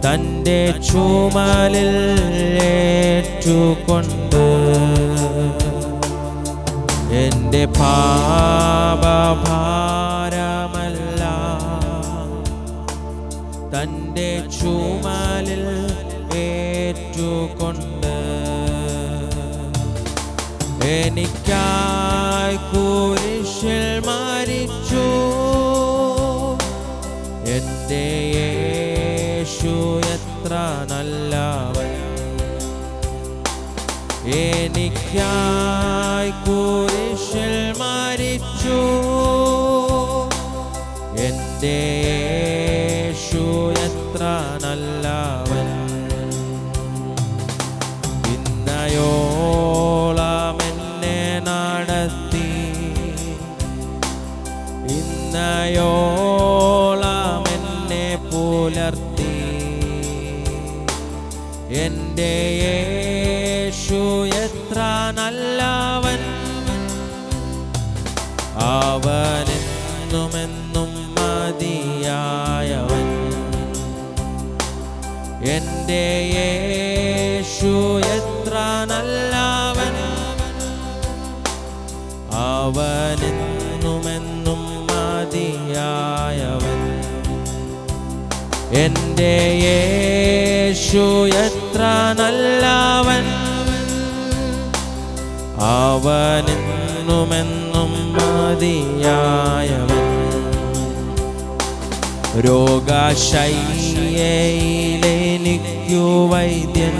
തൻ്റെ ചുമലിൽ ഏറ്റുകൊണ്ട് എൻ്റെ പാപഭാരമെല്ലാം തൻ്റെ ചുമലിൽ ഏറ്റുകൊണ്ട് എനിക്കായി കുരിശിൽ മരിച്ചു എൻ്റെ യേശു എത്ര നല്ലവൻ. എനിക്കായി കുരിശിൽ മരിച്ചു എൻ്റെ യേശു എത്ര നല്ലവൻ. ഇന്നയോളം എന്നെ നടത്തി, ഇന്നയോളം എന്നെ പുലർത്തി എൻ്റെ യേശു എത്ര നല്ലവൻ. അവനെന്നുമെന്നും മതിയായവൻ. എൻ്റെ യേശു എത്ര നല്ലവൻ. അവനെന്നുമെന്നും മതിയായവൻ. എൻ്റെ യേശു എത്ര നല്ലവൻ. അവനെന്നുമെന്നും മതിയായവൻ. രോഗശയ്യയിലെനിക്കു വൈദ്യൻ,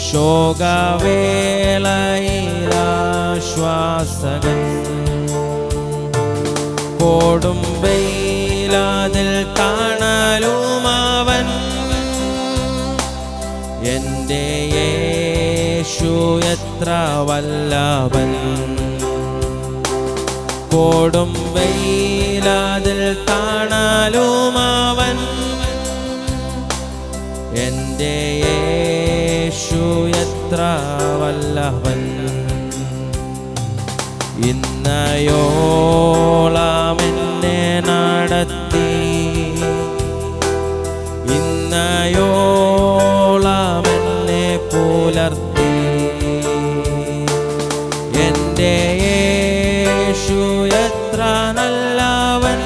ശോകവേളയിലാശ്വാസകൻ. കൊടുമ്പയിലതിൽ തണലുമവൻ. എൻ്റെ യേശു എത്ര വല്ലഭൻ. കൊടുമ്പയിലതിൽ തണലുമവൻ. എൻ്റെ യേശു എത്ര വല്ലഭൻ. ഇന്നയോളം എന്നെ നടത്തി, ഇന്നയോളം എന്നെ പുലർത്തി എൻ്റെ യേശു എത്ര നല്ലവൻ.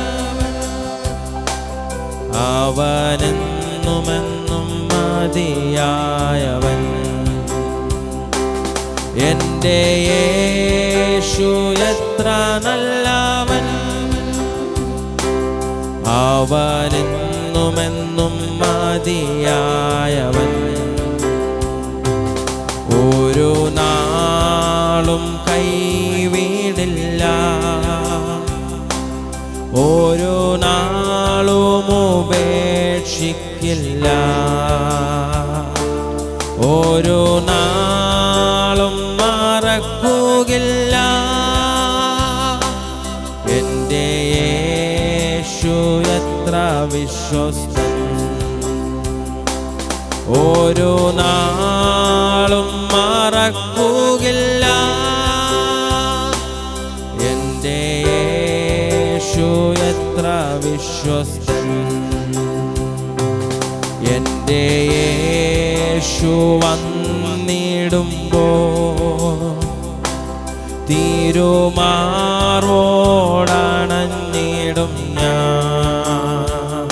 അവനെന്നുമെന്നും മതിയായവൻ. എൻ്റെ യേശു എത്ര നല്ലവൻ. അവനെന്നുമെന്നും മതിയായവൻ. ഒരു നാളും കൈവിടില്ല, ഒരു നാളും ഉപേക്ഷിക്കില്ല, ഒരു നാളും മറക്കുകയില്ല. എൻ്റെ യേശു എത്ര വിശ്വസ്തൻ. ഒരു നാളും മറക്കുകയില്ല. എൻ്റെ യേശു എത്ര വിശ്വസ്തൻ. എൻ്റെ യേശു വന്നിടുമ്പോൾ തിരുമാറോടണഞ്ഞിടും ഞാൻ.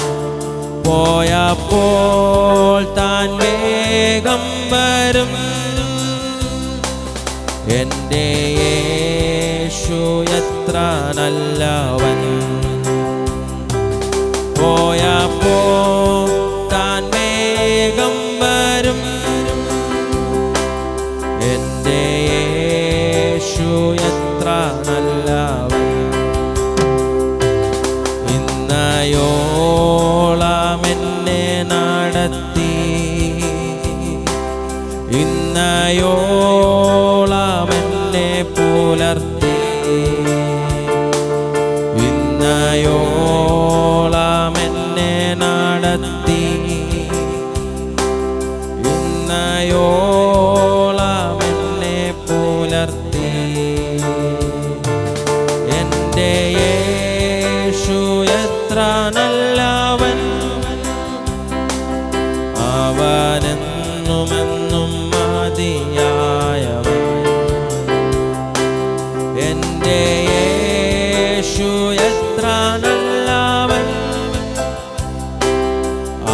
പോയപ്പോൾ താൻ വേഗം വരും. എൻ്റെ യേശു എത്ര നല്ലവൻ. പോയപ്പോൾ താൻ വേഗം വരും. എൻ്റെ യേശു എത്ര നല്ലവൻ. ഇന്നയോളം എന്നെ നടത്തി, ഇന്നയോളം എന്നെ പുലർത്തി ഇന്നയോളം എന്നെ നടത്തി, ഇന്നയോളം എന്നെ പുലർത്തി എൻ്റെ യേശു എത്ര നല്ലവൻ, അവനെന്നുമെന്നും മതിയായവൻ. എൻ്റെ യേശു എത്ര നല്ലവൻ,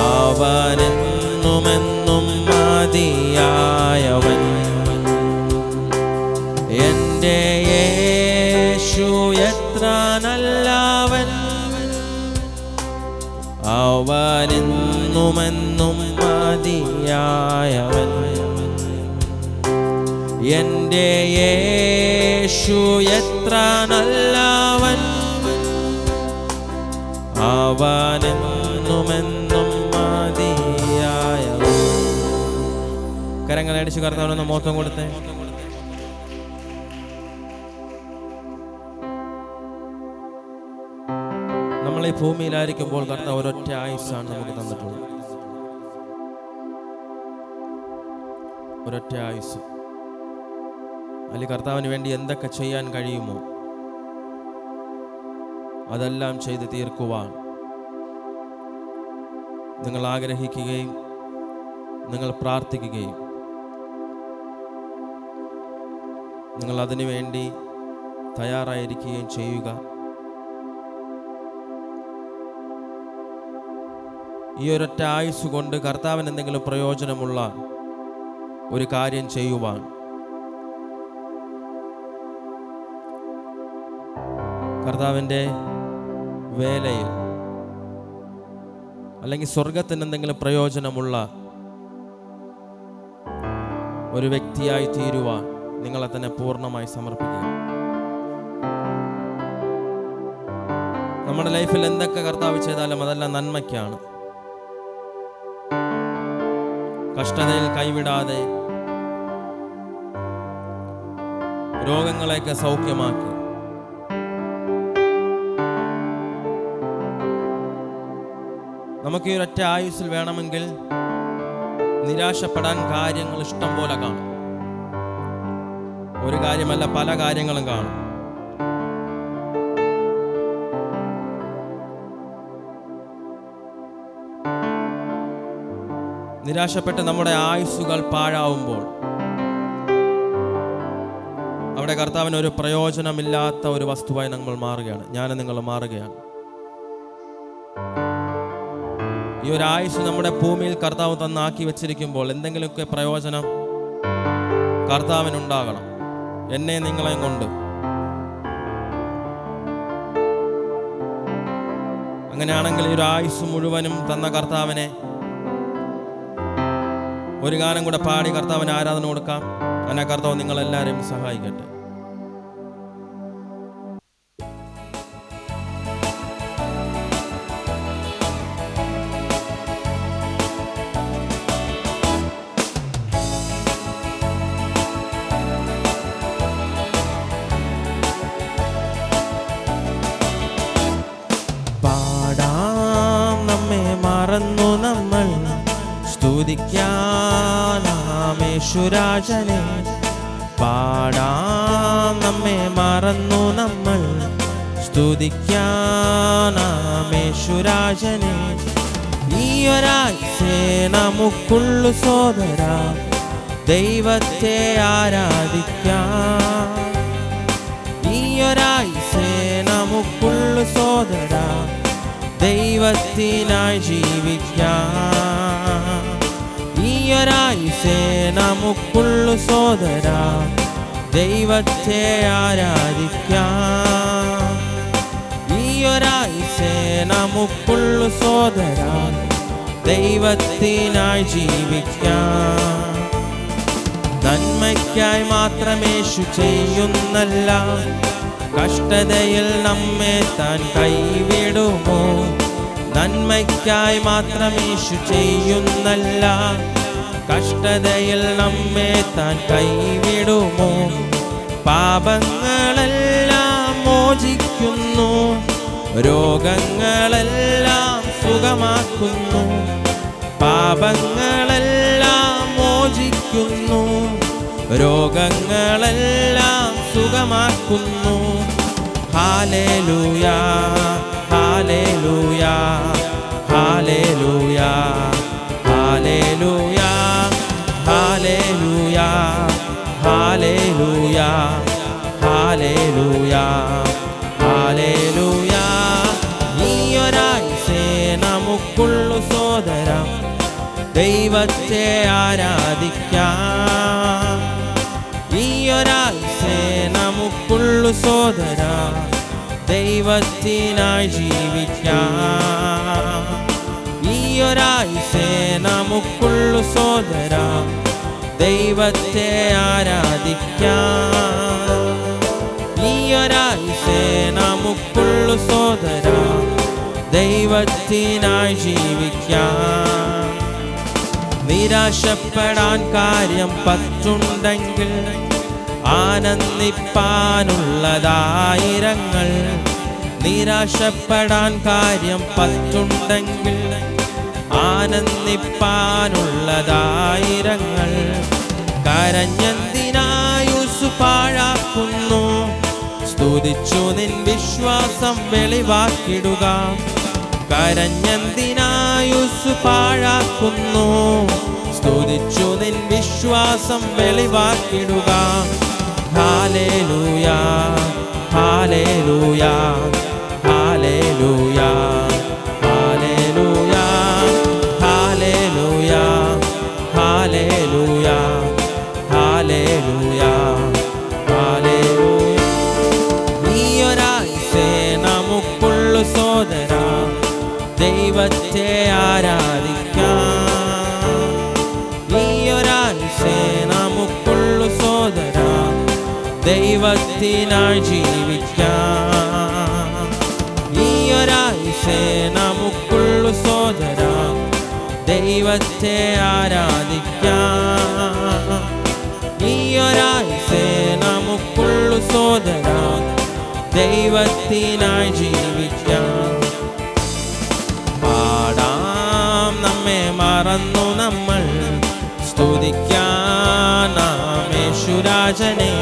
അവനെന്നുമെന്നും മതിയായവൻ. എൻ്റെ യേശു എത്ര നല്ലവൻ, അവനെന്നുമെന്നും മതിയായവൻ. എൻ്റെ യേശു എത്ര നല്ലവൻ, അവനെന്നുമെന്നും മതിയായവൻ. കരങ്ങളടിച്ച് കർത്താവിനൊന്ന് മഹത്വം കൊടുത്തേ. നമ്മൾ ഈ ഭൂമിയിലായിരിക്കുമ്പോൾ കർത്താവ് ഒരൊറ്റ ആയുസ്സാണ് നമുക്ക് തന്നിട്ടുള്ളത്. ഒരൊറ്റ ആയുസ്. അതിൽ കർത്താവിന് വേണ്ടി എന്തൊക്കെ ചെയ്യാൻ കഴിയുമോ അതെല്ലാം ചെയ്ത് തീർക്കുവാൻ നിങ്ങൾ ആഗ്രഹിക്കുകയും നിങ്ങൾ പ്രാർത്ഥിക്കുകയും നിങ്ങൾ അതിനു വേണ്ടി തയ്യാറായിരിക്കുകയും ചെയ്യുക. ഈ ഒരൊറ്റ ആയുസ് കൊണ്ട് കർത്താവിന് എന്തെങ്കിലും പ്രയോജനമുള്ള ഒരു കാര്യം ചെയ്യുവാൻ കർത്താവിൻ്റെ വേലയിൽ അല്ലെങ്കിൽ സ്വർഗത്തിന് എന്തെങ്കിലും പ്രയോജനമുള്ള ഒരു വ്യക്തിയായി തീരുവാൻ നിങ്ങളെ തന്നെ പൂർണ്ണമായി സമർപ്പിക്കുക. നമ്മുടെ ലൈഫിൽ എന്തൊക്കെ കർത്താവ് ചെയ്താലും അതെല്ലാം നന്മയ്ക്കാണ്. കഷ്ടതയിൽ കൈവിടാതെ രോഗങ്ങളെയൊക്കെ സൗഖ്യമാക്കി നമുക്ക് ഈ ഒരൊറ്റ ആയുസ്സിൽ വേണമെങ്കിൽ നിരാശപ്പെടാൻ കാര്യങ്ങൾ ഇഷ്ടം പോലെ കാണും. ഒരു കാര്യമല്ല, പല കാര്യങ്ങളും കാണും. നിരാശപ്പെട്ട് നമ്മുടെ ആയുസ്സുകൾ പാഴാവുമ്പോൾ അവിടെ കർത്താവിന് ഒരു പ്രയോജനമില്ലാത്ത ഒരു വസ്തുവായി നമ്മൾ മാറുകയാണ്. ഞാനും നിങ്ങൾ മാറുകയാണ്. ഈ ഒരു ആയുസ് നമ്മുടെ ഭൂമിയിൽ കർത്താവ് തന്നാക്കി വെച്ചിരിക്കുമ്പോൾ എന്തെങ്കിലുമൊക്കെ പ്രയോജനം കർത്താവിനുണ്ടാകണം, എന്നെ നിങ്ങളെയും കൊണ്ട്. അങ്ങനെയാണെങ്കിൽ ഈ ഒരു ആയുസ് മുഴുവനും തന്ന കർത്താവിനെ ഒരു ഗാനം കൂടെ പാടി കർത്താവിന് ആരാധന കൊടുക്കാം. അങ്ങനെ കർത്താവ് നിങ്ങളെല്ലാവരെയും സഹായിക്കട്ടെ. പാടാം നമ്മെ മറന്നു നമ്മൾ സ്തുതിക്കാനാമേശുരാജനെ. പാടാം നമ്മെ മറന്നു നമ്മൾ സ്തുതിക്കാനാമേശുരാജനെ. ഈ ഒരാഴ്ചേ നമുക്കുള്ളു സോദര ദൈവത്തെ ആരാധിക്കാം. ഈ ഒരാഴ്ചേ നമുക്കുള്ളു സോദര ദൈവത്തിനായി ജീവിക്കാം. ഈ ഒരായുസേ നമുക്കുള്ളു സോദര ദൈവത്തെ ആരാധിക്കാം. ഈ ഒരായുസേ നമുക്കുള്ളു സോദര ദൈവത്തിനായി ജീവിക്കാം. നന്മയ്ക്കായി മാത്രമേശു ചെയ്യുന്നല്ല, കഷ്ടതയിൽ നമ്മെ താൻ കൈവിടുമോ. നന്മയ്ക്കായി മാത്രമേശു ചെയ്യുന്നല്ല, കഷ്ടതയിൽ നമ്മെ താൻ കൈവിടുമോ. പാപങ്ങളെല്ലാം മോചിക്കുന്നു, രോഗങ്ങളെല്ലാം സുഖമാക്കുന്നു. പാപങ്ങളെല്ലാം മോചിക്കുന്നു, രോഗങ്ങളെല്ലാം സുഖമാക്കുന്നു. ഹല്ലേലൂയ ഹല്ലേലൂയ നമുക്കുള്ളു സോദര, ദൈവത്തെ ആരാധിക്കാം. ഈയൊരാഴ്ച നമുക്കുള്ളു സോദര, ദൈവത്തിനായി ജീവിക്കാം. ഈയൊരാഴ്ച നമുക്കുള്ളു സോദര, ദൈവത്തെ ആരാധിക്കാം. ഈയൊരാഴ്ച നമുക്കുള്ളു സോദര, ദൈവത്തിനായി ജീവിക്കാം. നിരാശപ്പെടാൻ കാര്യം പറ്റുണ്ടെങ്കിൽ ആനന്ദിപ്പാനുള്ളതായിരങ്ങൾ. നിരാശപ്പെടാൻ കാര്യം പറ്റുണ്ടെങ്കിൽ ആനന്ദിപ്പാനുള്ളതായിരങ്ങൾ. കരഞ്ഞെന്തിനായുസ് പാഴാക്കുന്നു, സ്തുതിച്ചു നിൻ വിശ്വാസം വെളിവാക്കിടുക. കരഞ്ഞെന്തിനായുസ് പാഴാക്കുന്നു, സ്തുതിച്ചു നിൻ വിശ്വാസം വെളിവാക്കിടുക. ഹല്ലേലൂയ ഹല്ലേലൂയ ഹല്ലേലൂയ ഹല്ലേലൂയ ഹല്ലേലൂയ ഹല്ലേലൂയ ഹല്ലേലൂയ ഹല്ലേലൂയ. ഈയൊരാഴ്ച നമുക്കുള്ളു സോദര, ദൈവത്തെ ആരാധിക്കാം. ഈയൊരാഴ്ച നമുക്കുള്ളു സോദര, ദൈവത്തിനായി ജീവിക്കാം. ഈയൊരാഴ്ച നമുക്കുള്ളു സോദര, ദൈവത്തെ ആരാധിക്കാം. ഈയൊരാഴ്ച നമുക്കുള്ളു സോദര, ദൈവത്തിനായി ജീവിക്കാം. പാടാം നമ്മെ മറന്നു നമ്മൾ, സ്തുതിക്കാൻ നാം യേശുരാജനെ.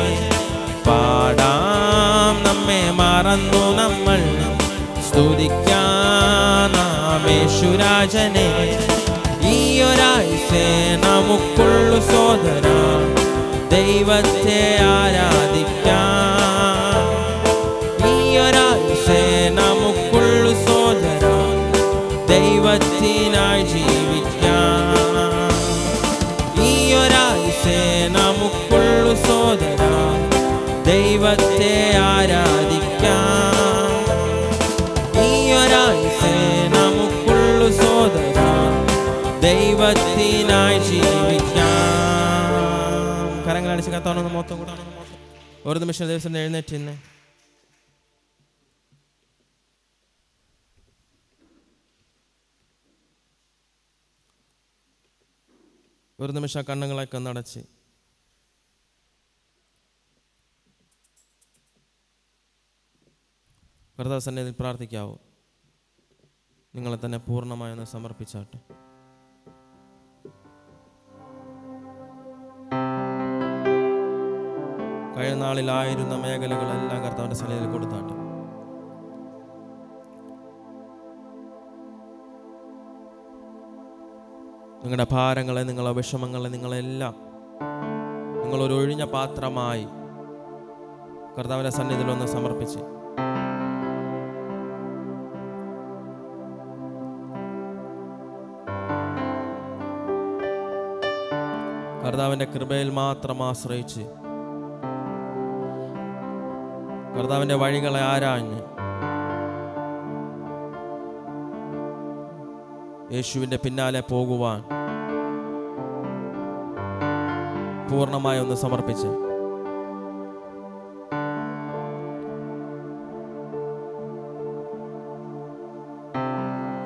പാടാം നമ്മെ മറന്നു നമ്മൾ, സ്തുതിക്കാൻ നാം യേശുരാജനെ. ഈയൊരാഴ്ച നമുക്കുള്ളു സോദര, ദൈവത്തെ ആരാധിക്കാം. ഈയൊരാഴ്ച നമുക്കുള്ളു സോദര, ദൈവത്തിനായി ജീവിക്കാം. ഈയൊരാഴ്ച നമുക്കുള്ളു സോദര, ദൈവത്തെ ആരാധിക്കാം. ഈയൊരാഴ്ച നമുക്കുള്ളു സോദര, ദൈവത്തിനായി ജീവിക്കാം. കരങ്ങളടിച്ച് കത്താണെന്ന് മൊത്തം കൂടെ ഒരു നിമിഷം ദിവസം എഴുന്നേറ്റിന്ന് ഒരു നിമിഷം കണ്ണുകളൊക്കെ ഒന്നടച്ച് കർത്താവസന്നിധിയിൽ പ്രാർത്ഥിക്കാവൂ. നിങ്ങളെ തന്നെ പൂർണ്ണമായി ഒന്ന് സമർപ്പിച്ചാട്ടെ. കഴിഞ്ഞ നാളിലായിരുന്ന മേഖലകളെല്ലാം കർത്താവിൻ്റെ സന്നിധിയിൽ കൊടുത്താട്ടെ. നിങ്ങളുടെ ഭാരങ്ങളെ, നിങ്ങളുടെ വിഷമങ്ങളെ, നിങ്ങളെല്ലാം നിങ്ങളൊരു ഒഴിഞ്ഞ പാത്രമായി കർത്താവിൻ്റെ സന്നിധിയിൽ ഒന്ന് സമർപ്പിച്ച് കർത്താവിൻ്റെ കൃപയിൽ മാത്രം ആശ്രയിച്ച് കർത്താവിൻ്റെ വഴികളെ ആരാഞ്ഞ് യേശുവിൻ്റെ പിന്നാലെ പോകുവാൻ പൂർണ്ണമായി ഒന്ന് സമർപ്പിച്ച്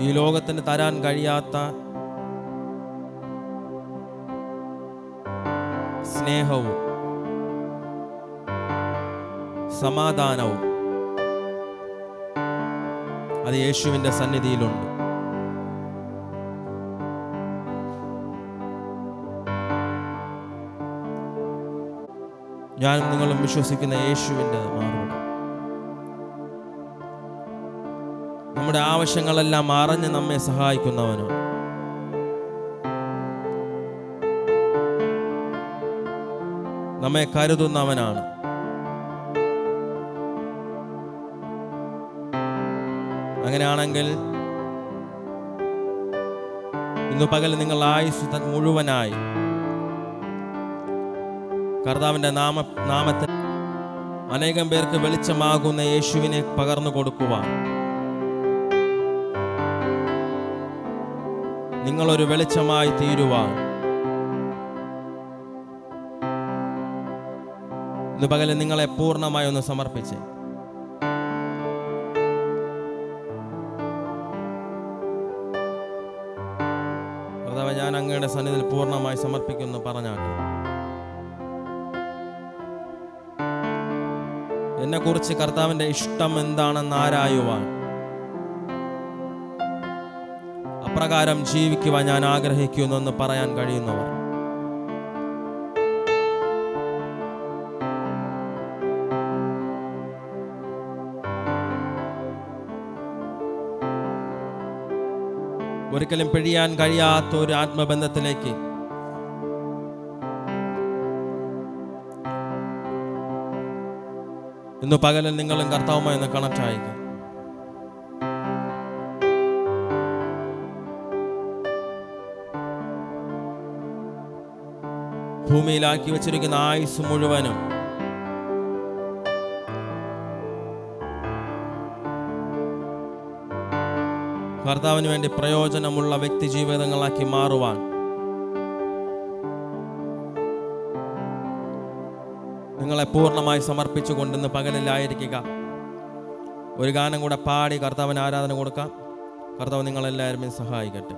ഈ ലോകത്തിന് തരാൻ കഴിയാത്ത സ്നേഹവും സമാധാനവും അത് യേശുവിൻ്റെ സന്നിധിയിലുണ്ട്. ഞാനും നിങ്ങളും വിശ്വസിക്കുന്ന യേശുവിൻ്റെ മറുപടി, നമ്മുടെ ആവശ്യങ്ങളെല്ലാം അറിഞ്ഞ് നമ്മെ സഹായിക്കുന്നവനാണ്. നമ്മെ കരുതുന്നവനാണ്. അങ്ങനെയാണെങ്കിൽ ഇന്ന് പകൽ നിങ്ങൾ ആയുസ് മുഴുവനായി കർത്താവിൻ്റെ നാമത്തിൽ അനേകം പേർക്ക് വെളിച്ചമാകുന്ന യേശുവിനെ പകർന്നു കൊടുക്കുവാൻ നിങ്ങളൊരു വെളിച്ചമായി തീരുവാൻ ഇന്ന് പകൽ നിങ്ങളെ പൂർണ്ണമായി ഒന്ന് സമർപ്പിച്ച് കർത്താവേ, ഞാൻ അങ്ങയുടെ സന്നിധിയിൽ പൂർണ്ണമായി സമർപ്പിക്കുന്നു പറഞ്ഞാട്ടെ. എന്നെക്കുറിച്ച് കർത്താവിൻ്റെ ഇഷ്ടം എന്താണെന്ന് ആരായുവാൻ, അപ്രകാരം ജീവിക്കുവാൻ ഞാൻ ആഗ്രഹിക്കുന്നു എന്ന് പറയാൻ കഴിയുന്നവർ ഒരിക്കലും പിഴിയാൻ കഴിയാത്ത ഒരു ആത്മബന്ധത്തിലേക്ക് ഇന്ന് പകലിൽ നിങ്ങളും കർത്താവുമായി ഒന്ന് കണക്ട് ആയിക്കും. ഭൂമിയിലാക്കി വെച്ചിരിക്കുന്ന ആയുസ് മുഴുവനും കർത്താവിന് വേണ്ടി പ്രയോജനമുള്ള വ്യക്തി ജീവിതങ്ങളാക്കി മാറുവാൻ നിങ്ങളെ പൂർണ്ണമായി സമർപ്പിച്ചുകൊണ്ടിന്ന് പകലിലായിരിക്കുക. ഒരു ഗാനം കൂടെ പാടി കർത്താവിന് ആരാധന കൊടുക്കാം. കർത്താവ് നിങ്ങളെല്ലാവരും സഹായിക്കട്ടെ.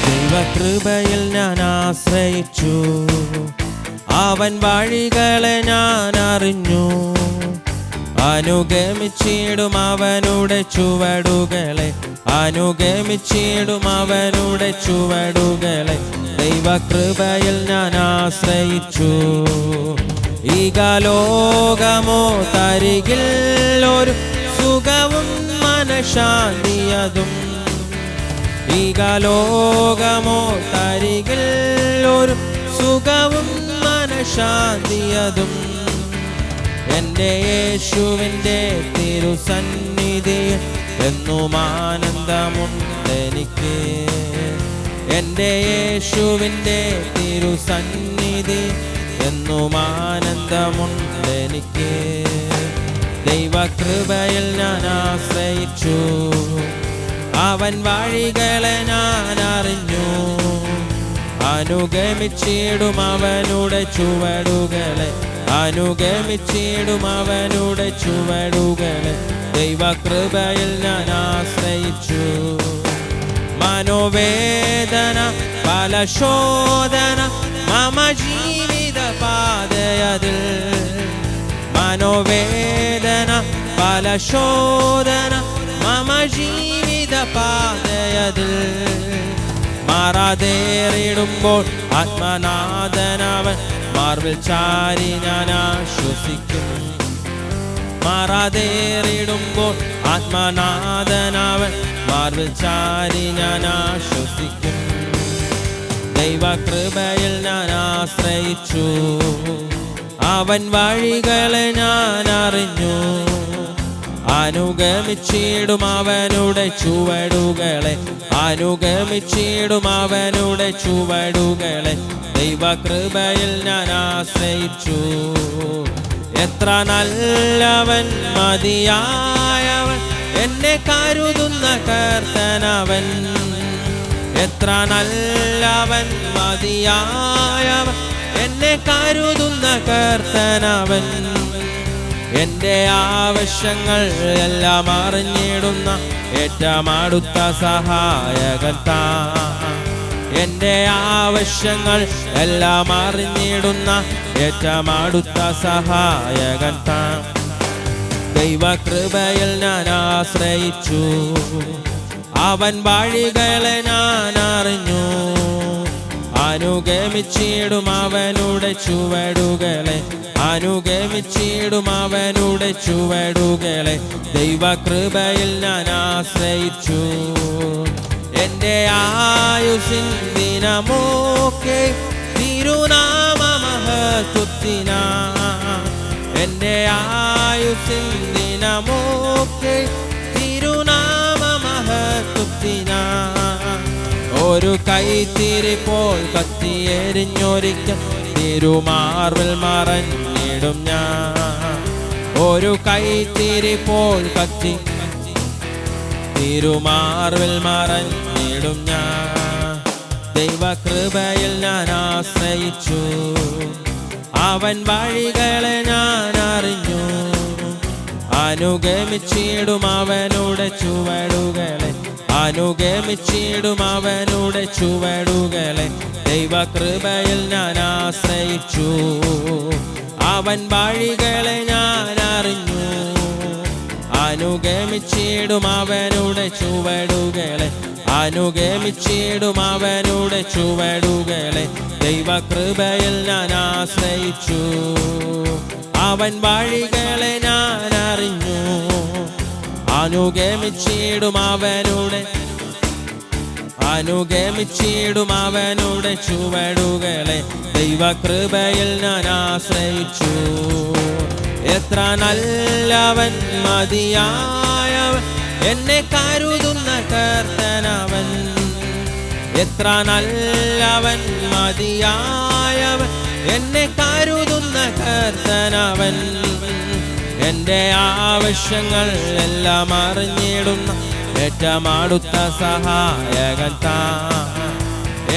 ദൈവകൃപയിൽ ഞാൻ ആശ്രയിച്ചു, അവൻ വഴികളെ ഞാൻ അറിഞ്ഞു, അനുഗമിച്ചിടും അവനുടെ ചുവടുകളെ, അനുഗമിച്ചിടും അവനുടെ ചുവടുകളെ. ദൈവകൃപയിൽ ഞാൻ ആശ്രയിച്ചു. ഈകലോകമോ തരികിൽ ഒരു സുഖവും മനഃശാന്തിയതും, ഈകലോകമോ തരികിൽ ഒരു സുഖവും മനഃശാന്തിയതും. എൻ്റെ യേശുവിൻ്റെ തിരുസന്നിധി എന്നും ആനന്ദമുണ്ടെനിക്ക്, എൻ്റെ യേശുവിൻ്റെ തിരുസന്നിധി എന്നും ആനന്ദമുണ്ടെനിക്ക്. ദൈവകൃപയിൽ ഞാൻ ആശ്രയിച്ചു, അവൻ വഴികളെ ഞാൻ അറിഞ്ഞു, അനുഗമിച്ചിടും അവനുടെ ചുവടുകളെ, അനുഗമിച്ചിടും അവനുടെ ചുവടുകളെ. ദൈവകൃപയിൽ ഞാൻ ആശ്രയിച്ചു. മനോവേദന പല ശോധന മമ ജീവിത പാതയതിൽ, മനോവേദന പല ശോധന മമ ജീവിത പാതയതിൽ. മാറാതേറിടുമ്പോൾ ആത്മനാഥനവൻ മാർവിൽ ചാരി ഞാൻ ആശ്വസിക്കും. മാറാതേറിടുമ്പോൾ ആത്മനാഥനവൻ മാർവിൽ ചാരി ഞാൻ ആശ്വസിക്കും. ദൈവകൃപയിൽ ഞാൻ ആശ്രയിച്ചു, അവൻ വഴികളെ ഞാൻ അറിഞ്ഞു, അനുഗമിച്ചിടും അവനുടെ ചുവടുകളെ, അനുഗമിച്ചിടും അവനുടെ ചുവടുകളെ. ദൈവകൃപയിൽ ഞാൻ ആശ്രയിച്ചു. എത്ര നല്ലവൻ മതിയായവൻ, എന്നെ കരുതുന്ന കർത്തനവൻ. എത്ര നല്ലവൻ മതിയായവൻ, എന്നെ കരുതുന്ന കർത്തനവൻ. എൻ്റെ ആവശ്യങ്ങൾ എല്ലാം അറിഞ്ഞിടുന്ന ഏറ്റവും അടുത്ത സഹായകൻ താൻ. എൻ്റെ ആവശ്യങ്ങൾ എല്ലാം അറിഞ്ഞിടുന്ന ഏറ്റവും അടുത്ത സഹായകൻ താൻ. ദൈവകൃപയിൽ ഞാൻ ആശ്രയിച്ചു, അവൻ വഴികളെ ഞാൻ അറിഞ്ഞു, അനുഗമിച്ചിടും അവനുടെ ചുവടുകളെ, അനുഗമിച്ചിടും അവനുടെ ചുവടുകളെ. ദൈവകൃപയിൽ ഞാൻ ആശ്രയിച്ചു. എൻ്റെ ആയുസിൻ ദിനമൊക്കെ തിരുനാമ മഹത്വത്തിനാ. എൻ്റെ ആയുസിൻ ദിനമൊക്കെ തിരുനാമ മഹത്വത്തിനാ. ഒരു കൈത്തിരി പോൽ കത്തിയെരിഞ്ഞൊരിക്കൽ തിരുമാർവിൽ മറഞ്ഞിടും ഞാൻ. ഒരു കൈത്തിരി പോൽ കത്തി തിരുമാർവിൽ മറഞ്ഞിടും ഞാൻ. ദൈവകൃപയിൽ ഞാൻ ആശ്രയിച്ചു, അവൻ വഴികളെ ഞാൻ അറിഞ്ഞു. അനുഗമിച്ചിടും അവനുടെ ചുവടുകളെ, അനുഗമിച്ചിടും അവനുടെ ചുവടുകളെ. ദൈവകൃപയിൽ ഞാൻ ആശ്രയിച്ചു, അവൻ വഴികളെ ഞാൻ അറിഞ്ഞു. അനുഗമിച്ചിടും അവനുടെ ചുവടുകളെ, അനുഗമിച്ചിടും അവനുടെ ചുവടുകളെ. ദൈവകൃപയിൽ ഞാൻ ആശ്രയിച്ചു, അവൻ വഴികളെ ഞാൻ അറിഞ്ഞു. അനുഗമിച്ചിടും അവനുടെ, അനുഗമിച്ചിടും അവനുടെ ചുവടുകളെ. ദൈവകൃപയിൽ ഞാൻ ആശ്രയിച്ചു. എത്ര നല്ലവൻ, മതിയായവൻ, എന്നെ കരുതുന്ന കർത്തനവൻ. എത്ര നല്ലവൻ, മതിയായവൻ, എന്നെ കരുതുന്ന കർത്തനവൻ. എൻ്റെ ആവശ്യങ്ങൾ എല്ലാം അറിഞ്ഞിടുന്ന ഏറ്റവും അടുത്ത സഹായകൻ താൻ.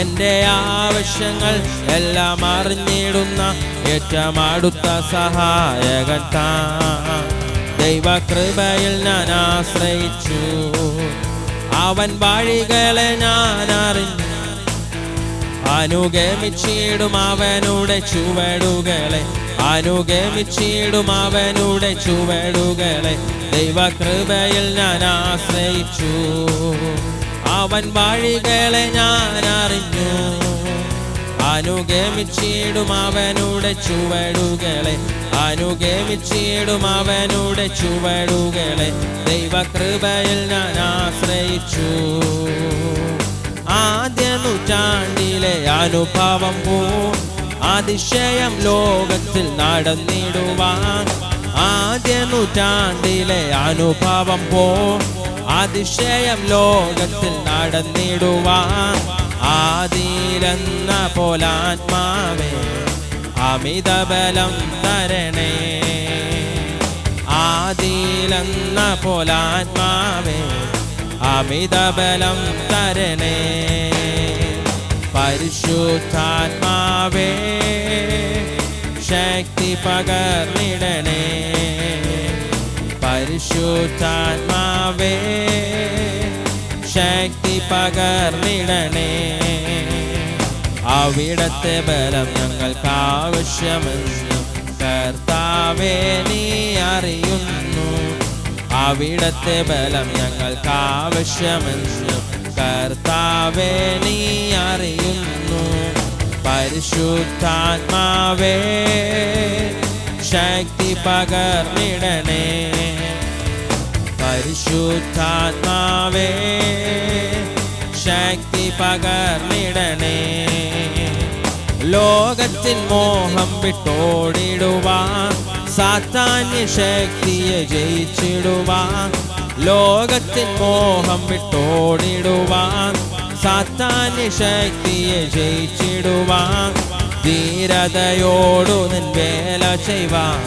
എൻ്റെ ആവശ്യങ്ങൾ എല്ലാം അറിഞ്ഞിടുന്ന ഏറ്റവും അടുത്ത സഹായകൻ താൻ. ദൈവകൃപയിൽ ഞാൻ ആശ്രയിച്ചു, അവൻ വഴികളെ ഞാൻ അറിഞ്ഞു. അനുഗമിച്ചിടും അവനുടെ ചുവടുകളെ, അനുഗമിച്ചിടും അവനുടെ ചുവടുകളെ. ദൈവകൃപയിൽ ഞാൻ ആശ്രയിച്ചു, അവൻ വഴികളെ ഞാൻ അറിഞ്ഞു. അനുഗമിച്ചിടും അവനുടെ ചുവടുകളെ, അനുഗമിച്ചിടും അവനുടെ ചുവടുകളെ. ദൈവകൃപയിൽ ഞാൻ ആശ്രയിച്ചു. ആദ്യ നൂറ്റാണ്ടിലെ അനുഭവം പോ അതിശയം ലോകത്തിൽ നടന്നിടുവാൻ. ആദ്യ നൂറ്റാണ്ടിലെ അനുഭവം പോ അതിശയം ലോകത്തിൽ നടന്നിടുവാൻ. ആദിയിലെന്ന പോലാത്മാവേ അമിതബലം തരണേ. ആദിയിലെന്ന പോലാത്മാവേ അമിതബലം തരണേ. പരിശുദ്ധാത്മാവേ ശക്തി പകർന്നിടണേ. പരിശുദ്ധാത്മാവേ ശക്തി പകർന്നിടണേ. അവിടത്തെ ബലം ഞങ്ങൾക്ക് ആവശ്യമെന്ന് കർത്താവേ നീ അറിയുന്നു. അവിടത്തെ ബലം ഞങ്ങൾക്ക് ആവശ്യമെന്ന് കർത്താവേ നീ അറിയുന്നു. പരിശുദ്ധാത്മാവേ ശക്തി പകർന്നിടണേ. പരിശുദ്ധാത്മാവേ ശക്തി പകർന്നിടണേ. ലോകത്തിൻ മോഹം വിട്ടോടിടുവാൻ, സാത്താന്യ ശക്തിയെ ജയിച്ചിടുവാൻ. ലോകത്തിൻ മോഹം വിട്ടോടിടുവാൻ, സാത്താന്യ ശക്തിയെ ജയിച്ചിടുവാൻ. ധീരതയോടു നിൻ വേല ചെയ്യുവാൻ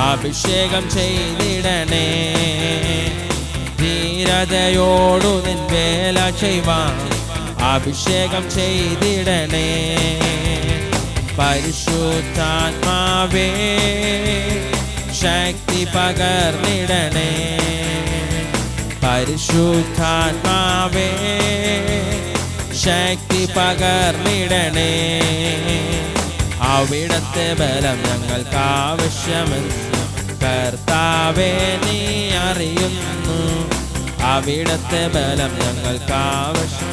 അഭിഷേകം ചെയ്തിടണേ. ധീരതയോടു നിൻ വേല ചെയ്യുവാൻ അഭിഷേകം ചെയ്തിടണേ. പരിശുദ്ധാത്മാവേ ശക്തി പകർന്നിടണേ. പരിശുദ്ധാത്മാവേ ശക്തി പകർന്നിടണേ. അവിടത്തെ ബലം ഞങ്ങൾക്ക് ആവശ്യമെന്ന് കർത്താവേ നീ അറിയുന്നു. അവിടത്തെ ബലം ഞങ്ങൾക്ക് ആവശ്യം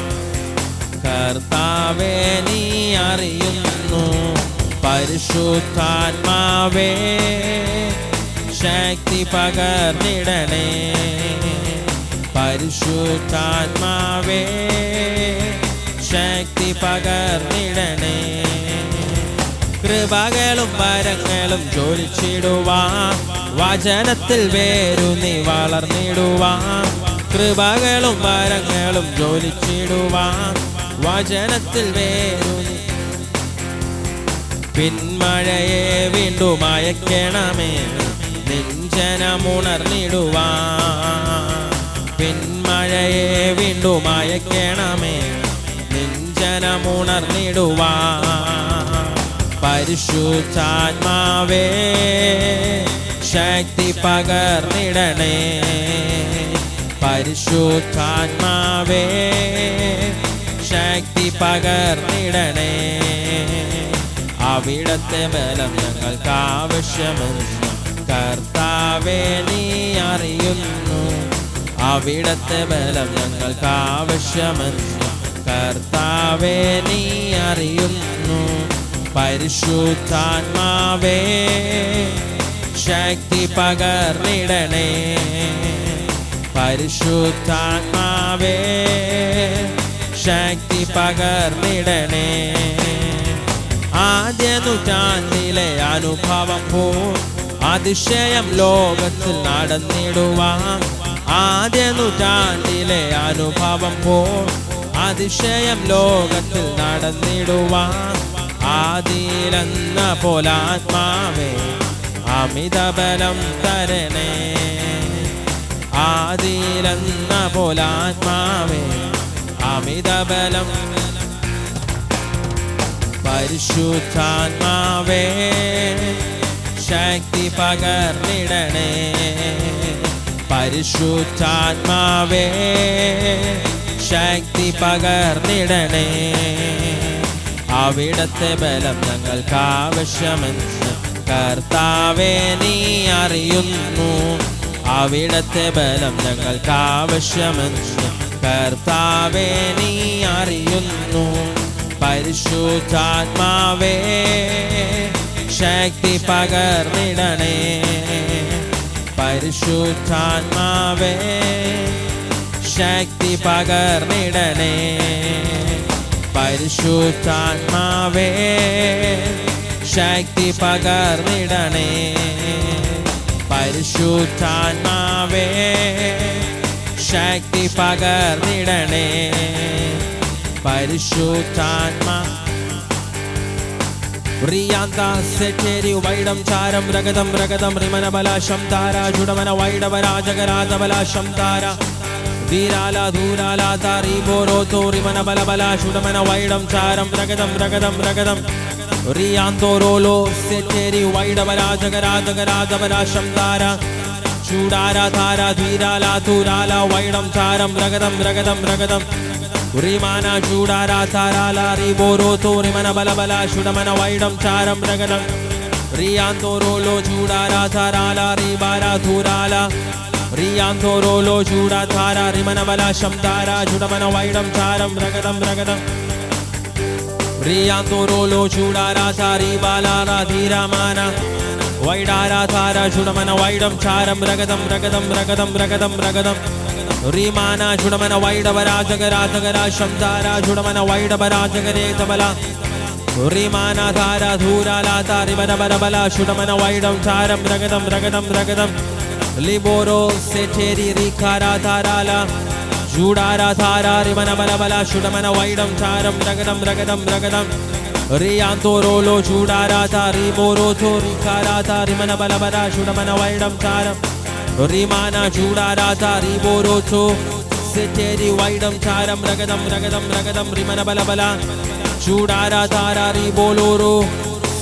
കർത്താവേ നീ അറിയുന്നു. പരിശുദ്ധാത്മാവേ ശക്തി പകർന്നിടണേ. പരിശുദ്ധാത്മാവേ ശക്തി പകർന്നിടണേ. കൃപകളും വരങ്ങളും ജ്വലിച്ചിടുവാൻ വചനത്തിൽ വേരൂന്നി വളർന്നിടുവാൻ. കൃപകളും വരങ്ങളും ജ്വലിച്ചിടുവാൻ വചനത്തിൽ വേരൂന്നി. പിന്മഴയെ വീണ്ടും അയക്കണമേ നിഞ്ചനമുണർന്നിടുവാൻ. പിന്മഴയെ വീണ്ടും അയക്കണമേ നിഞ്ചനമുണർന്നിടുവാൻ. പരിശുദ്ധാത്മാവേ ശക്തി പകർന്നിടണേ. പരിശുദ്ധാത്മാവേ ശക്തി പകർന്നിടണേ. അവിടത്തെ ബലം ഞങ്ങൾക്ക് ആവശ്യമെന്ന് കർത്താവേ നീ അറിയുന്നു. അവിടത്തെ ബലം ഞങ്ങൾക്ക് ആവശ്യമെന്ന് കർത്താവേ നീ അറിയുന്നു. പരിശുദ്ധാത്മാവേ ശക്തി പകർന്നിടണേ. പരിശുദ്ധാത്മാവേ ശക്തി പകർന്നിടണേ. ആദ്യ നൂറ്റാണ്ടിലെ അനുഭവം പോൽ അതിശയം ലോകത്തിൽ നടന്നിടുവാൻ. ആദ്യ നൂറ്റാണ്ടിലെ അനുഭവം പോൽ അതിശയം ലോകത്തിൽ നടന്നിടുവാൻ. ആദിയിലെന്ന പോലാത്മാവേ അമിതബലം തരണേ. ആദിയിലെന്ന പോലാത്മാവേ അമിതബലം. പരിശുദ്ധാത്മാവേ ശക്തി പകർന്നിടണേ. പരിശുദ്ധാത്മാവേ ശക്തി പകർന്നിടണേ. അവിടത്തെ ബലം ഞങ്ങൾക്ക് ആവശ്യമെന്ന് കർത്താവേ നീ അറിയുന്നു. അവിടത്തെ ബലം ഞങ്ങൾക്ക് ആവശ്യമെന്ന് കർത്താവേ നീ അറിയുന്നു. പരിശുദ്ധാത്മാവേ ശക്തി പകർന്നിടണേ. പരിശുദ്ധാത്മാവേ ശക്തി പകർന്നിടണേ. പരിശുദ്ധാത്മാവേ ശക്തി പകർന്നിടണേ. പരിശുദ്ധാത്മാവേ ശക്തി പകർന്നിടണേ. പരിശുദ്ധാത്മാ റിയാന്ത സെറ്റേരി വൈഡം ചാരം രഗതം രഗതം റിമനബലാശം താര ജുഡമന വൈഡവരാജകരാജബലാശം താര ധീരാല ധൂരാല താരി ബോരോത്തോ റിമനബലബല ശുഡമന വൈഡം ചാരം രഗതം രഗതം രഗതം റിയാന്തോരോലോ സെറ്റേരി വൈഡവരാജകരാജകരാജബലാശം താര ചൂടാര താര ധീരാല ധൂരാല വൈഡം ചാരം രഗതം രഗതം രഗതം ഉറിമാന ചൂടാര താരാല റിബോരോത്തോ റിമന ബലബല ശുഡമന വൈഡം ചാരം രഗതം റിയാന്തോരോലോ ചൂടാര താരാല റിബാര ധൂരാല റിയാന്തോരോലോ ചൂടാ താര റിമന ബലാശം താര ചുഡമന വൈഡം ചാരം രഗതം രഗതം റിയാന്തോരോലോ ചൂടാര താരി ബാലാര ധീരമാന വൈഡാര താര ചുഡമന വൈഡം ചാരം രഗതം രഗതം രഗതം രഗതം രഗതം റിമാന ചുഡമന വൈഡവരാജകരാജകരാശം താര ചുഡമന വൈഡവരാജകരേതബല റിമാന താര ധൂരാല താരിബല ബലബല ചുഡമന വൈഡം ചാരം രഗതം രഗതം രഗതം ലിബോരോ സെറ്റേരി റിഖാര താരാല ചൂടാര താര റിമന ബലബല ചുഡമന വൈഡം ചാരം രഗതം രഗതം രഗതം റിയാന്തോരോലോ ചൂടാര താരി ബോരോത്തോ റിഖാര താരിമന ബലബല ചുഡമന വൈഡം ചാരം റിമാന ചൂടാര താരി ബോരോത്തോ സെറ്റേരി വൈഡം ചാരം രഗതം രഗതം രഗതം റിമന ബലബല ചൂടാര താര റിബോലോരോ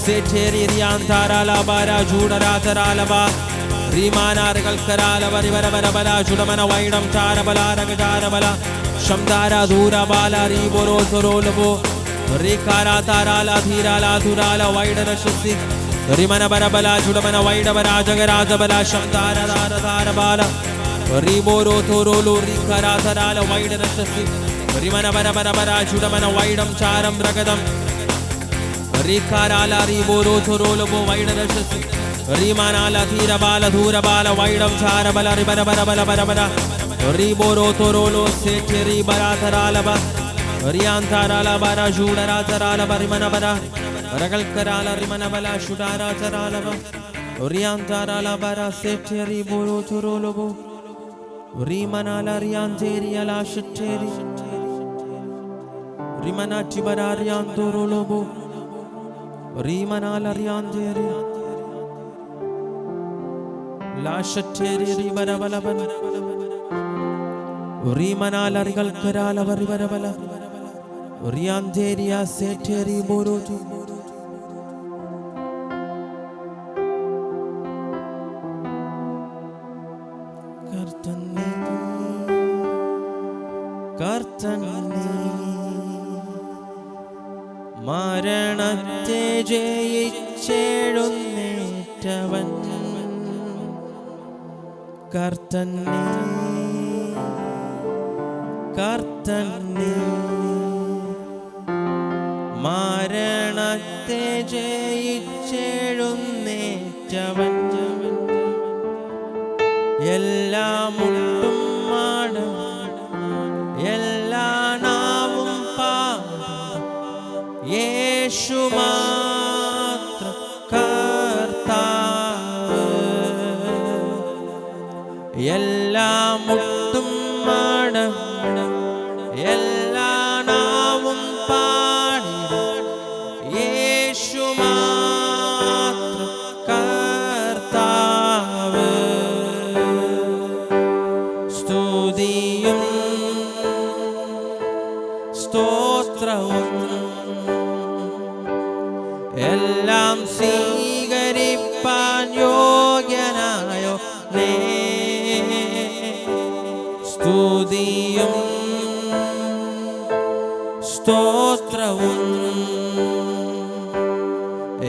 സെറ്റേരി റിയാന്താരാല ബാര ചൂടര തരാലബ റിമാനാരകൽക്കരാല വരിവരവരബല ചുഡമന വൈഡം ചാരബല രഗചാരബല ശംദാര ധൂരബാല റിബോരോത്തരോലബോ റിഖാര താരാല ധീരാല ധുരാല വൈഡരശുദ്ധി റിമന ബരബല ചുഡമന വൈഡവരാജകരാജബല ശംദാര ധാരധാരബാല റിബോരോത്തരോലോ റിഖാര തരാല വൈഡരശുദ്ധി റിമന ബരബരബല ചുഡമന വൈഡം ചാരം രഗതം റിഖാരാല റിബോരോത്തരോലബോ വൈഡരശുദ്ധി റിമാനാല ധീരബാല ധൂരബാല വൈഡം ചാരബല റിബരബരബല ബരബല റിബോരോത്തരോലോ സെറ്റെരി ബരാതരാലബ Riantarala bara shudara tarala barimana bara ragalkarala rimana bala shudara tarala ba Riantarala bara seteri boro turolobo Rimanala rianteri ala sheteri Rimana tibara riantorolobo Rimanala rianteri La sheteri ribara bala bala Rimanala rigalkarala baribara bala Rianteria seteri borotu Kartani Maranate jeichedunnettavan Kartani Kartani Maranate jeichedunnettavan Ella muttum maadum Ella naavum paadum Yeshu matra Kartavu Ella muttum maadum Ella naavum paadum Yeshu matra Kartavu Studiyum Stotravum Ellam സ്വീകരിപ്പാൻ യോഗ്യനായോ നേ സ്തുതിയും സ്തോത്രവും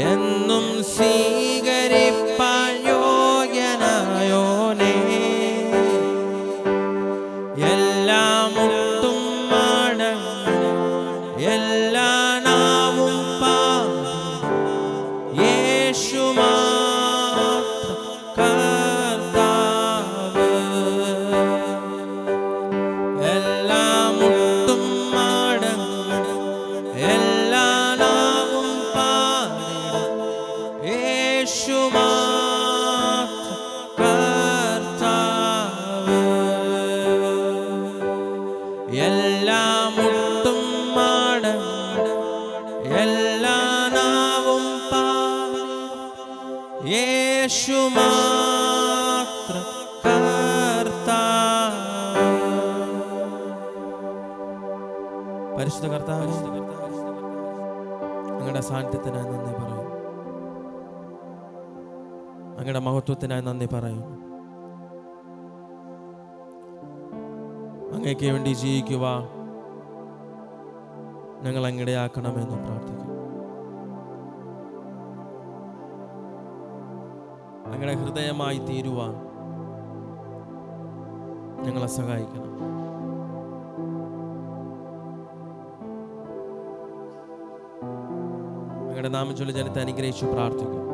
എന്നും സ്വീകരിപ്പാൻ യോഗ്യനായോനേ എല്ലാം മുട്ടും മടങ്ങും എല്ലാ നാവും പാടും യേശു മാത്രം കർത്താവ് എല്ലാം മുട്ടും മടങ്ങും എല്ലാ നാവും പാടും യേശു മാത്രം കർത്താവ് എല്ലാം മുട്ടും മടങ്ങും എല്ലാ നാവും പാടും യേശു മാത്രം കർത്താവ് പരിശുദ്ധ കർത്താവേ അങ്ങയുടെ സാന്നിധ്യത്തിനായി നന്ദി പറയും അങ്ങയുടെ മഹത്വത്തിനായി നന്ദി പറയും അങ്ങയ്ക്ക് വേണ്ടി ജീവിക്കുക ഞങ്ങൾ അങ്ങിടയാക്കണമെന്ന് പ്രാർത്ഥിക്കും അങ്ങയുടെ ഹൃദയമായി തീരുവാൻ ഞങ്ങളെ സഹായിക്കണം അങ്ങയുടെ നാമം ചൊല്ലി ജനത്തെ അനുഗ്രഹിച്ചു പ്രാർത്ഥിക്കും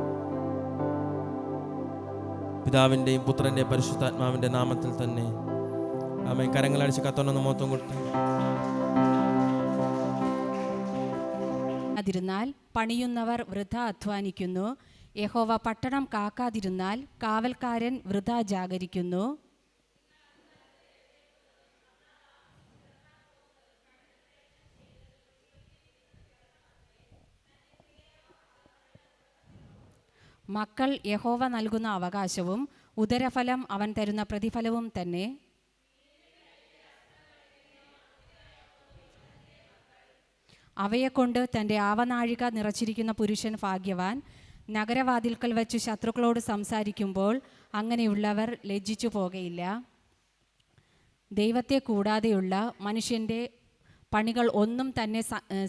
പിതാവിൻ്റെയും പുത്രൻ്റെയും പരിശുദ്ധാത്മാവിൻ്റെ നാമത്തിൽ തന്നെ ആമേൻ. കരങ്ങളടിച്ച് കത്തോനൊന്ന് മൊത്തം കൊടുത്തു. അതിരുന്നാൽ പണിയുന്നവർ വൃഥ അധ്വാനിക്കുന്നു. യഹോവ പട്ടണം കാക്കാതിരുന്നാൽ കാവൽക്കാരൻ വൃഥ ജാഗരിക്കുന്നു. മക്കൾ യഹോവ നൽകുന്ന അവകാശവും ഉദരഫലം അവൻ തരുന്ന പ്രതിഫലവും തന്നെ. അവയെക്കൊണ്ട് തൻ്റെ ആവനാഴിക നിറച്ചിരിക്കുന്ന പുരുഷൻ ഭാഗ്യവാൻ. നഗരവാതിൽക്കൽ വച്ച് ശത്രുക്കളോട് സംസാരിക്കുമ്പോൾ അങ്ങനെയുള്ളവർ ലജ്ജിച്ചു പോകയില്ല. ദൈവത്തെ കൂടാതെയുള്ള മനുഷ്യൻ്റെ പണികൾ ഒന്നും തന്നെ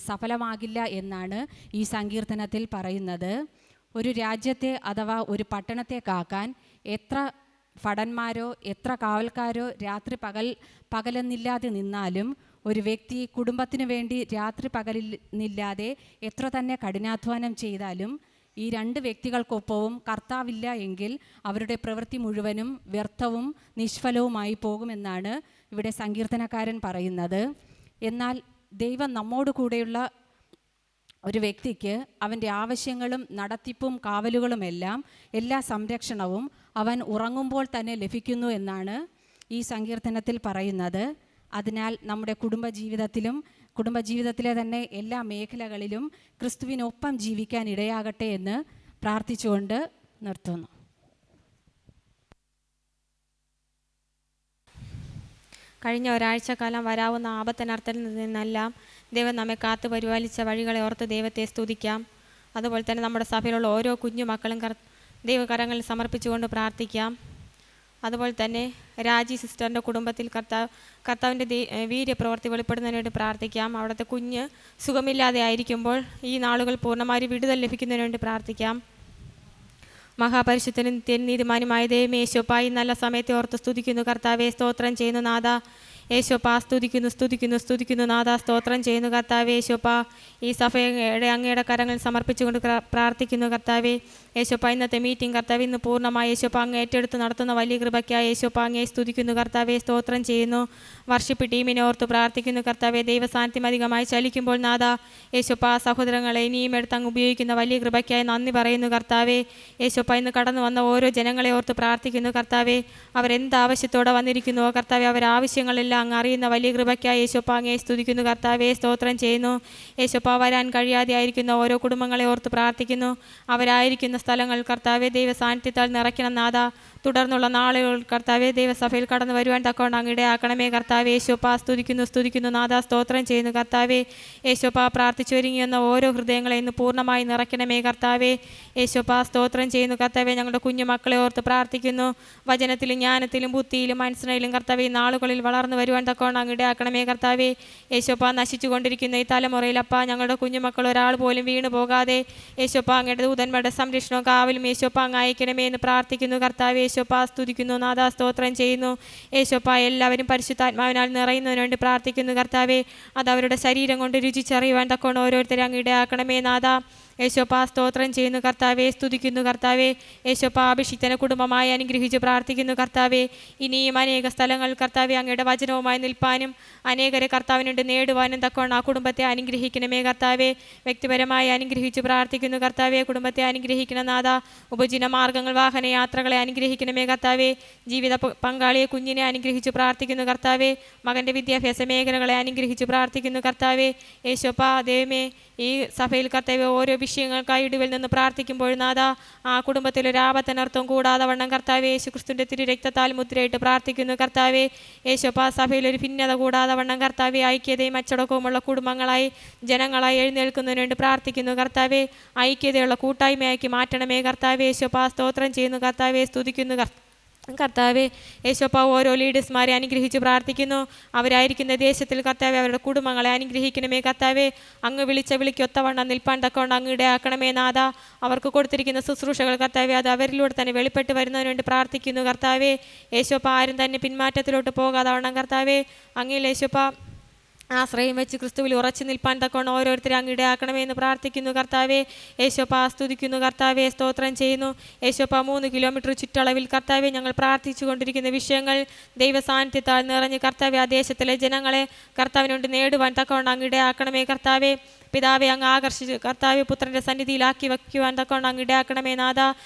സഫലമാകില്ല എന്നാണ് ഈ സങ്കീർത്തനത്തിൽ പറയുന്നത്. ഒരു രാജ്യത്തെ അഥവാ ഒരു പട്ടണത്തെ കാക്കാൻ എത്ര ഭടന്മാരോ എത്ര കാവൽക്കാരോ രാത്രി പകലെന്നില്ലാതെ നിന്നാലും ഒരു വ്യക്തി കുടുംബത്തിനു വേണ്ടി രാത്രി പകലില്ലാതെ എത്ര തന്നെ കഠിനാധ്വാനം ചെയ്താലും ഈ രണ്ട് വ്യക്തികൾക്കൊപ്പവും കർത്താവില്ല എങ്കിൽ അവരുടെ പ്രവൃത്തി മുഴുവനും വ്യർത്ഥവും നിഷ്ഫലവുമായി പോകുമെന്നാണ് ഇവിടെ സങ്കീർത്തനക്കാരൻ പറയുന്നത്. എന്നാൽ ദൈവം നമ്മോട് കൂടെയുള്ള ഒരു വ്യക്തിക്ക് അവൻ്റെ ആവശ്യങ്ങളും നടത്തിപ്പും കാവലുകളുമെല്ലാം എല്ലാ സംരക്ഷണവും അവൻ ഉറങ്ങുമ്പോൾ തന്നെ ലഭിക്കുന്നു എന്നാണ് ഈ സങ്കീർത്തനത്തിൽ പറയുന്നത്. അതിനാൽ നമ്മുടെ കുടുംബജീവിതത്തിലെ തന്നെ എല്ലാ മേഖലകളിലും ക്രിസ്തുവിനൊപ്പം ജീവിക്കാൻ ഇടയാകട്ടെ എന്ന് പ്രാർത്ഥിച്ചുകൊണ്ട് നിർത്തുന്നു. കഴിഞ്ഞ ഒരാഴ്ചക്കാലം വരാവുന്ന ആപത്തിനർത്ഥത്തിൽ നിന്നെല്ലാം ദൈവം നമ്മെ കാത്തു പരിപാലിച്ച വഴികളെ ഓർത്ത് ദൈവത്തെ സ്തുതിക്കാം. അതുപോലെ തന്നെ നമ്മുടെ സഭയിലുള്ള ഓരോ കുഞ്ഞു മക്കളും ദൈവകരങ്ങളിൽ സമർപ്പിച്ചുകൊണ്ട് പ്രാർത്ഥിക്കാം. അതുപോലെ തന്നെ രാജി സിസ്റ്ററിൻ്റെ കുടുംബത്തിൽ കർത്താവിൻ്റെ വീര്യപ്രവൃത്തി വെളിപ്പെടുന്നതിന് വേണ്ടി പ്രാർത്ഥിക്കാം. അവിടുത്തെ കുഞ്ഞ് സുഖമില്ലാതെ ആയിരിക്കുമ്പോൾ ഈ നാളുകൾ പൂർണ്ണമായി വിടുതൽ ലഭിക്കുന്നതിന് വേണ്ടി പ്രാർത്ഥിക്കാം. മഹാപരിശുദ്ധനും നീതിമാനുമായ ദൈവമേ, യേശോപ്പായി നല്ല സമയത്തെ ഓർത്ത് സ്തുതിക്കുന്നു കർത്താവെ, സ്തോത്രം ചെയ്യുന്നു നാഥ. യേശോപ്പാ സ്തുതിക്കുന്നു നാഥ, സ്തോത്രം ചെയ്യുന്നു കർത്താവെ. യേശോപ്പാ ഈ സഭയുടെ അങ്ങയുടെ കരങ്ങളിൽ സമർപ്പിച്ചുകൊണ്ട് പ്രാർത്ഥിക്കുന്നു കർത്താവെ. യേശോപ്പാ ഇന്നത്തെ മീറ്റിംഗ് കർത്താവ് ഇന്ന് പൂർണ്ണമായി യേശോപ്പാ അങ്ങ് ഏറ്റെടുത്ത് നടത്തുന്ന വലിയ കൃപയ്ക്കായി യേശോപ്പാ അങ്ങയെ സ്തുതിക്കുന്നു കർത്താവെ, സ്തോത്രം ചെയ്യുന്നു. വർഷിപ്പ് ടീമിനെ ഓർത്ത് പ്രാർത്ഥിക്കുന്നു കർത്താവെ. ദൈവസാന്നിധ്യം അധികമായി ചലിക്കുമ്പോൾ നാഥ യേശോപ്പാ സഹോദരങ്ങളെ ഇനിയും എടുത്ത് അങ്ങ് ഉപയോഗിക്കുന്ന വലിയ കൃപയ്ക്കായി നന്ദി പറയുന്നു കർത്താവെ. യേശോപ്പാ ഇന്ന് കടന്നു വന്ന ഓരോ ജനങ്ങളെ ഓർത്ത് പ്രാർത്ഥിക്കുന്നു കർത്താവെ. അവരെന്ത് ആവശ്യത്തോടെ വന്നിരിക്കുന്നുവോ കർത്താവെ, അവരാവശ്യങ്ങളെല്ലാം അങ്ങ് അറിയുന്ന വലിയ കൃപയ്ക്കായി യേശോപ്പാ അങ്ങയെ സ്തുതിക്കുന്നു കർത്താവെ, സ്തോത്രം ചെയ്യുന്നു. യേശോപ്പാ വരാൻ കഴിയാതെ ആയിരിക്കുന്ന ഓരോ കുടുംബങ്ങളെ ഓർത്ത് പ്രാർത്ഥിക്കുന്നു. അവരായിരിക്കുന്ന സ്ഥലങ്ങൾ കർത്താവെ ദൈവ സാന്നിധ്യത്താൽ നിറയ്ക്കണം നാഥ. തുടർന്നുള്ള നാളുകൾ കർത്താവെ ദൈവസഭയിൽ കടന്നു വരുവാൻ തക്കവണ്ണം അങ്ങ് ഇടയാക്കണമേ കർത്താവെ. യേശോപ്പാ സ്തുതിക്കുന്നു നാഥ, സ്തോത്രം ചെയ്യുന്നു കർത്താവെ. യേശോപ്പാ പ്രാർത്ഥിച്ചൊരുങ്ങി വന്ന ഓരോ ഹൃദയങ്ങളെ ഇന്ന് പൂർണ്ണമായി നിറയ്ക്കണമേ കർത്താവെ. യേശോപ്പാ സ്തോത്രം ചെയ്യുന്നു കർത്താവെ. ഞങ്ങളുടെ കുഞ്ഞു മക്കളെ ഓർത്ത് പ്രാർത്ഥിക്കുന്നു. വചനത്തിലും ജ്ഞാനത്തിലും ബുദ്ധിയിലും മനസ്സിലും കർത്താവെ ഈ നാളുകളിൽ വളർന്നു വരുവാൻ തക്കവണ്ണം അങ്ങ് ഇടയാക്കണമേ കർത്താവെ. യേശോപ്പാ നശിച്ചു കൊണ്ടിരിക്കുന്ന ഈ തലമുറയിൽ അപ്പാ ഞങ്ങളുടെ കുഞ്ഞുമക്കൾ ഒരാൾ പോലും വീണു പോകാതെ യേശോപ്പാ അങ്ങയുടെ ദൂതന്മാരുടെ സംരക്ഷണവും കാവലും യേശോപ്പാ അങ്ങ് അയക്കണമേ എന്ന് പ്രാർത്ഥിക്കുന്നു കർത്താവെ. യേശോപ്പാ സ്തുതിക്കുന്നു നാഥ, സ്തോത്രം ചെയ്യുന്നു. യേശോപ്പാ എല്ലാവരും പരിശുദ്ധാത്മാവിനാൽ നിറയുന്നതിന് വേണ്ടി പ്രാർത്ഥിക്കുന്നു കർത്താവെ. അത് അവരുടെ ശരീരം കൊണ്ട് രുചിച്ചറിയുവാൻ തക്കവണ്ണം ഓരോരുത്തരെ അങ്ങ് ഇടയാക്കണമേ നാഥ. യേശോപ്പാ സ്തോത്രം ചെയ്യുന്നു കർത്താവെ, സ്തുതിക്കുന്നു കർത്താവെ. യേശോപ്പാ അഭിഷിക്തനെ കുടുംബമായി അനുഗ്രഹിച്ച് പ്രാർത്ഥിക്കുന്നു കർത്താവെ. ഇനിയും അനേക സ്ഥലങ്ങൾ കർത്താവെ അങ്ങയുടെ വചനവുമായി നിൽപ്പാനും അനേകരെ കർത്താവിനുണ്ട് നേടുവാനും തക്കവണ്ണം ആ കുടുംബത്തെ അനുഗ്രഹിക്കണമേ കർത്താവെ. വ്യക്തിപരമായി അനുഗ്രഹിച്ച് പ്രാർത്ഥിക്കുന്നു കർത്താവെ. കുടുംബത്തെ അനുഗ്രഹിക്കണം നാഥ. ഉപജീവന മാർഗ്ഗങ്ങൾ, വാഹനയാത്രകളെ അനുഗ്രഹിക്കണമേ കർത്താവെ. ജീവിത പങ്കാളിയെ കുഞ്ഞിനെ അനുഗ്രഹിച്ച് പ്രാർത്ഥിക്കുന്നു കർത്താവെ. മകൻ്റെ വിദ്യാഭ്യാസ മേഖലകളെ അനുഗ്രഹിച്ച് പ്രാർത്ഥിക്കുന്നു കർത്താവെ. യേശോപ്പാ ദൈവമേ, ഈ സഭയിൽ കർത്താവെ ഓരോ വിഷയങ്ങൾക്കായി ഇടിവിൽ നിന്ന് പ്രാർത്ഥിക്കുമ്പോൾ നാഥ ആ കുടുംബത്തിലൊരു ആപത്തനർത്ഥം കൂടാതെ വണ്ണം കർത്താവെ യേശുക്രിസ്തുവിൻ്റെ തിരു രക്തത്താൽ മുദ്രയിട്ട് പ്രാർത്ഥിക്കുന്നു കർത്താവെ. യേശോപ്പാ സഭയിലൊരു ഭിന്നത കൂടാതെ വണ്ണം കർത്താവെ ഐക്യതയും അച്ചടക്കവുമുള്ള കുടുംബങ്ങളായി ജനങ്ങളായി എഴുന്നേൽക്കുന്നതിന് വേണ്ടി പ്രാർത്ഥിക്കുന്നു കർത്താവെ. ഐക്യതയുള്ള കൂട്ടായ്മയാക്കി മാറ്റണമേ കർത്താവെ. യേശോപ്പാ സ്തോത്രം ചെയ്യുന്നു കർത്താവെ, സ്തുതിക്കുന്നു കർത്താവെ. യേശോപ്പാ ഓരോ ലീഡേഴ്സ്മാരെ അനുഗ്രഹിച്ച് പ്രാർത്ഥിക്കുന്നു. അവരായിരിക്കുന്ന ദേശത്തിൽ കർത്താവെ അവരുടെ കുടുംബങ്ങളെ അനുഗ്രഹിക്കണമേ കർത്താവെ. അങ്ങ് വിളിച്ച വിളിക്കൊത്തവണ്ണം നിൽപ്പാൻ തക്കവണ്ണം അങ്ങ് ഇടയാക്കണമേ നാഥ. അവർക്ക് കൊടുത്തിരിക്കുന്ന ശുശ്രൂഷകൾ കർത്താവെ അത് അവരിലൂടെ തന്നെ വെളിപ്പെട്ട് വരുന്നതിന് വേണ്ടി പ്രാർത്ഥിക്കുന്നു കർത്താവെ. യേശോപ്പാ ആരും തന്നെ പിന്മാറ്റത്തിലോട്ട് പോകാതെ വണ്ണം കർത്താവെ അങ്ങിൽ യേശോപ്പാ ആശ്രയം വെച്ച് ക്രിസ്തുവിൽ ഉറച്ചു നിൽപ്പാൻ തക്കവണ്ണം ഓരോരുത്തരെ അങ്ങ് ഇടയാക്കണമേ എന്ന് പ്രാർത്ഥിക്കുന്നു കർത്താവെ. യേശോപ്പാ സ്തുതിക്കുന്നു കർത്താവെ, സ്തോത്രം ചെയ്യുന്നു. യേശോപ്പാ 3 കിലോമീറ്റർ ചുറ്റളവിൽ കർത്താവെ ഞങ്ങൾ പ്രാർത്ഥിച്ചു കൊണ്ടിരിക്കുന്ന വിഷയങ്ങൾ ദൈവ സാന്നിധ്യത്താൽ നിറഞ്ഞ് കർത്താവെ ആ ദേശത്തിലെ ജനങ്ങളെ കർത്താവിനോട് നേടുവാൻ തക്കവണ്ണം അങ്ങ് ഇടയാക്കണമേ കർത്താവെ. പിതാവെ അങ്ങ് ആകർഷിച്ച് കർത്താവെ പുത്രൻ്റെ സന്നിധിയിലാക്കി വയ്ക്കുവാൻ തക്കവണ്ണം അങ്ങ് ഇടയാക്കണമേ നാഥ.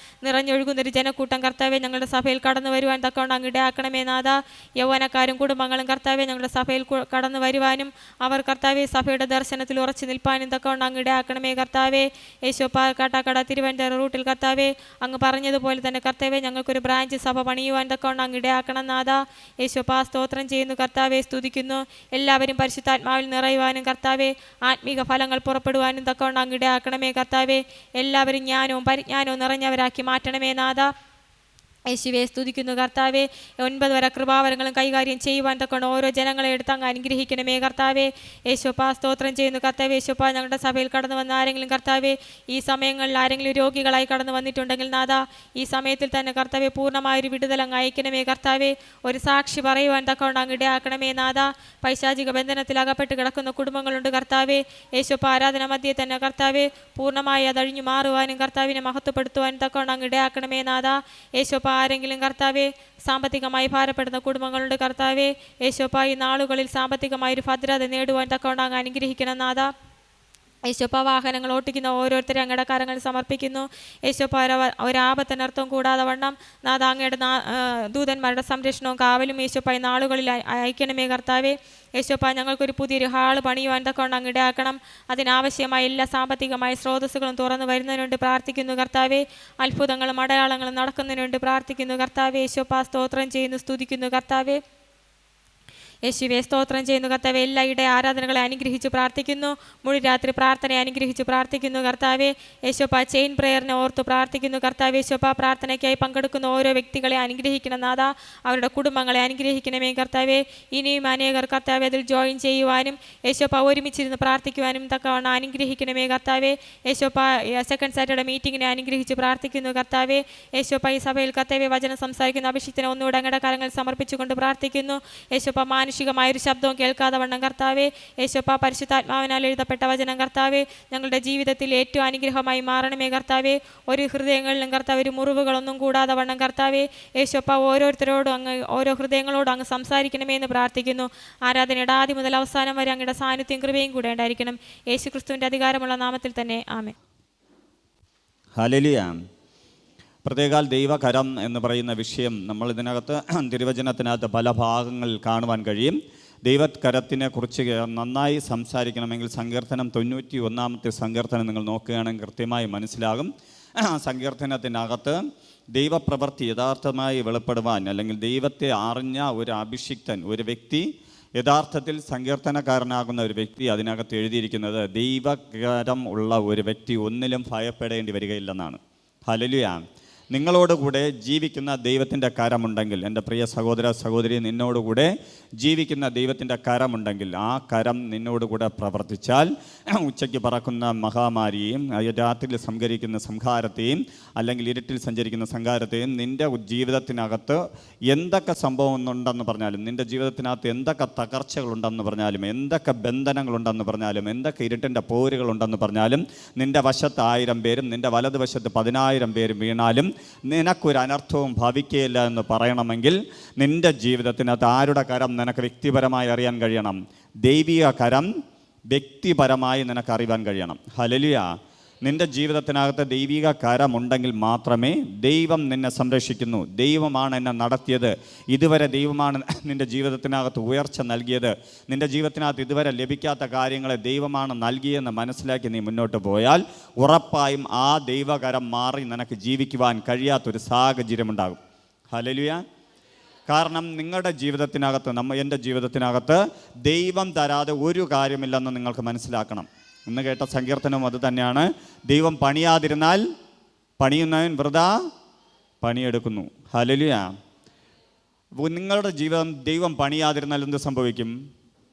നിറഞ്ഞൊഴുകുന്നൊരു ജനക്കൂട്ടം കർത്താവെ ഞങ്ങളുടെ സഭയിൽ കടന്നു വരുവാൻ തക്കവണ്ണം അങ്ങ് ഇടയാക്കണമേ നാഥ. യൗവനക്കാരും കുടുംബങ്ങളും കർത്താവെ ഞങ്ങളുടെ സഭയിൽ കടന്നു വരുവാനും അവർ കർത്താവെ സഭയുടെ ദർശനത്തിൽ ഉറച്ചു നിൽപ്പാനും തക്കവണ്ണം അങ്ങ് ഇടയാക്കണമേ കർത്താവെ. യേശോപ്പാ കാട്ടാക്കട തിരുവനന്തപുരം റൂട്ടിൽ കർത്താവെ അങ്ങ് പറഞ്ഞതുപോലെ തന്നെ കർത്താവെ ഞങ്ങൾക്കൊരു ബ്രാഞ്ച് സഭ പണിയുവാൻ തക്കവണ്ണം അങ്ങ് ഇടയാക്കണം നാഥ. യേശോപ്പാ സ്തോത്രം ചെയ്യുന്നു കർത്താവെ, സ്തുതിക്കുന്നു. എല്ലാവരും പരിശുദ്ധാത്മാവിൽ നിറയുവാനും കർത്താവെ ആത്മീക ഫലങ്ങൾ പുറപ്പെടുവാനും തക്കവണ്ണം അങ്ങ് ഇടയാക്കണമേ കർത്താവെ. എല്ലാവരും ജ്ഞാനവും പരിജ്ഞാനവും നിറഞ്ഞവരാക്കി മാറ്റണമേ നാഥ. യേശുവെ സ്തുതിക്കുന്നു കർത്താവെ. 9 വരെ കൃപാവരങ്ങളും കൈകാര്യം ചെയ്യുവാൻ തക്കൊണ്ട് ഓരോ ജനങ്ങളെ എടുത്ത് അങ്ങ് അനുഗ്രഹിക്കണമേ കർത്താവെ. യേശോപ്പാ സ്തോത്രം ചെയ്യുന്നു കർത്താവെ. യേശോപ്പാ ഞങ്ങളുടെ സഭയിൽ കടന്നു വന്ന ആരെങ്കിലും കർത്താവെ ഈ സമയങ്ങളിൽ ആരെങ്കിലും രോഗികളായി കടന്നു വന്നിട്ടുണ്ടെങ്കിൽ നാഥ ഈ സമയത്തിൽ തന്നെ കർത്താവെ പൂർണ്ണമായൊരു വിടുതൽ അങ്ങ് അയക്കണമേ കർത്താവെ. ഒരു സാക്ഷി പറയുവാൻ തക്കൊണ്ട് അങ്ങ് ഇടയാക്കണമേ നാഥ. പൈശാചിക ബന്ധനത്തിൽ അകപ്പെട്ട് കിടക്കുന്ന കുടുംബങ്ങളുണ്ട് കർത്താവെ. യേശോപ്പാ ആരാധന മധ്യേ തന്നെ കർത്താവെ പൂർണ്ണമായി അതഴിഞ്ഞു മാറുവാനും കർത്താവിനെ മഹത്വപ്പെടുത്തുവാനും തക്കൊണ്ട് അങ്ങ് ഇടയാക്കണമേ നാഥ. യേശോപ്പാ ആരെങ്കിലും കർത്താവെ സാമ്പത്തികമായി ഭാരപ്പെടുന്ന കുടുംബങ്ങളുടെ കർത്താവെ യേശോപ്പ ഈ നാളുകളിൽ സാമ്പത്തികമായൊരു ഭദ്രത നേടുവാൻ തക്കവണ്ണം അങ്ങ് അനുഗ്രഹിക്കണം നാഥ. യേശോപ്പ വാഹനങ്ങൾ ഓട്ടിക്കുന്ന ഓരോരുത്തരെ അങ്ങയുടെ കരങ്ങളിൽ സമർപ്പിക്കുന്നു. യേശോപ്പ ഒരാപത്തിനർത്ഥം കൂടാതെ വണ്ണം നാഥ അങ്ങയുടെ ദൂതന്മാരുടെ സംരക്ഷണവും കാവലും യേശോപ്പ ഈ നാളുകളിൽ അയക്കണമേ കർത്താവെ. യേശോപ്പ ഞങ്ങൾക്കൊരു പുതിയൊരു ഹാള് പണിയുവാൻ തക്കവണ്ണം അങ്ങ് ഇടയാക്കണം. അതിനാവശ്യമായ എല്ലാ സാമ്പത്തികമായ സ്രോതസ്സുകളും തുറന്നു വരുന്നതിനുവേണ്ടി പ്രാർത്ഥിക്കുന്നു കർത്താവെ. അത്ഭുതങ്ങളും അടയാളങ്ങളും നടക്കുന്നതിനുവേണ്ടി പ്രാർത്ഥിക്കുന്നു കർത്താവെ. യേശോപ്പ സ്തോത്രം ചെയ്യുന്നു, സ്തുതിക്കുന്നു കർത്താവെ. യേശുവെ സ്തോത്രം ചെയ്യുന്നു കർത്താവെ. എല്ലാ ഇട ആരാധനകളെ അനുഗ്രഹിച്ച് പ്രാർത്ഥിക്കുന്നു. മുഴുരാത്രി പ്രാർത്ഥനയെ അനുഗ്രഹിച്ച് പ്രാർത്ഥിക്കുന്നു കർത്താവെ. യേശോപ്പ ചെയിൻ പ്രെയറിനെ ഓർത്ത് പ്രാർത്ഥിക്കുന്നു കർത്താവെ. യേശോപ്പ പ്രാർത്ഥനയ്ക്കായി പങ്കെടുക്കുന്ന ഓരോ വ്യക്തികളെ അനുഗ്രഹിക്കണം നാഥ. അവരുടെ കുടുംബങ്ങളെ അനുഗ്രഹിക്കണമേ കർത്താവെ. ഇനിയും അനേകർ കർത്താവെ അതിൽ ജോയിൻ ചെയ്യുവാനും യേശോപ്പ ഒരുമിച്ചിരുന്ന് പ്രാർത്ഥിക്കുവാനും തക്കവണ്ണം അനുഗ്രഹിക്കണമേ കർത്താവെ. യേശോപ്പ സെക്കൻഡ് സാറ്റർഡേ മീറ്റിങ്ങിനെ അനുഗ്രഹിച്ച് പ്രാർത്ഥിക്കുന്നു കർത്താവെ. യേശോപ്പ ഈ സഭയിൽ കർത്താവെ വചനം സംസാരിക്കുന്ന അഭിഷിക്തനെ ഒന്നുകൂടെ അങ്ങയുടെ കരങ്ങൾ സമർപ്പിച്ചുകൊണ്ട് പ്രാർത്ഥിക്കുന്നു. യേശോപ്പ മാനുഷികമായൊരു ശബ്ദവും കേൾക്കാതെ വണ്ണം കർത്താവെ. യേശോപ്പ പരിശുദ്ധാത്മാവിനാൽ എഴുതപ്പെട്ട വചനം കർത്താവെ ഞങ്ങളുടെ ജീവിതത്തിൽ ഏറ്റവും അനുഗ്രഹമായി മാറണമേ കർത്താവെ. ഒരു ഹൃദയങ്ങളിലും കർത്താവ് ഒരു മുറിവുകളൊന്നും കൂടാതെ വണ്ണം കർത്താവെ. യേശോപ്പ ഓരോരുത്തരോടും അങ്ങ് ഓരോ ഹൃദയങ്ങളോടും അങ്ങ് സംസാരിക്കണമേ എന്ന് പ്രാർത്ഥിക്കുന്നു. ആരാധനയുടെ ആദ്യം മുതൽ അവസാനം വരെ അങ്ങയുടെ സാന്നിധ്യം കൃപയും കൂടെ ഉണ്ടായിരിക്കണം. യേശു ക്രിസ്തുവിൻ്റെ അധികാരമുള്ള നാമത്തിൽ തന്നെ ആമേൻ. ഹല്ലേലൂയ. പ്രത്യേകാൽ ദൈവകരം എന്ന് പറയുന്ന വിഷയം നമ്മൾ ഇതിനകത്ത് തിരുവചനത്തിനകത്ത് പല ഭാഗങ്ങളിൽ കാണുവാൻ കഴിയും. ദൈവകരത്തിനെ കുറിച്ച് നന്നായി സംസാരിക്കണമെങ്കിൽ സങ്കീർത്തനം 91 സങ്കീർത്തനം നിങ്ങൾ നോക്കുകയാണെങ്കിൽ കൃത്യമായി മനസ്സിലാകും. സങ്കീർത്തനത്തിനകത്ത് ദൈവപ്രവൃത്തി യഥാർത്ഥമായി വെളിപ്പെടുവാൻ അല്ലെങ്കിൽ ദൈവത്തെ അറിഞ്ഞ ഒരു അഭിഷിക്തൻ, ഒരു വ്യക്തി, യഥാർത്ഥത്തിൽ സങ്കീർത്തനക്കാരനാകുന്ന ഒരു വ്യക്തി അതിനകത്ത് എഴുതിയിരിക്കുന്നത് ദൈവകരം ഉള്ള ഒരു വ്യക്തി ഒന്നിലും ഭയപ്പെടേണ്ടി വരികയില്ലെന്നാണ്. ഹല്ലേലൂയ. നിങ്ങളോടുകൂടെ ജീവിക്കുന്ന ദൈവത്തിൻ്റെ കരമുണ്ടെങ്കിൽ, എൻ്റെ പ്രിയ സഹോദര സഹോദരി, നിന്നോടുകൂടെ ജീവിക്കുന്ന ദൈവത്തിൻ്റെ കരമുണ്ടെങ്കിൽ ആ കരം നിന്നോടുകൂടെ പ്രവർത്തിച്ചാൽ ഉച്ചയ്ക്ക് പറക്കുന്ന മഹാമാരിയെയും രാത്രിയിൽ സംഹരിക്കുന്ന സംഹാരത്തെയും അല്ലെങ്കിൽ ഇരുട്ടിൽ സഞ്ചരിക്കുന്ന സംഹാരത്തെയും നിൻ്റെ ജീവിതത്തിനകത്ത് എന്തൊക്കെ സംഭവം ഉണ്ടെന്ന് പറഞ്ഞാലും, നിൻ്റെ ജീവിതത്തിനകത്ത് എന്തൊക്കെ തകർച്ചകളുണ്ടെന്ന് പറഞ്ഞാലും, എന്തൊക്കെ ബന്ധനങ്ങളുണ്ടെന്ന് പറഞ്ഞാലും, എന്തൊക്കെ ഇരുട്ടിൻ്റെ പോരുകളുണ്ടെന്ന് പറഞ്ഞാലും, നിൻ്റെ വശത്ത് 1000 പേരും നിൻ്റെ വലതുവശത്ത് 10,000 പേരും വീണാലും നിനക്കൊരു അനർത്ഥവും ഭവിക്കുകയില്ല എന്ന് പറയണമെങ്കിൽ നിൻ്റെ ജീവിതത്തിനകത്ത് ആരുടെ കരം നിനക്ക് വ്യക്തിപരമായി അറിയാൻ കഴിയണം? ദൈവിക കരം വ്യക്തിപരമായി നിനക്ക് അറിയാൻ കഴിയണം. ഹല്ലേലൂയ. നിൻ്റെ ജീവിതത്തിനകത്ത് ദൈവിക കരമുണ്ടെങ്കിൽ മാത്രമേ ദൈവം നിന്നെ സംരക്ഷിക്കുന്നു, ദൈവമാണ് എന്നെ നടത്തിയത്, ഇതുവരെ ദൈവമാണ് നിൻ്റെ ജീവിതത്തിനകത്ത് ഉയർച്ച നൽകിയത്, നിൻ്റെ ജീവിതത്തിനകത്ത് ഇതുവരെ ലഭിക്കാത്ത കാര്യങ്ങളെ ദൈവമാണ് നൽകിയെന്ന് മനസ്സിലാക്കി നീ മുന്നോട്ട് പോയാൽ ഉറപ്പായും ആ ദൈവകരം മാറി നിനക്ക് ജീവിക്കുവാൻ കഴിയാത്തൊരു സാഹചര്യമുണ്ടാകും. ഹല്ലേലൂയ. കാരണം നിങ്ങളുടെ ജീവിതത്തിനകത്ത് എൻ്റെ ജീവിതത്തിനകത്ത് ദൈവം തരാതെ ഒരു കാര്യമില്ലെന്ന് നിങ്ങൾക്ക് മനസ്സിലാക്കണം. ഇന്ന് കേട്ട സങ്കീർത്തനം അത് തന്നെയാണ്. ദൈവം പണിയാതിരുന്നാൽ പണിയുന്നവൻ വൃഥാ പണിയെടുക്കുന്നു. ഹല്ലേലൂയ. നിങ്ങളുടെ ജീവിതം ദൈവം പണിയാതിരുന്നാൽ എന്ത് സംഭവിക്കും?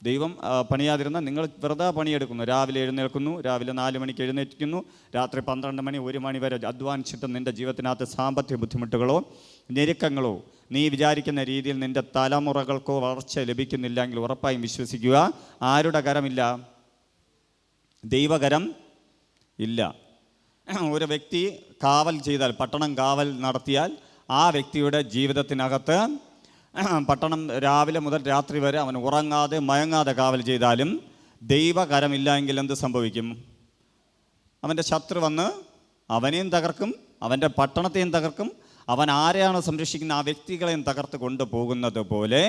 ദൈവം പണിയാതിരുന്നാൽ നിങ്ങൾ വെറുതെ പണിയെടുക്കുന്നു. രാവിലെ എഴുന്നേൽക്കുന്നു, രാവിലെ 4 മണിക്ക് എഴുന്നേൽക്കുന്നു, രാത്രി 12 മണി 1 മണി വരെ അധ്വാനിച്ചിട്ട് നിൻ്റെ ജീവിതത്തിനകത്ത് സാമ്പത്തിക ബുദ്ധിമുട്ടുകളോ ഞെരുക്കങ്ങളോ നീ വിചാരിക്കുന്ന രീതിയിൽ നിൻ്റെ തലമുറകൾക്കോ വളർച്ച ലഭിക്കുന്നില്ലെങ്കിൽ ഉറപ്പായും വിശ്വസിക്കുക, ആരുടെ കരമില്ല? ദൈവകരം ഇല്ല. ഒരു വ്യക്തി കാവൽ ചെയ്താൽ, പട്ടണം കാവൽ നടത്തിയാൽ ആ വ്യക്തിയുടെ ജീവിതത്തിനകത്ത് പട്ടണം രാവിലെ മുതൽ രാത്രി വരെ അവൻ ഉറങ്ങാതെ മയങ്ങാതെ കാവൽ ചെയ്താലും ദൈവകരമില്ല എങ്കിൽ എന്ത് സംഭവിക്കും? അവൻ്റെ ശത്രു വന്ന് അവനെയും തകർക്കും, അവൻ്റെ പട്ടണത്തെയും തകർക്കും, അവൻ ആരെയാണ് സംരക്ഷിക്കുന്ന ആ വ്യക്തികളെയും തകർത്ത് കൊണ്ടുപോകുന്നത് പോലെ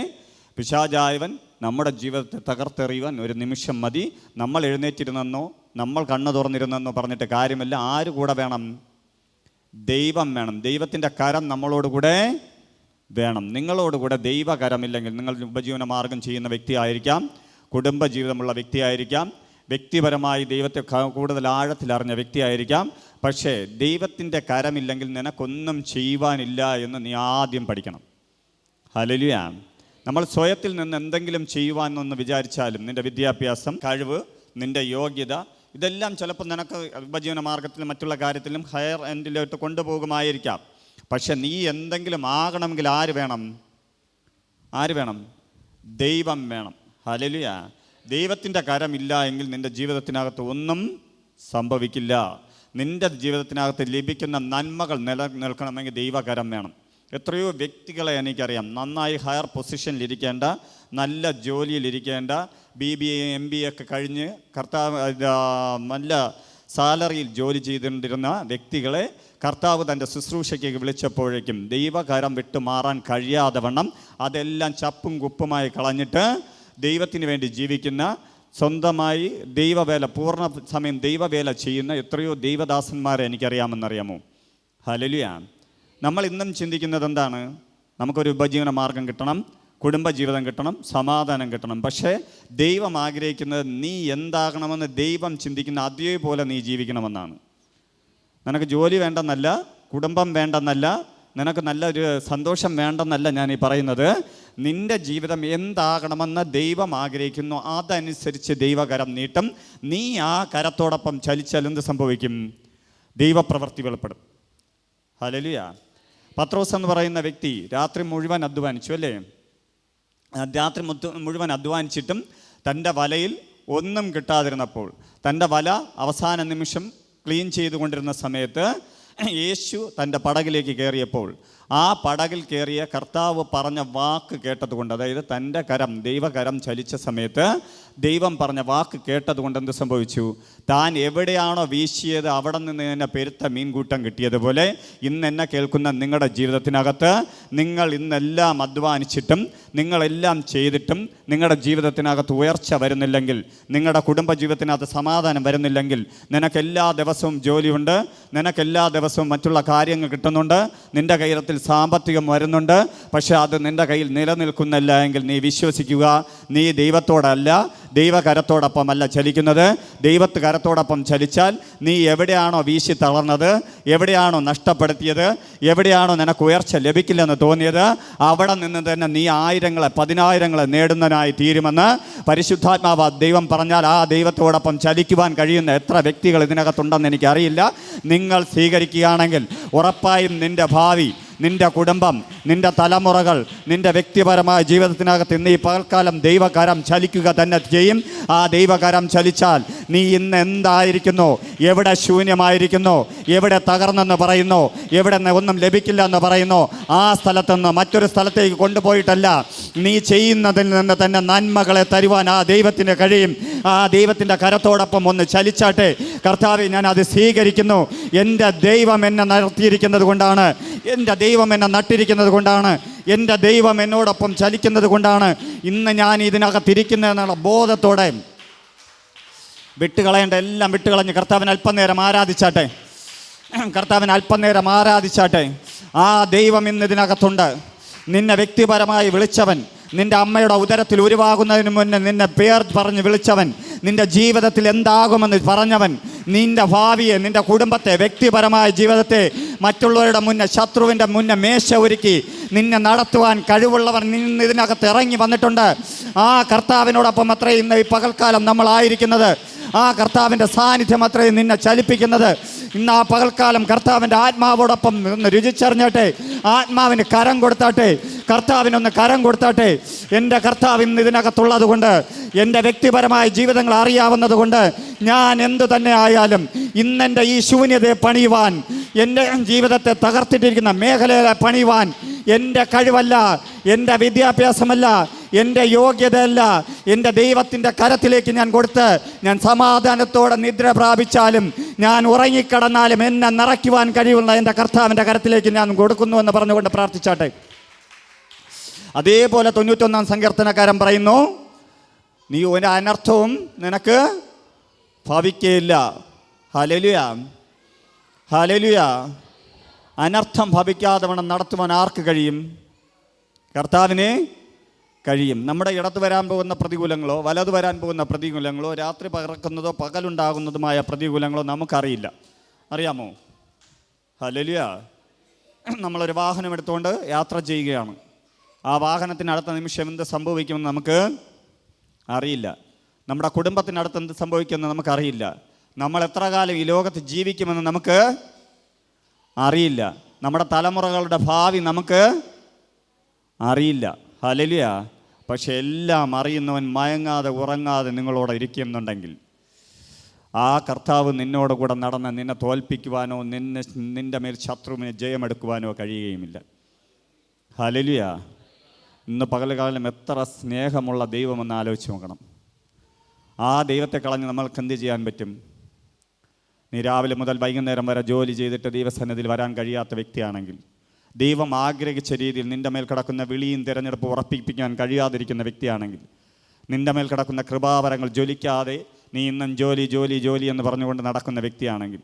പിശാചായവൻ നമ്മുടെ ജീവിതത്തെ തകർത്തെറിയുവാൻ ഒരു നിമിഷം മതി. നമ്മൾ എഴുന്നേറ്റിരുന്നെന്നോ നമ്മൾ കണ്ണു തുറന്നിരുന്നെന്നോ പറഞ്ഞിട്ട് കാര്യമില്ല. ആര് കൂടെ വേണം? ദൈവം വേണം. ദൈവത്തിൻ്റെ കരം നമ്മളോടുകൂടെ വേണം. നിങ്ങളോടുകൂടെ ദൈവകരമില്ലെങ്കിൽ നിങ്ങൾ ഉപജീവന മാർഗം ചെയ്യുന്ന വ്യക്തിയായിരിക്കാം, കുടുംബജീവിതമുള്ള വ്യക്തിയായിരിക്കാം, വ്യക്തിപരമായി ദൈവത്തെ കൂടുതൽ ആഴത്തിലറിഞ്ഞ വ്യക്തിയായിരിക്കാം. പക്ഷേ ദൈവത്തിൻ്റെ കരമില്ലെങ്കിൽ നിനക്കൊന്നും ചെയ്യുവാനില്ല എന്ന് നീ ആദ്യം പഠിക്കണം. ഹല്ലേലൂയ. നമ്മൾ സ്വയത്തിൽ നിന്ന് എന്തെങ്കിലും ചെയ്യുവാനെന്ന് വിചാരിച്ചാലും നിൻ്റെ വിദ്യാഭ്യാസം, കഴിവ്, നിൻ്റെ യോഗ്യത, ഇതെല്ലാം ചിലപ്പോൾ നിനക്ക് ഉപജീവന മാർഗത്തിലും മറ്റുള്ള കാര്യത്തിലും ഹയർ എൻഡിലോട്ട് കൊണ്ടുപോകുമായിരിക്കാം. പക്ഷെ നീ എന്തെങ്കിലും ആകണമെങ്കിൽ ആര് വേണം? ദൈവം വേണം. ഹല്ലേലൂയ. ദൈവത്തിൻ്റെ കരമില്ല എങ്കിൽ നിൻ്റെ ജീവിതത്തിനകത്ത് ഒന്നും സംഭവിക്കില്ല. നിൻ്റെ ജീവിതത്തിനകത്ത് ലഭിക്കുന്ന നന്മകൾ നിലനിൽക്കണമെങ്കിൽ ദൈവകരം വേണം. എത്രയോ വ്യക്തികളെ എനിക്കറിയാം, നന്നായി ഹയർ പൊസിഷനിലിരിക്കേണ്ട, നല്ല ജോലിയിലിരിക്കേണ്ട, BBA MBA ഒക്കെ കഴിഞ്ഞ് നല്ല സാലറിയിൽ ജോലി ചെയ്തുകൊണ്ടിരുന്ന വ്യക്തികളെ കർത്താവ് തൻ്റെ ശുശ്രൂഷയ്ക്ക് വിളിച്ചപ്പോഴേക്കും ദൈവകരം വിട്ടു മാറാൻ കഴിയാതെ വണ്ണം അതെല്ലാം ചപ്പും കുപ്പുമായി കളഞ്ഞിട്ട് ദൈവത്തിന് വേണ്ടി ജീവിക്കുന്ന, സ്വന്തമായി ദൈവവേല, പൂർണ്ണ സമയം ദൈവവേല ചെയ്യുന്ന എത്രയോ ദൈവദാസന്മാരെ എനിക്കറിയാമെന്നറിയാമോ? ഹല്ലേലൂയ. നമ്മൾ ഇന്നും ചിന്തിക്കുന്നത് എന്താണ്? നമുക്കൊരു ഉപജീവന മാർഗം കിട്ടണം, കുടുംബജീവിതം കിട്ടണം, സമാധാനം കിട്ടണം. പക്ഷേ ദൈവം ആഗ്രഹിക്കുന്നത് നീ എന്താകണമെന്ന് ദൈവം ചിന്തിക്കുന്ന അതേപോലെ നീ ജീവിക്കണമെന്നാണ്. നിനക്ക് ജോലി വേണ്ടെന്നല്ല, കുടുംബം വേണ്ടെന്നല്ല, നിനക്ക് നല്ലൊരു സന്തോഷം വേണ്ടെന്നല്ല ഞാൻ ഈ പറയുന്നത്. നിൻ്റെ ജീവിതം എന്താകണമെന്ന് ദൈവം ആഗ്രഹിക്കുന്നു, അതനുസരിച്ച് ദൈവകരം നീട്ടും. നീ ആ കരത്തോടൊപ്പം ചലിച്ചാൽ എന്ത് സംഭവിക്കും? ദൈവപ്രവൃത്തി വെളിപ്പെടും. ഹല്ലേലൂയ. പത്രോസ് എന്ന് പറയുന്ന വ്യക്തി രാത്രി മുഴുവൻ അധ്വാനിച്ചു, അല്ലേ? രാത്രി മുഴുവൻ അധ്വാനിച്ചിട്ടും തൻ്റെ വലയിൽ ഒന്നും കിട്ടാതിരുന്നപ്പോൾ, തൻ്റെ വല അവസാന നിമിഷം ക്ലീൻ ചെയ്തുകൊണ്ടിരുന്ന സമയത്ത് യേശു തൻ്റെ പടകിലേക്ക് കയറിയപ്പോൾ ആ പടകിൽ കയറിയ കർത്താവ് പറഞ്ഞ വാക്ക് കേട്ടതുകൊണ്ട്, അതായത് തൻ്റെ കരം, ദൈവകരം ചലിച്ച സമയത്ത് ദൈവം പറഞ്ഞ വാക്ക് കേട്ടതുകൊണ്ട് എന്ത് സംഭവിച്ചു? താൻ എവിടെയാണോ വീശിയത് അവിടെ നിന്ന് തന്നെ പെരുത്ത മീൻകൂട്ടം കിട്ടിയതുപോലെ ഇന്ന് എന്നെ കേൾക്കുന്ന നിങ്ങളുടെ ജീവിതത്തിനകത്ത് നിങ്ങൾ ഇന്നെല്ലാം അധ്വാനിച്ചിട്ടും നിങ്ങളെല്ലാം ചെയ്തിട്ടും നിങ്ങളുടെ ജീവിതത്തിനകത്ത് ഉയർച്ച വരുന്നില്ലെങ്കിൽ, നിങ്ങളുടെ കുടുംബജീവിതത്തിനകത്ത് സമാധാനം വരുന്നില്ലെങ്കിൽ, നിനക്കെല്ലാ ദിവസവും ജോലിയുണ്ട്, നിനക്കെല്ലാ ദിവസവും മറ്റുള്ള കാര്യങ്ങൾ കിട്ടുന്നുണ്ട്, നിൻ്റെ കയ്യിൽ സാമ്പത്തികം വരുന്നുണ്ട്, പക്ഷെ അത് നിൻ്റെ കയ്യിൽ നിലനിൽക്കുന്നില്ല എങ്കിൽ നീ വിശ്വസിക്കുക, നീ ദൈവത്തോടല്ല, ദൈവകരത്തോടൊപ്പമല്ല ചലിക്കുന്നത്. കരത്തോടൊപ്പം ചലിച്ചാൽ നീ എവിടെയാണോ വീശി തളർന്നത്, എവിടെയാണോ നഷ്ടപ്പെടുത്തിയത്, എവിടെയാണോ നിനക്ക് ഉയർച്ച ലഭിക്കില്ലെന്ന് തോന്നിയത്, അവിടെ നിന്ന് തന്നെ നീ ആയിരങ്ങളെ, പതിനായിരങ്ങളെ നേടുന്നതിനായി തീരുമെന്ന് പരിശുദ്ധാത്മാവ് ദൈവം പറഞ്ഞാൽ ആ ദൈവത്തോടൊപ്പം ചലിക്കുവാൻ കഴിയുന്ന എത്ര വ്യക്തികൾ ഇതിനകത്തുണ്ടെന്ന് എനിക്കറിയില്ല. നിങ്ങൾ സ്വീകരിക്കുകയാണെങ്കിൽ ഉറപ്പായും നിൻ്റെ ഭാവി, നിൻ്റെ കുടുംബം, നിൻ്റെ തലമുറകൾ, നിൻ്റെ വ്യക്തിപരമായ ജീവിതത്തിനകത്ത് ഇന്ന് ഈ പകൽക്കാലം ദൈവകരം ചലിക്കുക തന്നെ ചെയ്യും. ആ ദൈവകരം ചലിച്ചാൽ നീ ഇന്ന് എന്തായിരിക്കുന്നു, എവിടെ ശൂന്യമായിരിക്കുന്നു, എവിടെ തകർന്നെന്ന് പറയുന്നു, എവിടെ ഒന്നും ലഭിക്കില്ല എന്ന് പറയുന്നു, ആ സ്ഥലത്തുനിന്ന് മറ്റൊരു സ്ഥലത്തേക്ക് കൊണ്ടുപോയിട്ടല്ല, നീ ചെയ്യുന്നതിൽ നിന്ന് തന്നെ നന്മകളെ തരുവാൻ ആ ദൈവത്തിന് കഴിയും. ആ ദൈവത്തിൻ്റെ കരത്തോടൊപ്പം ഒന്ന് ചലിച്ചാട്ടെ. കർത്താവേ, ഞാൻ അത് സ്വീകരിക്കുന്നു. എൻ്റെ ദൈവം എന്നെ നടത്തിയിരിക്കുന്നത് കൊണ്ടാണ്, എൻ്റെ ദൈവം എന്നെ നട്ടിരിക്കുന്നത് കൊണ്ടാണ്, എൻ്റെ ദൈവം എന്നോടൊപ്പം ചലിക്കുന്നത് കൊണ്ടാണ് ഇന്ന് ഞാൻ ഇതിനകത്തിരിക്കുന്നതെന്നുള്ള ബോധത്തോടെ വിട്ടുകളയേണ്ട എല്ലാം വിട്ടുകളഞ്ഞ് കർത്താവിനെ അല്പനേരം ആരാധിച്ചാട്ടെ. കർത്താവിനെ അല്പനേരം ആരാധിച്ചാട്ടെ. ആ ദൈവം ഇന്ന് ഇതിനകത്തുണ്ട്. നിന്നെ വ്യക്തിപരമായി വിളിച്ചവൻ, നിൻ്റെ അമ്മയുടെ ഉദരത്തിൽ ഉരുവാകുന്നതിന് മുന്നേ നിന്നെ പേർ പറഞ്ഞ് വിളിച്ചവൻ, നിൻ്റെ ജീവിതത്തിൽ എന്താകുമെന്ന് പറഞ്ഞവൻ, നിൻ്റെ ഭാവിയെ, നിൻ്റെ കുടുംബത്തെ, വ്യക്തിപരമായ ജീവിതത്തെ മറ്റുള്ളവരുടെ മുന്നേ, ശത്രുവിൻ്റെ മുന്നേ മേശ ഒരുക്കി നിന്നെ നടത്തുവാൻ കഴിവുള്ളവൻ നിന്ന് ഇതിനകത്ത് ഇറങ്ങി വന്നിട്ടുണ്ട്. ആ കർത്താവിനോടൊപ്പം അത്രയും ഇന്ന് ഈ പകൽക്കാലം നമ്മളായിരിക്കുന്നത്. ആ കർത്താവിൻ്റെ സാന്നിധ്യം അത്രയും നിന്നെ ചലിപ്പിക്കുന്നത്. ഇന്ന് ആ പകൽക്കാലം കർത്താവിൻ്റെ ആത്മാവോടൊപ്പം ഒന്ന് രുചിച്ചറിഞ്ഞാട്ടെ. ആത്മാവിന് കരം കൊടുത്താട്ടെ. കർത്താവിനൊന്ന് കരം കൊടുത്താട്ടെ. എൻ്റെ കർത്താവ് ഇന്ന് ഇതിനകത്തുള്ളത് കൊണ്ട്, എൻ്റെ വ്യക്തിപരമായ ജീവിതങ്ങൾ അറിയാവുന്നത് കൊണ്ട് ഞാൻ എന്തു തന്നെ ആയാലും ഇന്നെൻ്റെ ഈ ശൂന്യതയെ പണിയുവാൻ, എൻ്റെ ജീവിതത്തെ തകർത്തിട്ടിരിക്കുന്ന മേഖലയെ പണിയുവാൻ എൻ്റെ കഴിവല്ല, എൻ്റെ വിദ്യാഭ്യാസമല്ല, എൻ്റെ യോഗ്യതയല്ല, എൻ്റെ ദൈവത്തിൻ്റെ കരത്തിലേക്ക് ഞാൻ കൊടുത്ത് ഞാൻ സമാധാനത്തോടെ നിദ്ര പ്രാപിച്ചാലും, ഞാൻ ഉറങ്ങിക്കിടന്നാലും എന്നെ നിറയ്ക്കുവാൻ കഴിവുള്ള എൻ്റെ കർത്താവിൻ്റെ കരത്തിലേക്ക് ഞാൻ കൊടുക്കുന്നു എന്ന് പറഞ്ഞുകൊണ്ട് പ്രാർത്ഥിച്ചാട്ടെ. അതേപോലെ 91-ാം സങ്കീർത്തനക്കാരൻ പറയുന്നു, നീ ഒരു അനർത്ഥവും നിനക്ക് ഭവിക്കുകയില്ല. Hallelujah, hallelujah. അനർത്ഥം ഭവിക്കാതെ വേണം നടത്തുവാൻ ആർക്ക് കഴിയും? കർത്താവിനെ കഴിയും. നമ്മുടെ ഇടത്ത് വരാൻ പോകുന്ന പ്രതികൂലങ്ങളോ വലത് വരാൻ പോകുന്ന പ്രതികൂലങ്ങളോ രാത്രി പറക്കുന്നതോ പകലുണ്ടാകുന്നതുമായ പ്രതികൂലങ്ങളോ നമുക്കറിയില്ല. അറിയാമോ? ഹല്ലേലൂയ. നമ്മളൊരു വാഹനം എടുത്തുകൊണ്ട് യാത്ര ചെയ്യുകയാണ്. ആ വാഹനത്തിനടുത്ത നിമിഷം എന്ത് സംഭവിക്കുമെന്ന് നമുക്ക് അറിയില്ല. നമ്മുടെ കുടുംബത്തിനടുത്ത് എന്ത് സംഭവിക്കുമെന്ന് നമുക്കറിയില്ല. നമ്മൾ എത്ര കാലം ഈ ലോകത്ത് ജീവിക്കുമെന്ന് നമുക്ക് അറിയില്ല. നമ്മുടെ തലമുറകളുടെ ഭാവി നമുക്ക് അറിയില്ല. ഹല്ലേലൂയ. പക്ഷെ എല്ലാം അറിയുന്നവൻ മയങ്ങാതെ ഉറങ്ങാതെ നിങ്ങളോട് ഇരിക്കുന്നുണ്ടെങ്കിൽ ആ കർത്താവ് നിന്നോട് കൂടെ നടന്ന് നിന്നെ തോൽപ്പിക്കുവാനോ നിന്റെ മേൽ ശത്രുവിനെ ജയമെടുക്കുവാനോ കഴിയുകയുമില്ല. ഹല്ലേലൂയ. ഇന്ന് പകൽക്കാലം എത്ര സ്നേഹമുള്ള ദൈവമെന്ന് ആലോചിച്ച് നോക്കണം. ആ ദൈവത്തെ കളഞ്ഞ് നമ്മൾക്ക് എന്ത് ചെയ്യാൻ പറ്റും? നീ രാവിലെ മുതൽ വൈകുന്നേരം വരെ ജോലി ചെയ്തിട്ട് ദൈവസന്നിധിയിൽ വരാൻ കഴിയാത്ത വ്യക്തിയാണെങ്കിൽ, ദൈവം ആഗ്രഹിച്ച രീതിയിൽ നിൻ്റെ മേൽ കിടക്കുന്ന വിളിയും തിരഞ്ഞെടുപ്പ് ഉറപ്പിപ്പിക്കാൻ കഴിയാതിരിക്കുന്ന വ്യക്തിയാണെങ്കിൽ, നിൻ്റെ മേൽ കിടക്കുന്ന കൃപാവരങ്ങൾ ജ്വലിക്കാതെ നീ ഇന്നും ജോലി ജോലി ജോലി എന്ന് പറഞ്ഞുകൊണ്ട് നടക്കുന്ന വ്യക്തിയാണെങ്കിൽ,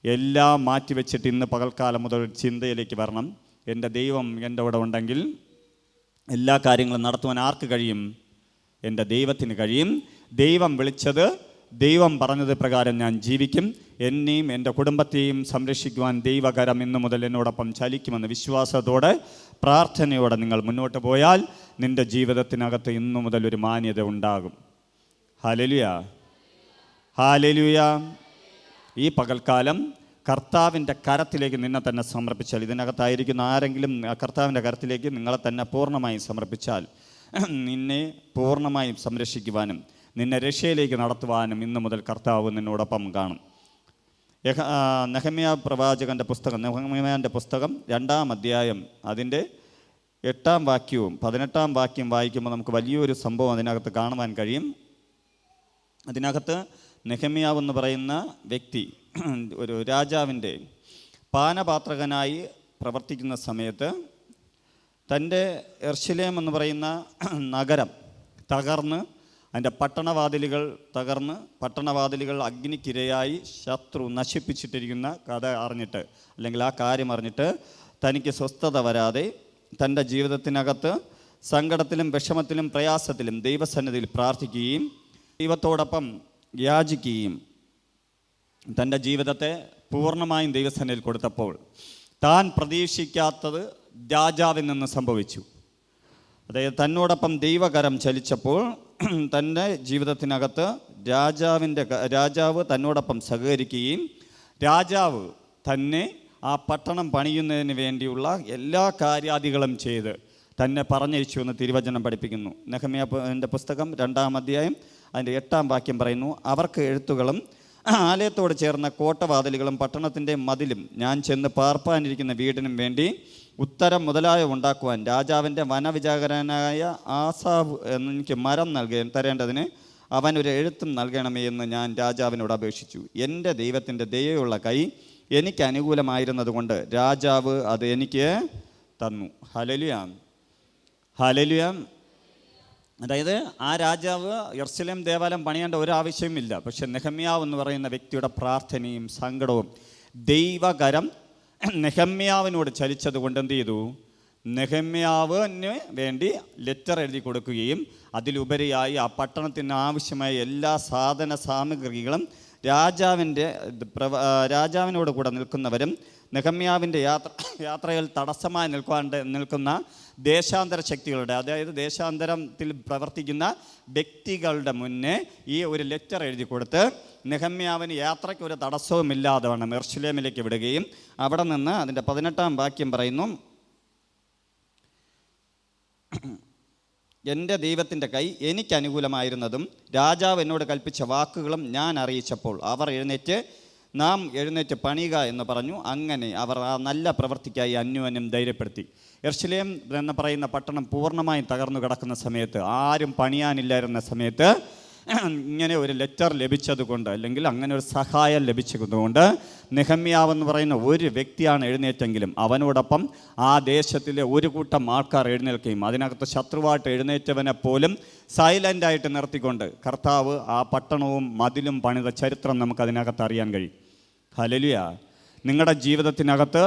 എല്ലാം മാറ്റിവെച്ചിട്ട് ഇന്ന് പകൽക്കാലം മുതൽ ചിന്തയിലേക്ക് വരണം. എൻ്റെ ദൈവം എൻ്റെ കൂടെ ഉണ്ടെങ്കിൽ എല്ലാ കാര്യങ്ങളും നടത്തുവാൻ ആർക്ക് കഴിയും? എൻ്റെ ദൈവത്തിന് കഴിയും. ദൈവം വിളിച്ചത്, ദൈവം പറഞ്ഞത് പ്രകാരം ഞാൻ ജീവിക്കും. എന്നെയും എൻ്റെ കുടുംബത്തെയും സംരക്ഷിക്കുവാൻ ദൈവകരം ഇന്നു മുതൽ എന്നോടൊപ്പം ചലിക്കുമെന്ന് വിശ്വാസത്തോടെ പ്രാർത്ഥനയോടെ നിങ്ങൾ മുന്നോട്ട് പോയാൽ നിൻ്റെ ജീവിതത്തിനകത്ത് ഇന്നു മുതൽ ഒരു മാന്യത ഉണ്ടാകും. Hallelujah, hallelujah. ഈ പകൽക്കാലം കർത്താവിൻ്റെ കരത്തിലേക്ക് നിന്നെ തന്നെ സമർപ്പിച്ചാൽ, ഇതിനകത്തായിരിക്കുന്ന ആരെങ്കിലും കർത്താവിൻ്റെ കരത്തിലേക്ക് നിങ്ങളെ തന്നെ പൂർണ്ണമായും സമർപ്പിച്ചാൽ, നിന്നെ പൂർണ്ണമായും സംരക്ഷിക്കുവാനും നിന്നെ രക്ഷയിലേക്ക് നടത്തുവാനും ഇന്നു മുതൽ കർത്താവ് നിന്നോടൊപ്പം കാണും. നെഹമ്യ പ്രവാചകൻ്റെ പുസ്തകം, നെഹമ്യാൻ്റെ പുസ്തകം 2-ാം അധ്യായം അതിൻ്റെ 8-ാം വാക്യവും 18-ാം വാക്യം വായിക്കുമ്പോൾ നമുക്ക് വലിയൊരു സംഭവം അതിനകത്ത് കാണുവാൻ കഴിയും. അതിനകത്ത് നെഹമ്യാവ് എന്ന് പറയുന്ന വ്യക്തി ഒരു രാജാവിൻ്റെ പാനപാത്രകനായി പ്രവർത്തിക്കുന്ന സമയത്ത് തൻ്റെ യെരുശലേം എന്ന് പറയുന്ന നഗരം തകർന്ന്, അതിൻ്റെ പട്ടണവാതിലുകൾ തകർന്ന്, പട്ടണവാതിലുകൾ അഗ്നിക്കിരയായി ശത്രു നശിപ്പിച്ചിട്ടിരിക്കുന്ന കഥ അറിഞ്ഞിട്ട്, അല്ലെങ്കിൽ ആ കാര്യം അറിഞ്ഞിട്ട് തനിക്ക് സ്വസ്ഥത വരാതെ തൻ്റെ ജീവിതത്തിനകത്ത് സങ്കടത്തിലും വിഷമത്തിലും പ്രയാസത്തിലും ദൈവസന്നിധിയിൽ പ്രാർത്ഥിക്കുകയും ദൈവത്തോടൊപ്പം യാചിക്കുകയും തൻ്റെ ജീവിതത്തെ പൂർണ്ണമായും ദൈവസന്നിധിയിൽ കൊടുത്തപ്പോൾ താൻ പ്രതീക്ഷിക്കാത്തത് രാജാവിൽ നിന്ന് സംഭവിച്ചു. അതായത് തന്നോടൊപ്പം ദൈവകരം ചലിച്ചപ്പോൾ തൻ്റെ ജീവിതത്തിനകത്ത് രാജാവ് തന്നോടൊപ്പം സഹകരിക്കുകയും രാജാവ് തന്നെ ആ പട്ടണം പണിയുന്നതിന് വേണ്ടിയുള്ള എല്ലാ കാര്യാദികളും ചെയ്ത് തന്നെ പറഞ്ഞയച്ചു എന്ന് തിരുവചനം പഠിപ്പിക്കുന്നു. നെഹമ്യാൻ്റെ പുസ്തകം 2-ാം അധ്യായം അതിൻ്റെ 8-ാം വാക്യം പറയുന്നു, അവർക്ക് എഴുത്തുകളും ആലയത്തോട് ചേർന്ന കോട്ടവാതിലുകളും പട്ടണത്തിൻ്റെ മതിലും ഞാൻ ചെന്ന് പാർപ്പാനിരിക്കുന്ന വീടിനും വേണ്ടി ഉത്തരം മുതലായ ഉണ്ടാക്കുവാൻ രാജാവിൻ്റെ വനവിചാരകനായ ആസാവ് എനിക്ക് മരം തരേണ്ടതിന് അവനൊരു എഴുത്തും നൽകണമേ എന്ന് ഞാൻ രാജാവിനോട് അപേക്ഷിച്ചു. എൻ്റെ ദൈവത്തിൻ്റെ ദയയുള്ള കൈ എനിക്ക് അനുകൂലമായിരുന്നത് കൊണ്ട് രാജാവ് അത് എനിക്ക് തന്നു. Hallelujah, hallelujah. അതായത് ആ രാജാവ് യെരുശലേം ദേവാലയം പണിയേണ്ട ഒരാവശ്യവുമില്ല. പക്ഷെ നെഹമ്യാവ് എന്ന് പറയുന്ന വ്യക്തിയുടെ പ്രാർത്ഥനയും സങ്കടവും ദൈവകരം നെഹമ്യാവിനോട് ചലിച്ചത് കൊണ്ട് എന്ത് ചെയ്തു? നെഹമ്യാവിന് വേണ്ടി ലെറ്റർ എഴുതി കൊടുക്കുകയും അതിലുപരിയായി ആ പട്ടണത്തിന് ആവശ്യമായ എല്ലാ സാധന സാമഗ്രികളും രാജാവിനോട് കൂടെ നിൽക്കുന്നവരും നെഹമ്യാവിൻ്റെ യാത്രയിൽ തടസ്സമായി നിൽക്കുന്ന ദേശാന്തര ശക്തികളുടെ, അതായത് ദേശാന്തരത്തിൽ പ്രവർത്തിക്കുന്ന വ്യക്തികളുടെ മുന്നേ ഈ ഒരു ലെറ്റർ എഴുതി കൊടുത്ത് നെഹമ്യാവിന് യാത്രയ്ക്ക് ഒരു തടസ്സവുമില്ലാതെ വേണം യെരുശലേമിലേക്ക് വിടുകയും അവിടെ നിന്ന് അതിൻ്റെ 18-ാം വാക്യം പറയുന്നു, എൻ്റെ ദൈവത്തിൻ്റെ കൈ എനിക്ക് അനുകൂലമായിരുന്നതും രാജാവ് എന്നോട് കൽപ്പിച്ച വാക്കുകളും ഞാൻ അറിയിച്ചപ്പോൾ അവർ നാം എഴുന്നേറ്റ് പണിയുക എന്ന് പറഞ്ഞു. അങ്ങനെ അവർ ആ നല്ല പ്രവൃത്തിക്കായി അന്യോന്യം ധൈര്യപ്പെടുത്തി. യെരുശലേം എന്ന് പറയുന്ന പട്ടണം പൂർണ്ണമായും തകർന്നു കിടക്കുന്ന സമയത്ത്, ആരും പണിയാനില്ലായിരുന്ന സമയത്ത് ഇങ്ങനെ ഒരു ലെറ്റർ ലഭിച്ചതുകൊണ്ട്, അല്ലെങ്കിൽ അങ്ങനെ ഒരു സഹായം ലഭിച്ചതുകൊണ്ട് നെഹമ്യാവ് എന്ന് പറയുന്ന ഒരു വ്യക്തിയാണ് എഴുന്നേറ്റെങ്കിലും അവനോടൊപ്പം ആ ദേശത്തിലെ ഒരു കൂട്ടം ആൾക്കാർ എഴുന്നേൽക്കുകയും അതിനകത്ത് ശത്രുവായിട്ട് എഴുന്നേറ്റവനെ പോലും സൈലൻ്റായിട്ട് നിർത്തിക്കൊണ്ട് കർത്താവ് ആ പട്ടണവും മതിലും പണിത ചരിത്രം നമുക്കതിനകത്ത് അറിയാൻ കഴിയും. ഹല്ലേലൂയ. നിങ്ങളുടെ ജീവിതത്തിനകത്ത്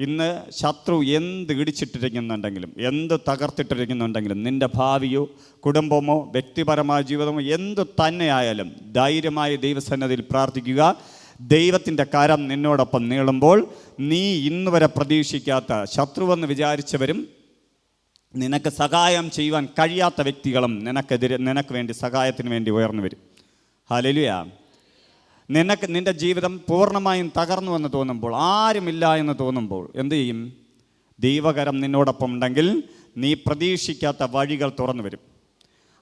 ഇന്ന് ശത്രു എന്ത് ഇടിച്ചിട്ടിരിക്കുന്നുണ്ടെങ്കിലും, എന്ത് തകർത്തിട്ടിരിക്കുന്നുണ്ടെങ്കിലും, നിൻ്റെ ഭാവിയോ കുടുംബമോ വ്യക്തിപരമായ ജീവിതമോ എന്തു തന്നെയായാലും ധൈര്യമായി ദൈവസന്നിധിയിൽ പ്രാർത്ഥിക്കുക. ദൈവത്തിൻ്റെ കരം നിന്നോടൊപ്പം നീളുമ്പോൾ നീ ഇന്ന് വരെ പ്രതീക്ഷിക്കാത്ത ശത്രുവെന്ന് വിചാരിച്ചവരും നിനക്ക് സഹായം ചെയ്യുവാൻ കഴിയാത്ത വ്യക്തികളും നിനക്ക് വേണ്ടി സഹായത്തിന് വേണ്ടി ഉയർന്നു വരും. ഹല്ലേലൂയ. നിൻ്റെ ജീവിതം പൂർണ്ണമായും തകർന്നു എന്ന് തോന്നുമ്പോൾ, ആരുമില്ല എന്ന് തോന്നുമ്പോൾ എന്തു ചെയ്യും? ദൈവകരം നിന്നോടൊപ്പം ഉണ്ടെങ്കിൽ നീ പ്രതീക്ഷിക്കാത്ത വഴികൾ തുറന്നു വരും.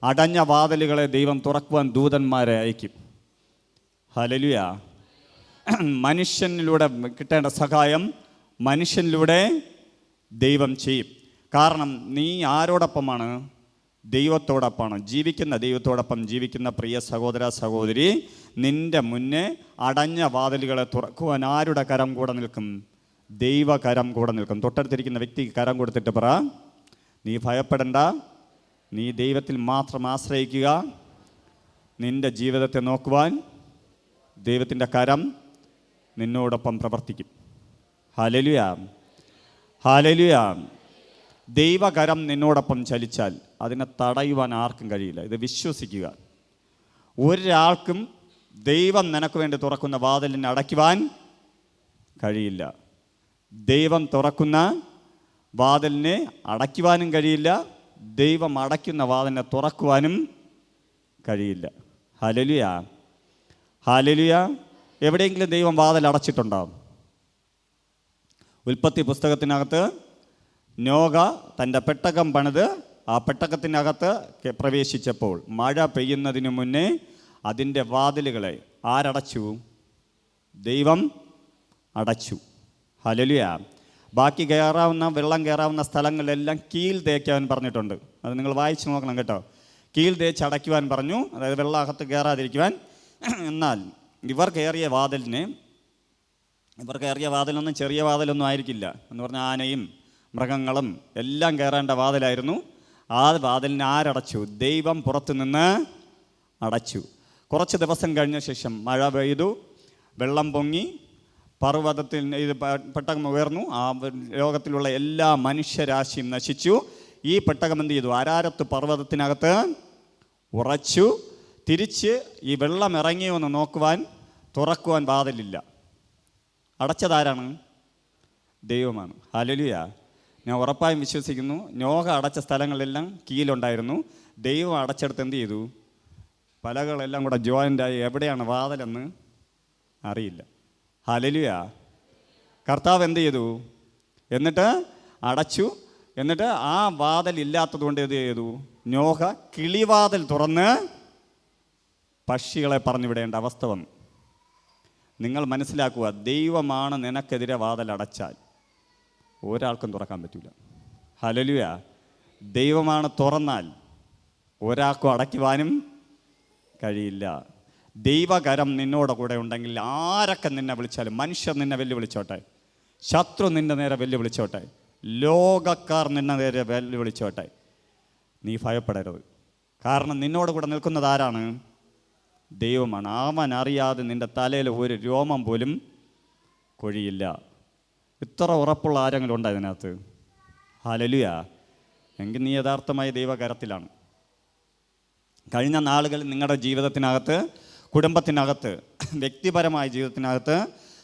അടഞ്ഞ വാതിലുകളെ ദൈവം തുറക്കുവാൻ ദൂതന്മാരെ അയക്കും. ഹല്ലേലൂയ. മനുഷ്യനിലൂടെ കിട്ടേണ്ട സഹായം മനുഷ്യനിലൂടെ ദൈവം ചെയ്യും. കാരണം നീ ആരോടൊപ്പമാണ്? ദൈവത്തോടൊപ്പമാണ്. ജീവിക്കുന്ന ദൈവത്തോടൊപ്പം ജീവിക്കുന്ന പ്രിയ സഹോദര സഹോദരി, നിന്റെ മുന്നേ അടഞ്ഞ വാതിലുകളെ തുറക്കുവാൻ ആരുടെ കരം കൂടെ നിൽക്കും? ദൈവകരം കൂടെ നിൽക്കും. തൊട്ടടുത്തിരിക്കുന്ന വ്യക്തിക്ക് കരം കൊടുത്തിട്ട് പറ, നീ ഭയപ്പെടണ്ട, നീ ദൈവത്തിൽ മാത്രം ആശ്രയിക്കുക. നിന്റെ ജീവിതത്തെ നോക്കുവാൻ ദൈവത്തിൻ്റെ കരം നിന്നോടൊപ്പം പ്രവർത്തിക്കും. Hallelujah, hallelujah. ദൈവകരം നിന്നോടൊപ്പം ചലിച്ചാൽ അതിനെ തടയുവാൻ ആർക്കും കഴിയില്ല. ഇത് വിശ്വസിക്കുക. ഒരാൾക്കും ദൈവം നിനക്ക് വേണ്ടി തുറക്കുന്ന വാതിലിനെ അടയ്ക്കുവാൻ കഴിയില്ല. ദൈവം തുറക്കുന്ന വാതിലിനെ അടയ്ക്കുവാനും കഴിയില്ല. ദൈവം അടയ്ക്കുന്ന വാതിലിനെ തുറക്കുവാനും കഴിയില്ല. Hallelujah, hallelujah. എവിടെയെങ്കിലും ദൈവം വാതിൽ അടച്ചിട്ടുണ്ടാവും? ഉൽപ്പത്തി പുസ്തകത്തിനകത്ത് നോഹ തൻ്റെ പെട്ടകം പണിത് ആ പെട്ടകത്തിനകത്ത് പ്രവേശിച്ചപ്പോൾ മഴ പെയ്യുന്നതിന് മുന്നേ അതിൻ്റെ വാതിലുകളെ ആരടച്ചു? ദൈവം അടച്ചു. ഹല്ലേലൂയ. ബാക്കി വെള്ളം കയറാവുന്ന സ്ഥലങ്ങളിലെല്ലാം കീൽ തേക്കാൻ പറഞ്ഞിട്ടുണ്ട്. അത് നിങ്ങൾ വായിച്ചു നോക്കണം കേട്ടോ. കീൽ തേച്ച് അടയ്ക്കുവാൻ പറഞ്ഞു, അതായത് വെള്ളം അകത്ത് കയറാതിരിക്കുവാൻ. എന്നാൽ ഇവർ കയറിയ വാതിലൊന്നും ചെറിയ വാതിലൊന്നും ആയിരിക്കില്ല. എന്ന് പറഞ്ഞാൽ ആനയും മൃഗങ്ങളും എല്ലാം കയറേണ്ട വാതിലായിരുന്നു. ആ വാതിലിനെ ആരടച്ചു? ദൈവം പുറത്തു നിന്ന് അടച്ചു. കുറച്ച് ദിവസം കഴിഞ്ഞ ശേഷം മഴ പെയ്തു, വെള്ളം പൊങ്ങി, പർവ്വതത്തിൽ ഇത് പെട്ടകം ഉയർന്നു. ആ ലോകത്തിലുള്ള എല്ലാ മനുഷ്യരാശിയും നശിച്ചു. ഈ പെട്ടകം എന്ത് ചെയ്തു? അരാരത്ത് പർവ്വതത്തിനകത്ത് ഉറച്ചു. തിരിച്ച് ഈ വെള്ളം ഇറങ്ങിയോ എന്ന് നോക്കുവാൻ, തുറക്കുവാൻ വാതിലില്ല. അടച്ചതാരാണ്? ദൈവമാണ്. ഹല്ലേലൂയ. ഞാൻ ഉറപ്പായും വിശ്വസിക്കുന്നു, നോഹ അടച്ച സ്ഥലങ്ങളിലെല്ലാം കീലുണ്ടായിരുന്നു. ദൈവം അടച്ചെടുത്ത് എന്ത് ചെയ്തു? പലകളെല്ലാം കൂടെ ജോയിൻ്റായി എവിടെയാണ് വാതിലെന്ന് അറിയില്ല. ഹല്ലേലൂയ. കർത്താവ് എന്ത് ചെയ്തു? എന്നിട്ട് അടച്ചു. എന്നിട്ട് ആ വാതിൽ ഇല്ലാത്തത് കൊണ്ട് എന്ത് ചെയ്തു? നോഹ കിളിവാതിൽ തുറന്ന് പക്ഷികളെ പറഞ്ഞു വിടേണ്ട അവസ്ഥ വന്നു. നിങ്ങൾ മനസ്സിലാക്കുക, ദൈവമാണ് നിനക്കെതിരെ വാതിൽ അടച്ചാൽ ഒരാൾക്കും തുറക്കാൻ പറ്റില്ല. ഹല്ലേലൂയ. ദൈവമാണ് തുറന്നാൽ ഒരാൾക്കും അടയ്ക്കുവാനും കഴിയില്ല. ദൈവകരം നിന്നോട് കൂടെ ഉണ്ടെങ്കിൽ ആരൊക്കെ നിന്നെ വിളിച്ചാലും, മനുഷ്യർ നിന്നെ വെല്ലുവിളിച്ചോട്ടെ, ശത്രു നിന്റെ നേരെ വെല്ലുവിളിച്ചോട്ടെ, ലോകക്കാർ നിന്നെ നേരെ വെല്ലുവിളിച്ചോട്ടെ, നീ ഭയപ്പെടരുത്. കാരണം നിന്നോട് കൂടെ നിൽക്കുന്നത് ആരാണ്? ദൈവമാണ്. അവൻ അറിയാതെ നിൻ്റെ തലയിൽ ഒരു രോമം പോലും കൊഴിയില്ല. ഇത്ര ഉറപ്പുള്ള ആരെങ്കിലും ഉണ്ടോ ഇതിനകത്ത്? ഹല്ലേലൂയ. എങ്കിൽ നീ യഥാർത്ഥമായ ദൈവകരത്തിലാണ്. കഴിഞ്ഞ നാളുകളിൽ നിങ്ങളുടെ ജീവിതത്തിനകത്ത്, കുടുംബത്തിനകത്ത്, വ്യക്തിപരമായ ജീവിതത്തിനകത്ത്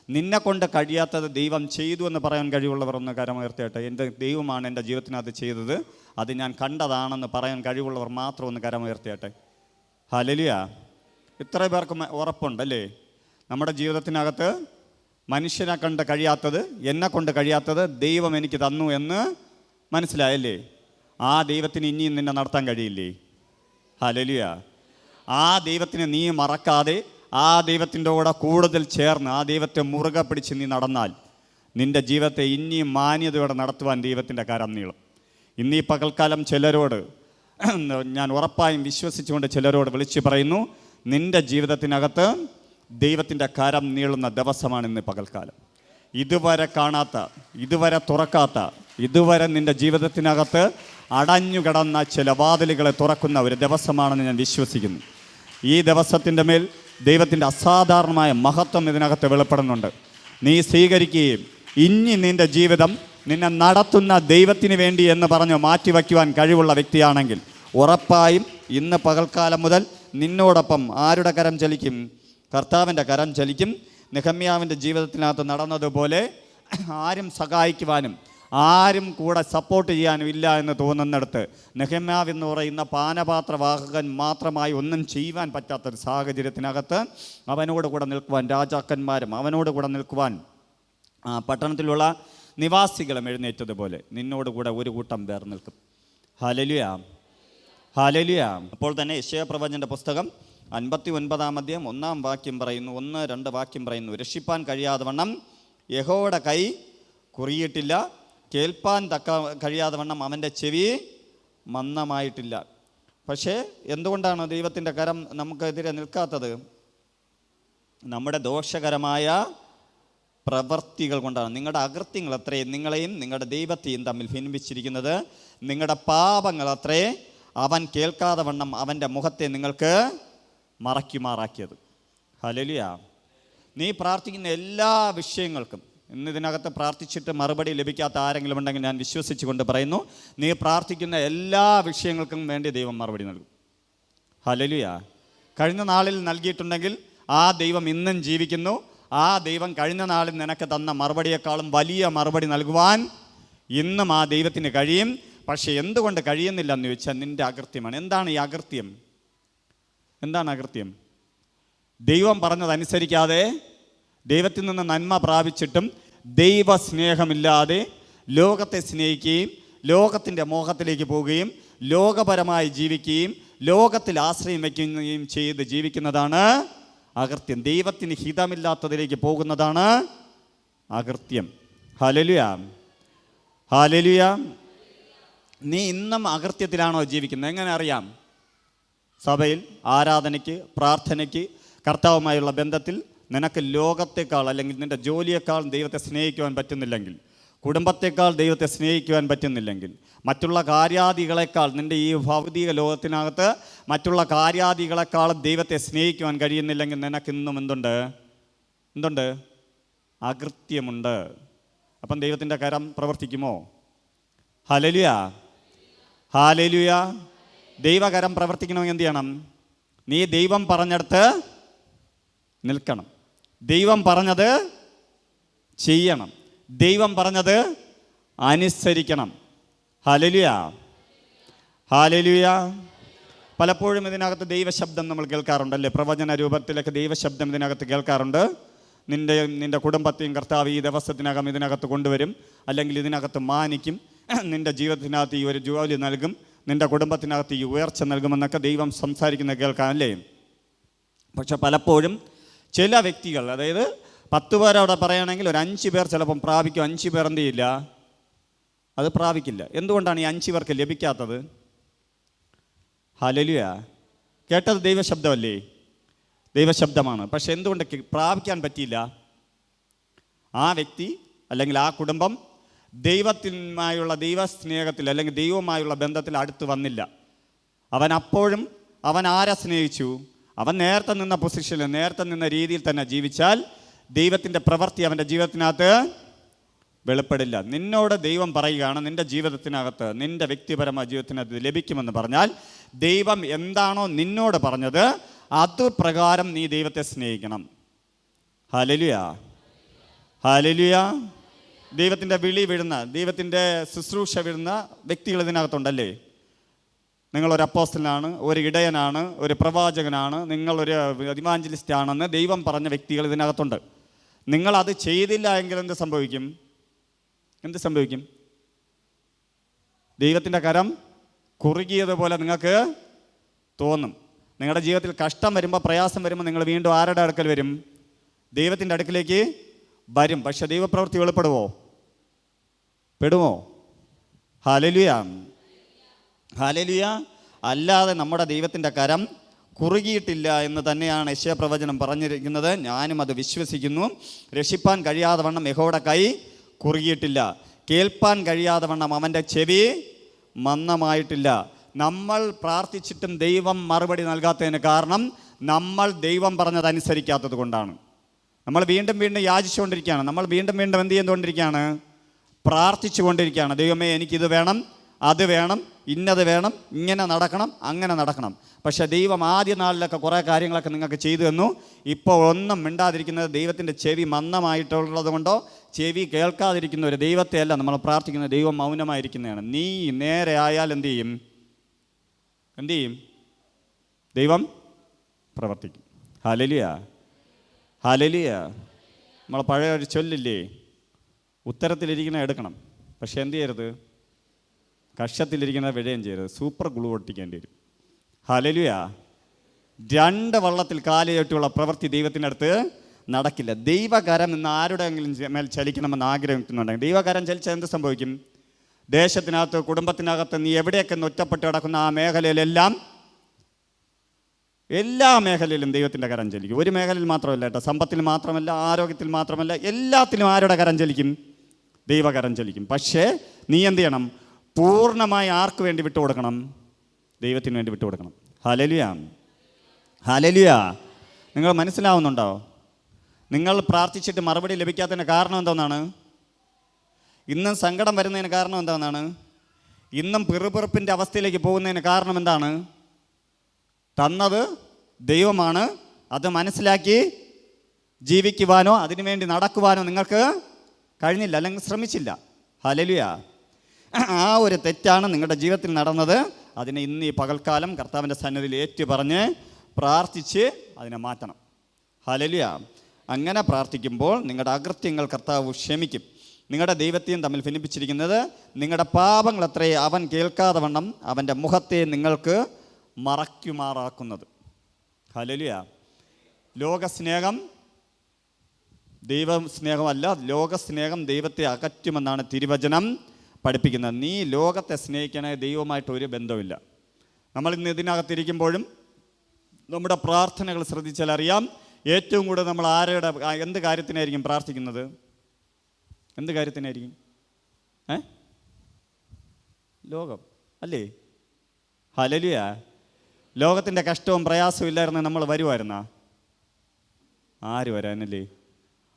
നിന്നെ കൊണ്ട് കഴിയാത്തത് ദൈവം ചെയ്തു എന്ന് പറയാൻ കഴിവുള്ളവർ ഒന്ന് കരമുയർത്തിയാട്ടെ. എൻ്റെ ദൈവമാണ് എൻ്റെ ജീവിതത്തിനകത്ത് ചെയ്തത്, അത് ഞാൻ കണ്ടതാണെന്ന് പറയാൻ കഴിവുള്ളവർ മാത്രം ഒന്ന് കരമുയർത്തിയാട്ടെ. ഹല്ലേലൂയ. ഇത്ര പേർക്ക് ഉറപ്പുണ്ടല്ലേ? നമ്മുടെ ജീവിതത്തിനകത്ത് മനുഷ്യനെ കൊണ്ട് കഴിയാത്തത്, എന്നെ കൊണ്ട് കഴിയാത്തത് ദൈവം എനിക്ക് തന്നു എന്ന് മനസ്സിലായല്ലേ? ആ ദൈവത്തിന് ഇനിയും നിന്നെ നടത്താൻ കഴിയില്ലേ? ഹല്ലേലൂയ. ആ ദൈവത്തിനെ നീ മറക്കാതെ, ആ ദൈവത്തിൻ്റെ കൂടെ കൂടുതൽ ചേർന്ന്, ആ ദൈവത്തെ മുറുകെ പിടിച്ച് നീ നടന്നാൽ നിൻ്റെ ജീവിതത്തെ ഇനിയും മാന്യതയോടെ നടത്തുവാൻ ദൈവത്തിൻ്റെ കരം നീളും. ഇന്നീ പകൽക്കാലം ചിലരോട് ഞാൻ ഉറപ്പായും വിശ്വസിച്ചുകൊണ്ട് ചിലരോട് വിളിച്ചു പറയുന്നു, നിൻ്റെ ജീവിതത്തിനകത്ത് ദൈവത്തിൻ്റെ കരം നീളുന്ന ദിവസമാണ് ഇന്ന് പകൽക്കാലം. ഇതുവരെ കാണാത്ത, ഇതുവരെ തുറക്കാത്ത, ഇതുവരെ നിൻ്റെ ജീവിതത്തിനകത്ത് അടഞ്ഞുകിടന്ന ചില വാതിലുകളെ തുറക്കുന്ന ഒരു ദിവസമാണെന്ന് ഞാൻ വിശ്വസിക്കുന്നു. ഈ ദിവസത്തിൻ്റെ മേൽ ദൈവത്തിൻ്റെ അസാധാരണമായ മഹത്വം ഇതിനകത്ത് വെളിപ്പെടുന്നുണ്ട്. നീ സ്വീകരിക്കുകയും ഇനി നിൻ്റെ ജീവിതം നിന്നെ നടത്തുന്ന ദൈവത്തിന് വേണ്ടി എന്ന് പറഞ്ഞ് മാറ്റിവയ്ക്കുവാൻ കഴിവുള്ള വ്യക്തിയാണെങ്കിൽ ഉറപ്പായും ഇന്ന് പകൽക്കാലം മുതൽ നിന്നോടൊപ്പം ആരുടെ കരം ചലിക്കും? കർത്താവിൻ്റെ കരം ചലിക്കും. നെഹമ്യാവിൻ്റെ ജീവിതത്തിനകത്ത് നടന്നതുപോലെ ആരും സഹായിക്കുവാനും ആരും കൂടെ സപ്പോർട്ട് ചെയ്യാനും ഇല്ല എന്ന് തോന്നുന്നിടത്ത് നെഹമ്യാവ് എന്ന് പറയുന്ന പാനപാത്രവാഹകൻ മാത്രമായി ഒന്നും ചെയ്യുവാൻ പറ്റാത്തൊരു സാഹചര്യത്തിനകത്ത് അവനോട് കൂടെ നിൽക്കുവാൻ രാജാക്കന്മാരും അവനോട് കൂടെ നിൽക്കുവാൻ പട്ടണത്തിലുള്ള നിവാസികളും എഴുന്നേറ്റതുപോലെ നിന്നോട് കൂടെ ഒരു കൂട്ടം പേർ നിൽക്കും. ഹല്ലേലൂയ, ഹല്ലേലൂയ. അപ്പോൾ തന്നെ യെശയ്യാ പ്രവചൻ്റെ പുസ്തകം 59-ാം അധ്യായം 1-ാം വാക്യം പറയുന്നു, 1-2 വാക്യം പറയുന്നു, രക്ഷിപ്പാൻ കഴിയാതെ വണ്ണം യഹോവയുടെ കൈ കുറിയിട്ടില്ല, കേൾപ്പാൻ കഴിയാതെ വണ്ണം അവൻ്റെ ചെവി മന്ദമായിട്ടില്ല. പക്ഷേ എന്തുകൊണ്ടാണ് ദൈവത്തിൻ്റെ കരം നമുക്കെതിരെ നിൽക്കാത്തത്? നമ്മുടെ ദോഷകരമായ പ്രവർത്തികൾ കൊണ്ടാണ്. നിങ്ങളുടെ അകൃത്യങ്ങൾ അത്രേ നിങ്ങളെയും നിങ്ങളുടെ ദൈവത്തെയും തമ്മിൽ ഭിന്നിപ്പിച്ചിരിക്കുന്നത്. നിങ്ങളുടെ പാപങ്ങൾ അത്രേ അവൻ കേൾക്കാതെ വണ്ണം അവൻ്റെ മുഖത്തെ നിങ്ങൾക്ക് മറയ്ക്കുമാറാക്കിയത്. ഹല്ലേലൂയ. നീ പ്രാർത്ഥിക്കുന്ന എല്ലാ വിഷയങ്ങൾക്കും, ഇന്ന് ഇതിനകത്ത് പ്രാർത്ഥിച്ചിട്ട് മറുപടി ലഭിക്കാത്ത ആരെങ്കിലും ഉണ്ടെങ്കിൽ ഞാൻ വിശ്വസിച്ചുകൊണ്ട് പറയുന്നു, നീ പ്രാർത്ഥിക്കുന്ന എല്ലാ വിഷയങ്ങൾക്കും വേണ്ടി ദൈവം മറുപടി നൽകും. ഹല്ലേലൂയ. കഴിഞ്ഞ നാളിൽ നൽകിയിട്ടുണ്ടെങ്കിൽ ആ ദൈവം ഇന്നും ജീവിക്കുന്നു. ആ ദൈവം കഴിഞ്ഞ നാളിൽ നിനക്ക് തന്ന മറുപടിയേക്കാളും വലിയ മറുപടി നൽകുവാൻ ഇന്നും ആ ദൈവത്തിന് കഴിയും. പക്ഷേ എന്തുകൊണ്ട് കഴിയുന്നില്ല എന്ന് ചോദിച്ചാൽ നിൻ്റെ അകൃത്യമാണ്. എന്താണ് ഈ അകൃത്യം? എന്താണ് അകൃത്യം? ദൈവം പറഞ്ഞതനുസരിക്കാതെ, ദൈവത്തിൽ നിന്ന് നന്മ പ്രാപിച്ചിട്ടും ദൈവസ്നേഹമില്ലാതെ ലോകത്തെ സ്നേഹിക്കുകയും ലോകത്തിൻ്റെ മോഹത്തിലേക്ക് പോവുകയും ലോകപരമായി ജീവിക്കുകയും ലോകത്തിൽ ആശ്രയം വയ്ക്കുകയും ചെയ്ത് ജീവിക്കുന്നതാണ് അകൃത്യം. ദൈവത്തിന് ഹിതമില്ലാത്തതിലേക്ക് പോകുന്നതാണ് അകൃത്യം. Hallelujah, hallelujah. നീ ഇന്നും അകൃത്യത്തിലാണോ ജീവിക്കുന്നത്? എങ്ങനെ അറിയാം? സഭയിൽ ആരാധനയ്ക്ക്, പ്രാർത്ഥനയ്ക്ക്, കർത്താവുമായുള്ള ബന്ധത്തിൽ നിനക്ക് ലോകത്തെക്കാൾ അല്ലെങ്കിൽ നിൻ്റെ ജോലിയേക്കാൾ ദൈവത്തെ സ്നേഹിക്കുവാൻ പറ്റുന്നില്ലെങ്കിൽ, കുടുംബത്തെക്കാൾ ദൈവത്തെ സ്നേഹിക്കുവാൻ പറ്റുന്നില്ലെങ്കിൽ, മറ്റുള്ള കാര്യാദികളെക്കാൾ നിൻ്റെ ഈ ഭൗതിക ലോകത്തിനകത്ത് മറ്റുള്ള കാര്യാദികളെക്കാളും ദൈവത്തെ സ്നേഹിക്കുവാൻ കഴിയുന്നില്ലെങ്കിൽ നിനക്കിന്നും എന്തുണ്ട്? അകൃത്യമുണ്ട്. അപ്പം ദൈവത്തിൻ്റെ കരം പ്രവർത്തിക്കുമോ? Hallelujah, hallelujah. ദൈവകരം പ്രവർത്തിക്കണമെങ്കിൽ എന്ത് ചെയ്യണം? നീ ദൈവം പറഞ്ഞിടത്ത് നിൽക്കണം. ദൈവം പറഞ്ഞത് ചെയ്യണം. ദൈവം പറഞ്ഞത് അനുസരിക്കണം. Hallelujah, hallelujah. പലപ്പോഴും ഇതിനകത്ത് ദൈവശബ്ദം നമ്മൾ കേൾക്കാറുണ്ടല്ലേ? പ്രവചന രൂപത്തിലൊക്കെ ദൈവശബ്ദം ഇതിനകത്ത് കേൾക്കാറുണ്ട്. നിൻ്റെ കുടുംബത്തെയും കർത്താവ് ഈ ദിവസത്തിനകം ഇതിനകത്ത് കൊണ്ടുവരും, അല്ലെങ്കിൽ ഇതിനകത്ത് മാനിക്കും, നിൻ്റെ ജീവിതത്തിനകത്ത് ഈ ഒരു ജോലി നൽകും, നിൻ്റെ കുടുംബത്തിനകത്ത് ഈ ഉയർച്ച നൽകുമെന്നൊക്കെ ദൈവം സംസാരിക്കുന്നത് കേൾക്കാം അല്ലേ? പക്ഷെ പലപ്പോഴും ചില വ്യക്തികൾ, അതായത് 10 പേരവിടെ പറയുകയാണെങ്കിൽ ഒരു 5 പേർ ചിലപ്പം പ്രാപിക്കും, 5 പേർ എന്ത് ചെയ്യില്ല? അത് പ്രാപിക്കില്ല. എന്തുകൊണ്ടാണ് ഈ 5 പേർക്ക് ലഭിക്കാത്തത്? ഹല്ലേലൂയ. കേട്ടത് ദൈവശബ്ദമല്ലേ? ദൈവശബ്ദമാണ്. പക്ഷെ എന്തുകൊണ്ട് പ്രാപിക്കാൻ പറ്റിയില്ല? ആ വ്യക്തി അല്ലെങ്കിൽ ആ കുടുംബം ദൈവത്തിനുമായുള്ള ദൈവസ്നേഹത്തിൽ അല്ലെങ്കിൽ ദൈവവുമായുള്ള ബന്ധത്തിൽ അടുത്ത് വന്നില്ല. അവൻ ആരെ സ്നേഹിച്ചു? അവൻ നേരത്തെ നിന്ന പൊസിഷനിൽ, നേരത്തെ നിന്ന രീതിയിൽ തന്നെ ജീവിച്ചാൽ ദൈവത്തിൻ്റെ പ്രവൃത്തി അവൻ്റെ ജീവിതത്തിനകത്ത് വെളിപ്പെടില്ല. നിന്നോട് ദൈവം പറയുകയാണ് നിൻ്റെ ജീവിതത്തിനകത്ത്, നിൻ്റെ വ്യക്തിപരമായ ജീവിതത്തിനകത്ത് ലഭിക്കുമെന്ന് പറഞ്ഞാൽ ദൈവം എന്താണോ നിന്നോട് പറഞ്ഞത് അത് പ്രകാരം നീ ദൈവത്തെ സ്നേഹിക്കണം. Hallelujah, hallelujah. ദൈവത്തിൻ്റെ വിളി വിടുന്ന, ദൈവത്തിൻ്റെ ശുശ്രൂഷ വിടുന്ന വ്യക്തികൾ ഇതിനകത്തുണ്ടല്ലേ? നിങ്ങളൊരു അപ്പോസ്റ്റലാണ്, ഒരു ഇടയനാണ്, ഒരു പ്രവാചകനാണ്, നിങ്ങളൊരു ഇവാഞ്ചലിസ്റ്റ് ആണെന്ന് ദൈവം പറഞ്ഞ വ്യക്തികൾ ഇതിനകത്തുണ്ട്. നിങ്ങളത് ചെയ്തില്ല എങ്കിൽ എന്ത് സംഭവിക്കും? ദൈവത്തിൻ്റെ കരം കുറുകിയതുപോലെ നിങ്ങൾക്ക് തോന്നും. നിങ്ങളുടെ ജീവിതത്തിൽ കഷ്ടം വരുമ്പോൾ, പ്രയാസം വരുമ്പോൾ നിങ്ങൾ വീണ്ടും ആരുടെ അടുക്കൽ വരും? ദൈവത്തിൻ്റെ അടുക്കിലേക്ക് വരും. പക്ഷെ ദൈവപ്രവൃത്തി വെളിപ്പെടുമോ? Hallelujah, hallelujah. അല്ലാതെ നമ്മുടെ ദൈവത്തിൻ്റെ കരം കുറുകിയിട്ടില്ല എന്ന് തന്നെയാണ് യെശയ്യാ പ്രവചനം പറഞ്ഞിരിക്കുന്നത്. ഞാനും അത് വിശ്വസിക്കുന്നു. രക്ഷിപ്പാൻ കഴിയാതെ വണ്ണം യഹോവയുടെ കൈ കുറുകിയിട്ടില്ല, കേൾപ്പാൻ കഴിയാതെ വണ്ണം അവൻ്റെ ചെവി മന്ദമായിട്ടില്ല. നമ്മൾ പ്രാർത്ഥിച്ചിട്ടും ദൈവം മറുപടി നൽകാത്തതിന് കാരണം നമ്മൾ ദൈവം പറഞ്ഞതനുസരിക്കാത്തത് കൊണ്ടാണ്. നമ്മൾ വീണ്ടും വീണ്ടും യാചിച്ചുകൊണ്ടിരിക്കുകയാണ്. നമ്മൾ വീണ്ടും വീണ്ടും എന്ത് ചെയ്തുകൊണ്ടിരിക്കുകയാണ്? പ്രാർത്ഥിച്ചു കൊണ്ടിരിക്കുകയാണ്. ദൈവമേ, എനിക്കിത് വേണം, അത് വേണം, ഇന്നത് വേണം, ഇങ്ങനെ നടക്കണം, അങ്ങനെ നടക്കണം. പക്ഷേ ദൈവം ആദ്യ നാളിലൊക്കെ കുറേ കാര്യങ്ങളൊക്കെ നിങ്ങൾക്ക് ചെയ്തു തന്നു. ഇപ്പോൾ ഒന്നും മിണ്ടാതിരിക്കുന്നത് ദൈവത്തിൻ്റെ ചെവി മന്ദമായിട്ടുള്ളത് കൊണ്ടോ ചെവി കേൾക്കാതിരിക്കുന്ന ഒരു ദൈവത്തെയല്ല നമ്മൾ പ്രാർത്ഥിക്കുന്നത്. ദൈവം മൗനമായിരിക്കുന്നതാണ്. നീ നേരെ ആയാൽ എന്തു ചെയ്യും? ദൈവം പ്രവർത്തിക്കും. Hallelujah, hallelujah. നമ്മൾ പഴയ ഒരു ചൊല്ലില്ലേ, ഉത്തരത്തിലിരിക്കുന്ന എടുക്കണം, പക്ഷെ എന്ത് ചെയ്യരുത്? കക്ഷത്തിലിരിക്കുന്നത് വിഴയം ചെയ്യരുത്. സൂപ്പർ ഗ്ലൂ ഒട്ടിക്കേണ്ടി വരും. ഹല്ലേലൂയ. 2 വള്ളത്തിൽ കാലയായിട്ടുള്ള പ്രവൃത്തി ദൈവത്തിൻ്റെ അടുത്ത് നടക്കില്ല. ദൈവകരം ഇന്ന് ആരുടെയെങ്കിലും മേൽ ചലിക്കണമെന്ന് ആഗ്രഹിക്കുന്നുണ്ടെങ്കിൽ ദൈവകരം ചലിച്ചാൽ എന്ത് സംഭവിക്കും? ദേശത്തിനകത്ത്, കുടുംബത്തിനകത്ത്, നീ എവിടെയൊക്കെ ഒറ്റപ്പെട്ട് കിടക്കുന്ന ആ മേഖലയിലെല്ലാം, എല്ലാ മേഖലയിലും ദൈവത്തിൻ്റെ കരം ചലിക്കും. ഒരു മേഖലയിൽ മാത്രമല്ല കേട്ടോ, സമ്പത്തിൽ മാത്രമല്ല, ആരോഗ്യത്തിൽ മാത്രമല്ല, എല്ലാത്തിലും ആരുടെ കരം ചലിക്കും? ദൈവകരം ചലിക്കും. പക്ഷേ നീ എന്ത് ചെയ്യണം? പൂർണ്ണമായി ആർക്ക് വേണ്ടി വിട്ടുകൊടുക്കണം? ദൈവത്തിന് വേണ്ടി വിട്ടുകൊടുക്കണം. Hallelujah, hallelujah. നിങ്ങൾ മനസ്സിലാവുന്നുണ്ടോ? നിങ്ങൾ പ്രാർത്ഥിച്ചിട്ട് മറുപടി ലഭിക്കാത്തതിന് കാരണം എന്താണ്? ഇന്നും സങ്കടം വരുന്നതിന് കാരണം എന്താണ്? ഇന്നും പിറുപിറുപ്പിൻ്റെ അവസ്ഥയിലേക്ക് പോകുന്നതിന് കാരണം എന്താണ്? തന്നത് ദൈവമാണ്. അത് മനസ്സിലാക്കി ജീവിക്കുവാനോ അതിനുവേണ്ടി നടക്കുവാനോ നിങ്ങൾക്ക് കഴിഞ്ഞില്ല, അല്ലെങ്കിൽ ശ്രമിച്ചില്ല. ഹല്ലേലൂയ. ആ ഒരു തെറ്റാണ് നിങ്ങളുടെ ജീവിതത്തിൽ നടന്നത്. അതിനെ ഇന്ന് ഈ പകൽക്കാലം കർത്താവിൻ്റെ സന്നിധിയിൽ ഏറ്റു പറഞ്ഞ് പ്രാർത്ഥിച്ച് അതിനെ മാറ്റണം. ഹല്ലേലൂയ. അങ്ങനെ പ്രാർത്ഥിക്കുമ്പോൾ നിങ്ങളുടെ അകൃത്യങ്ങൾ കർത്താവ് ക്ഷമിക്കും. നിങ്ങളുടെ ദൈവത്തെയും തമ്മിൽ ഭിന്നിപ്പിച്ചിരിക്കുന്നത് നിങ്ങളുടെ പാപങ്ങൾ അത്രേ അവൻ കേൾക്കാതെ വണ്ണം അവൻ്റെ മുഖത്തെ നിങ്ങൾക്ക് മറയ്ക്കുമാറാക്കുന്നത്. ഹല്ലേലൂയ. ലോകസ്നേഹം ദൈവസ്നേഹമല്ല, ലോകസ്നേഹം ദൈവത്തെ അകറ്റുമെന്നാണ് തിരുവചനം പഠിപ്പിക്കുന്നത്. നീ ലോകത്തെ സ്നേഹിക്കണേ, ദൈവമായിട്ട് ഒരു ബന്ധമില്ല. നമ്മൾ ഇന്ന് ഇതിനകത്തിരിക്കുമ്പോഴും നമ്മുടെ പ്രാർത്ഥനകൾ ശ്രദ്ധിച്ചാൽ അറിയാം, ഏറ്റവും കൂടുതൽ നമ്മൾ എന്ത് കാര്യത്തിനായിരിക്കും പ്രാർത്ഥിക്കുന്നത്? എന്ത് കാര്യത്തിനായിരിക്കും? ലോകം അല്ലേ? ഹല്ലേലൂയ. ലോകത്തിൻ്റെ കഷ്ടവും പ്രയാസവും ഇല്ലായിരുന്ന നമ്മൾ വരുമായിരുന്ന? ആര് വരാനല്ലേ?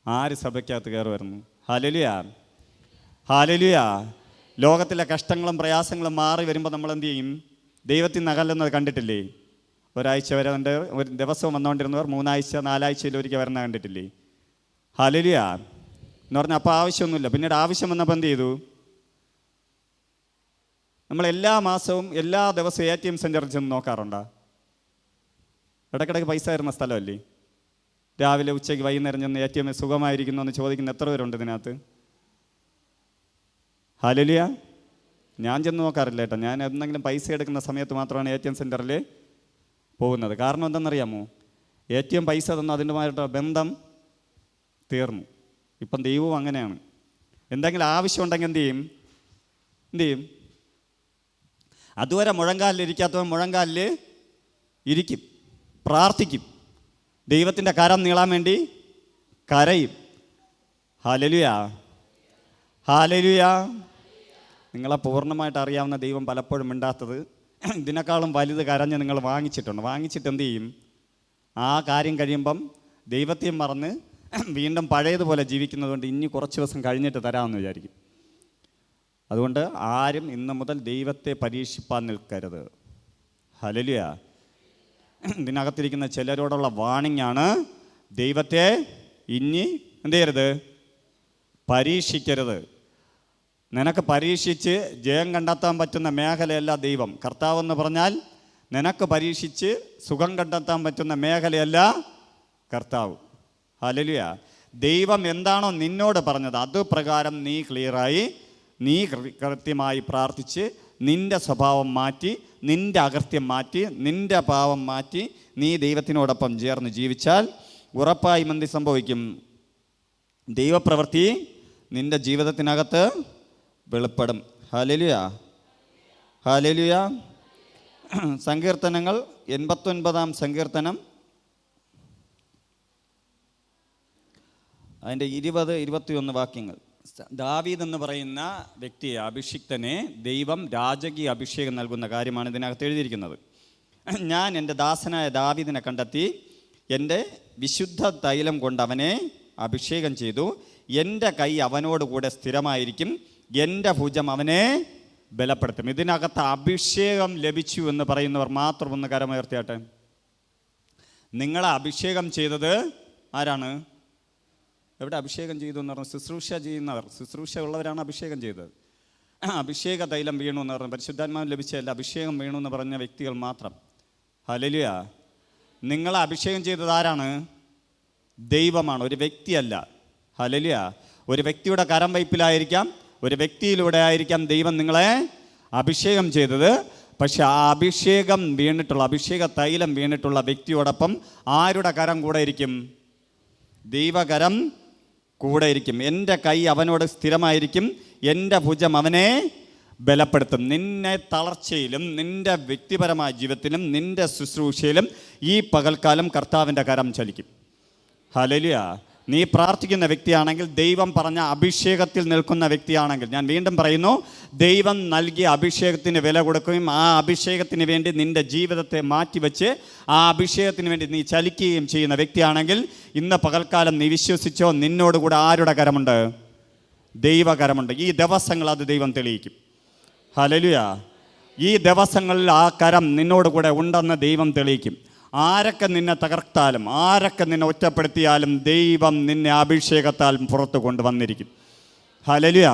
ആര് സഭയ്ക്കകത്ത് കയറുമായിരുന്നു? Hallelujah, hallelujah. ലോകത്തിലെ കഷ്ടങ്ങളും പ്രയാസങ്ങളും മാറി വരുമ്പോൾ നമ്മൾ എന്ത് ചെയ്യും? ദൈവത്തിൽ നിന്ന് അകലുന്നത് കണ്ടിട്ടില്ലേ? ഒരാഴ്ച വരെ ഒരു ദിവസവും വന്നുകൊണ്ടിരുന്നവർ 3 ആഴ്ച 4 ആഴ്ചയിൽ ഒരിക്കൽ വരുന്ന കണ്ടിട്ടില്ലേ? ഹല്ലേലൂയ എന്ന് പറഞ്ഞാൽ അപ്പോൾ ആവശ്യമൊന്നുമില്ല. പിന്നീട് ആവശ്യം വന്നപ്പോൾ എന്ത് ചെയ്തു? നമ്മൾ എല്ലാ മാസവും എല്ലാ ദിവസവും ATM സെൻറ്ററിൽ ചെന്ന് നോക്കാറുണ്ടോ? ഇടയ്ക്കിടയ്ക്ക് പൈസ തരുന്ന സ്ഥലമല്ലേ? രാവിലെ ഉച്ചയ്ക്ക് വൈകുന്നേരം ചെന്ന് ATM സുഖമായിരിക്കുന്നു എന്ന് ചോദിക്കുന്ന എത്ര പേരുണ്ട് ഇതിനകത്ത്? ഹല്ലേലൂയ. ഞാൻ ചെന്ന് നോക്കാറില്ല കേട്ടോ. ഞാൻ എന്തെങ്കിലും പൈസ എടുക്കുന്ന സമയത്ത് മാത്രമാണ് ATM സെൻറ്ററിൽ പോകുന്നത്. കാരണം എന്തെന്നറിയാമോ? ATM പൈസ തന്ന അതിൻ്റെമായിട്ട് ബന്ധം തീർന്നു. ഇപ്പം ദൈവവും അങ്ങനെയാണ്. എന്തെങ്കിലും ആവശ്യമുണ്ടെങ്കിൽ എന്ത് ചെയ്യും? അതുവരെ മുഴങ്കാലിലിരിക്കാത്തവൻ മുഴങ്കാലിൽ ഇരിക്കും, പ്രാർത്ഥിക്കും, ദൈവത്തിൻ്റെ കരം നീളാൻ വേണ്ടി കരയും. Hallelujah, hallelujah. നിങ്ങളെ പൂർണ്ണമായിട്ട് അറിയാവുന്ന ദൈവം പലപ്പോഴും മിണ്ടാത്തത് ഇതിനേക്കാളും വലുത് കരഞ്ഞ് നിങ്ങൾ വാങ്ങിച്ചിട്ടുണ്ട്. വാങ്ങിച്ചിട്ട് എന്ത് ചെയ്യും? ആ കാര്യം കഴിയുമ്പം ദൈവത്തെയും മറന്ന് വീണ്ടും പഴയതുപോലെ ജീവിക്കുന്നതുകൊണ്ട് ഇനി കുറച്ച് ദിവസം കഴിഞ്ഞിട്ട് തരാമെന്ന് വിചാരിക്കും. അതുകൊണ്ട് ആരും ഇന്ന് മുതൽ ദൈവത്തെ പരീക്ഷിപ്പാൻ നിൽക്കരുത്. ഹല്ലേലൂയ. ഇതിനകത്തിരിക്കുന്ന ചിലരോടുള്ള വാണിംഗ് ആണ്, ദൈവത്തെ ഇനി എന്ത് ചെയ്യരുത്? പരീക്ഷിക്കരുത്. നിനക്ക് പരീക്ഷിച്ച് ജയം കണ്ടെത്താൻ പറ്റുന്ന മേഖലയല്ല ദൈവം. കർത്താവെന്ന് പറഞ്ഞാൽ നിനക്ക് പരീക്ഷിച്ച് സുഖം കണ്ടെത്താൻ പറ്റുന്ന മേഖലയല്ല കർത്താവ്. ഹല്ലേലൂയ. ദൈവം എന്താണോ നിന്നോട് പറഞ്ഞത് അത് പ്രകാരം നീ ക്ലിയറായി, നീ കൃത്യമായി പ്രാർത്ഥിച്ച് നിൻ്റെ സ്വഭാവം മാറ്റി, നിൻ്റെ അകൃത്യം മാറ്റി, നിൻ്റെ പാവം മാറ്റി നീ ദൈവത്തിനോടൊപ്പം ചേർന്ന് ജീവിച്ചാൽ ഉറപ്പായും എന്ത് സംഭവിക്കും? ദൈവപ്രവൃത്തി നിൻ്റെ ജീവിതത്തിനകത്ത് വെളിപ്പെടും. ഹല്ലേലൂയ, ഹല്ലേലൂയ. സങ്കീർത്തനങ്ങൾ 89-ാം സങ്കീർത്തനം അതിൻ്റെ 20-21 വാക്യങ്ങൾ. ദാവീദ് എന്ന് പറയുന്ന വ്യക്തിയെ, അഭിഷിക്തനെ ദൈവം രാജകീയ അഭിഷേകം നൽകുന്ന കാര്യമാണ് ഇതിനകത്ത് എഴുതിയിരിക്കുന്നത്. ഞാൻ എൻ്റെ ദാസനായ ദാവീദിനെ കണ്ടെത്തി, എൻ്റെ വിശുദ്ധ തൈലം കൊണ്ട് അവനെ അഭിഷേകം ചെയ്തു. എൻ്റെ കൈ അവനോടുകൂടെ സ്ഥിരമായിരിക്കും, എൻ്റെ ഭുജം അവനെ ബലപ്പെടുത്തും. ഇതിനകത്ത് അഭിഷേകം ലഭിച്ചു എന്ന് പറയുന്നവർ മാത്രം ഒന്ന് കരമുയർത്തിയാട്ടെ. നിങ്ങളെ അഭിഷേകം ചെയ്തത് ആരാണ്? എവിടെ അഭിഷേകം ചെയ്തു എന്ന് പറഞ്ഞാൽ ശുശ്രൂഷ ചെയ്യുന്നവർ, ശുശ്രൂഷ ഉള്ളവരാണ് അഭിഷേകം ചെയ്തത്. അഭിഷേക തൈലം വീണു എന്ന് പറഞ്ഞാൽ പരിശുദ്ധാത്മാവ് ലഭിച്ചതല്ല, അഭിഷേകം വീണു എന്ന് പറഞ്ഞ വ്യക്തികൾ മാത്രം. ഹല്ലേലൂയ. നിങ്ങളെ അഭിഷേകം ചെയ്തത് ആരാണ്? ദൈവമാണ്, ഒരു വ്യക്തിയല്ല. ഹല്ലേലൂയ. ഒരു വ്യക്തിയുടെ കരം വയ്പിലായിരിക്കാം, ഒരു വ്യക്തിയിലൂടെ ആയിരിക്കാം ദൈവം നിങ്ങളെ അഭിഷേകം ചെയ്തത്. പക്ഷെ ആ അഭിഷേകം വീണിട്ടുള്ള, അഭിഷേക തൈലം വീണിട്ടുള്ള വ്യക്തിയോടൊപ്പം ആരുടെ കരം കൂടെ ഇരിക്കും? ദൈവകരം കൂടെ ഇരിക്കും. എൻ്റെ കൈ അവനോട് സ്ഥിരമായിരിക്കും, എൻ്റെ ഭുജം അവനെ ബലപ്പെടുത്തും. നിന്നെ തളർച്ചയിലും നിൻ്റെ വ്യക്തിപരമായ ജീവിതത്തിലും നിൻ്റെ ശുശ്രൂഷയിലും ഈ പകൽക്കാലം കർത്താവിൻ്റെ കരം ചലിക്കും. ഹല്ലേലൂയ. നീ പ്രാർത്ഥിക്കുന്ന വ്യക്തിയാണെങ്കിൽ, ദൈവം പറഞ്ഞ അഭിഷേകത്തിൽ നിൽക്കുന്ന വ്യക്തിയാണെങ്കിൽ, ഞാൻ വീണ്ടും പറയുന്നു, ദൈവം നൽകിയ അഭിഷേകത്തിന് വില കൊടുക്കുകയും ആ അഭിഷേകത്തിന് വേണ്ടി നിൻ്റെ ജീവിതത്തെ മാറ്റിവെച്ച് ആ അഭിഷേകത്തിന് വേണ്ടി നീ ചലിക്കുകയും ചെയ്യുന്ന വ്യക്തിയാണെങ്കിൽ, ഇന്ന് പകൽക്കാലം നീ വിശ്വസിച്ചോ, നിന്നോടുകൂടെ ആരുടെ കരമുണ്ട്? ദൈവകരമുണ്ട്. ഈ ദിവസങ്ങൾ അത് ദൈവം തെളിയിക്കും. ഹല്ലേലൂയ. ഈ ദിവസങ്ങളിൽ ആ കരം നിന്നോട് കൂടെ ഉണ്ടെന്ന് ദൈവം തെളിയിക്കും. ആരൊക്കെ നിന്നെ തകർത്താലും ആരൊക്കെ നിന്നെ ഒറ്റപ്പെടുത്തിയാലും ദൈവം നിന്നെ അഭിഷേകത്താൽ പുറത്തു കൊണ്ടുവന്നിരിക്കും. ഹല്ലേലൂയ.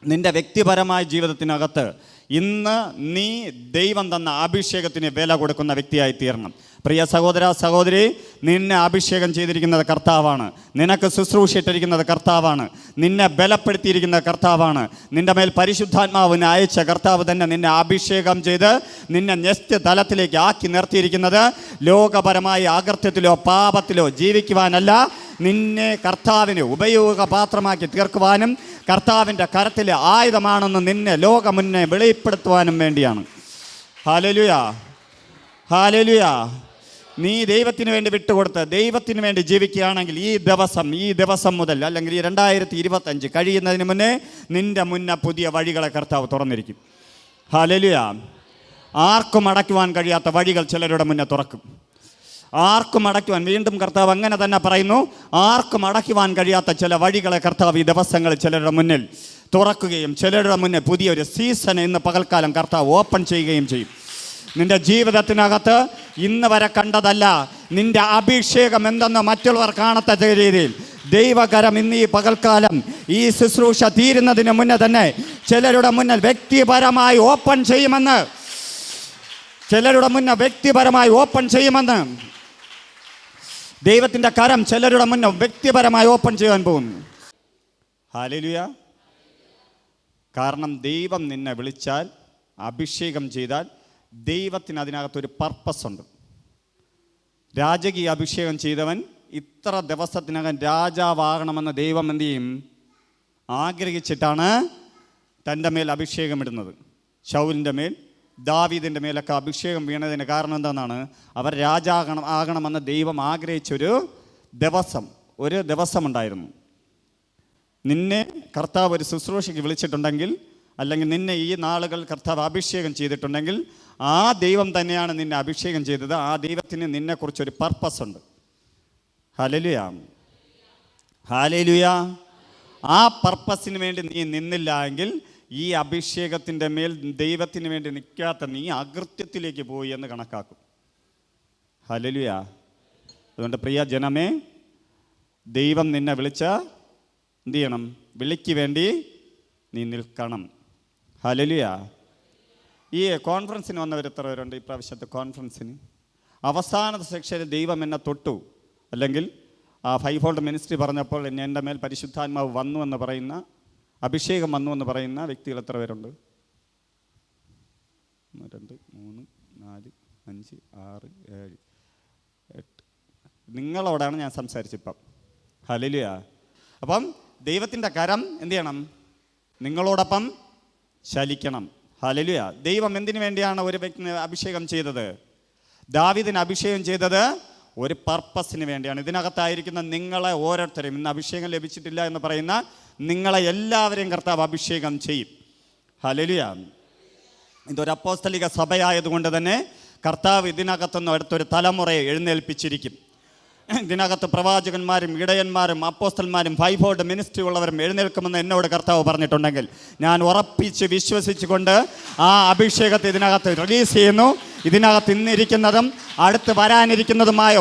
നിൻ്റെ വ്യക്തിപരമായ ജീവിതത്തിനകത്ത് ഇന്ന് നീ ദൈവം തന്ന അഭിഷേകത്തിന് വില കൊടുക്കുന്ന വ്യക്തിയായി തീരണം. പ്രിയ സഹോദര സഹോദരി, നിന്നെ അഭിഷേകം ചെയ്തിരിക്കുന്നത് കർത്താവാണ്. നിനക്ക് ശുശ്രൂഷിച്ചിരിക്കുന്നത് കർത്താവാണ്. നിന്നെ ബലപ്പെടുത്തിയിരിക്കുന്നത് കർത്താവാണ്. നിൻ്റെ മേൽ പരിശുദ്ധാത്മാവിനെ അയച്ച കർത്താവ് തന്നെ നിന്നെ അഭിഷേകം ചെയ്ത് നിന്നെ നെക്സ്റ്റ് തലത്തിലേക്ക് ആക്കി നിർത്തിയിരിക്കുന്നത് ലോകപരമായ അകൃത്യത്തിലോ പാപത്തിലോ ജീവിക്കുവാനല്ല, നിന്നെ കർത്താവിന് ഉപയോഗപാത്രമാക്കി തീർക്കുവാനും കർത്താവിൻ്റെ കരത്തിലെ ആയുധമാണെന്ന് നിന്നെ ലോകം മുന്നേ വെളിപ്പെടുത്തുവാനും വേണ്ടിയാണ്. ഹല്ലേലൂയ. ഹല്ലേലൂയ. നീ ദൈവത്തിന് വേണ്ടി വിട്ടുകൊടുത്ത് ദൈവത്തിന് വേണ്ടി ജീവിക്കുകയാണെങ്കിൽ ഈ ദിവസം മുതൽ, അല്ലെങ്കിൽ ഈ 2025 കഴിയുന്നതിന് മുന്നേ നിൻ്റെ മുന്നേ പുതിയ വഴികളെ കർത്താവ് തുറന്നിരിക്കും. ഹല്ലേലൂയ. ആർക്കും അടയ്ക്കുവാൻ കഴിയാത്ത വഴികൾ ചിലരുടെ മുന്നേ തുറക്കും. ആർക്കും അടയ്ക്കുവാൻ, വീണ്ടും കർത്താവ് അങ്ങനെ തന്നെ പറയുന്നു, ആർക്കും അടയ്ക്കുവാൻ കഴിയാത്ത ചില വഴികളെ കർത്താവ് ഈ ദിവസങ്ങളിൽ ചിലരുടെ മുന്നിൽ തുറക്കുകയും ചിലരുടെ മുന്നിൽ പുതിയൊരു സീസൺ ഇന്ന് പകൽക്കാലം കർത്താവ് ഓപ്പൺ ചെയ്യുകയും ചെയ്യും. നിന്റെ ജീവിതത്തിനകത്ത് ഇന്ന് വരെ കണ്ടതല്ല, നിന്റെ അഭിഷേകം എന്തെന്ന് മറ്റുള്ളവർ കാണത്തക്ക രീതിയിൽ ദൈവകരം ഇന്ന് ഈ പകൽക്കാലം ഈ ശുശ്രൂഷ തീരുന്നതിന് മുന്നേ തന്നെ ചിലരുടെ മുന്നിൽ വ്യക്തിപരമായി ഓപ്പൺ ചെയ്യുമെന്ന്, ചിലരുടെ മുന്നേ വ്യക്തിപരമായി ഓപ്പൺ ചെയ്യുമെന്ന് ദൈവത്തിൻ്റെ കരം ചിലരുടെ മുന്നേ വ്യക്തിപരമായി ഓപ്പൺ ചെയ്യാൻ പോകുന്നു. ഹല്ലേലൂയ. കാരണം ദൈവം നിന്നെ വിളിച്ചാൽ, അഭിഷേകം ചെയ്താൽ ദൈവത്തിന് അതിനകത്തൊരു പർപ്പസ് ഉണ്ട്. രാജകീയ അഭിഷേകം ചെയ്തവൻ ഇത്ര ദിവസത്തിനകം രാജാവാകണമെന്ന് ദൈവം എന്ത് ചെയ്യും? ആഗ്രഹിച്ചിട്ടാണ് തൻ്റെ മേൽ അഭിഷേകം ഇടുന്നത്. ശൗലിൻ്റെ മേൽ, ദാവീദിൻ്റെ മേലൊക്കെ അഭിഷേകം വീണതിന് കാരണം എന്താണെന്നാണ്? അവർ ആകണമെന്ന് ദൈവം ആഗ്രഹിച്ചൊരു ദിവസമുണ്ടായിരുന്നു. നിന്നെ കർത്താവ് ഒരു ശുശ്രൂഷയ്ക്ക് വിളിച്ചിട്ടുണ്ടെങ്കിൽ, അല്ലെങ്കിൽ നിന്നെ ഈ നാളുകൾ കർത്താവ് അഭിഷേകം ചെയ്തിട്ടുണ്ടെങ്കിൽ, ആ ദൈവം തന്നെയാണ് നിന്നെ അഭിഷേകം ചെയ്തത്. ആ ദൈവത്തിന് നിന്നെക്കുറിച്ചൊരു പർപ്പസ് ഉണ്ട്. ഹല്ലേലൂയ. ഹല്ലേലൂയ. ആ പർപ്പസിന് വേണ്ടി നീ നിന്നില്ല എങ്കിൽ, ഈ അഭിഷേകത്തിൻ്റെ മേൽ ദൈവത്തിന് വേണ്ടി നിൽക്കാത്ത നീ അകൃത്യത്തിലേക്ക് പോയി എന്ന് കണക്കാക്കും. ഹല്ലേലൂയ. അതുകൊണ്ട് പ്രിയ ജനമേ, ദൈവം നിന്നെ വിളിച്ച എന്ത് ചെയ്യണം? വിളിക്ക് വേണ്ടി നീ നിൽക്കണം. ഹല്ലേലൂയ. ഈ കോൺഫറൻസിന് വന്നവർ എത്ര പേരുണ്ട്? ഈ പ്രാവശ്യത്തെ കോൺഫറൻസിന് അവസാനത്തെ സെക്ഷനിൽ ദൈവം എന്നെ തൊട്ടു, അല്ലെങ്കിൽ ആ 5 ഫോൾഡ് മിനിസ്ട്രി പറഞ്ഞപ്പോൾ എൻ്റെ മേൽ പരിശുദ്ധാത്മാവ് വന്നു എന്ന് പറയുന്ന, അഭിഷേകം വന്നു എന്ന് പറയുന്ന വ്യക്തികൾ എത്ര പേരുണ്ട്? 1 2 3 4 5 6 7 8. നിങ്ങളോടാണ് ഞാൻ സംസാരിച്ചിപ്പം. ഹല്ലേലൂയ. അപ്പം ദൈവത്തിൻ്റെ കരം എന്ത് ചെയ്യണം? നിങ്ങളോടൊപ്പം ചലിക്കണം. ഹല്ലേലൂയ. ദൈവം എന്തിനു വേണ്ടിയാണ് ഒരു വ്യക്തിനെ അഭിഷേകം ചെയ്തത്? ദാവീദിനെ അഭിഷേകം ചെയ്തത് ഒരു പർപ്പസിന് വേണ്ടിയാണ്. ഇതിനകത്തായിരിക്കുന്ന നിങ്ങളെ ഓരോരുത്തരെയും, ഇന്ന് അഭിഷേകം ലഭിച്ചിട്ടില്ല എന്ന് പറയുന്ന നിങ്ങളെ എല്ലാവരെയും കർത്താവ് അഭിഷേകം ചെയ്യും. ഹല്ലേലൂയ. ഇതൊരു അപ്പോസ്തലിക സഭയായതുകൊണ്ട് തന്നെ കർത്താവ് ഇതിനകത്തുനിന്ന് അടുത്തൊരു തലമുറയെ എഴുന്നേൽപ്പിച്ചിരിക്കും. ഇതിനകത്ത് പ്രവാചകന്മാരും ഇടയന്മാരും അപ്പോസ്തലന്മാരും 5 ഫോൾഡ് മിനിസ്ട്രി ഉള്ളവരും എഴുന്നേൽക്കുമെന്ന് എന്നോട് കർത്താവ് പറഞ്ഞിട്ടുണ്ടെങ്കിൽ, ഞാൻ ഉറപ്പിച്ച് വിശ്വസിച്ചുകൊണ്ട് ആ അഭിഷേകത്തെ ഇതിനകത്ത് റിലീസ് ചെയ്യുന്നു. ഇതിനകത്ത് ഇന്നിരിക്കുന്നതും അടുത്ത് വരാനിരിക്കുന്നതുമായ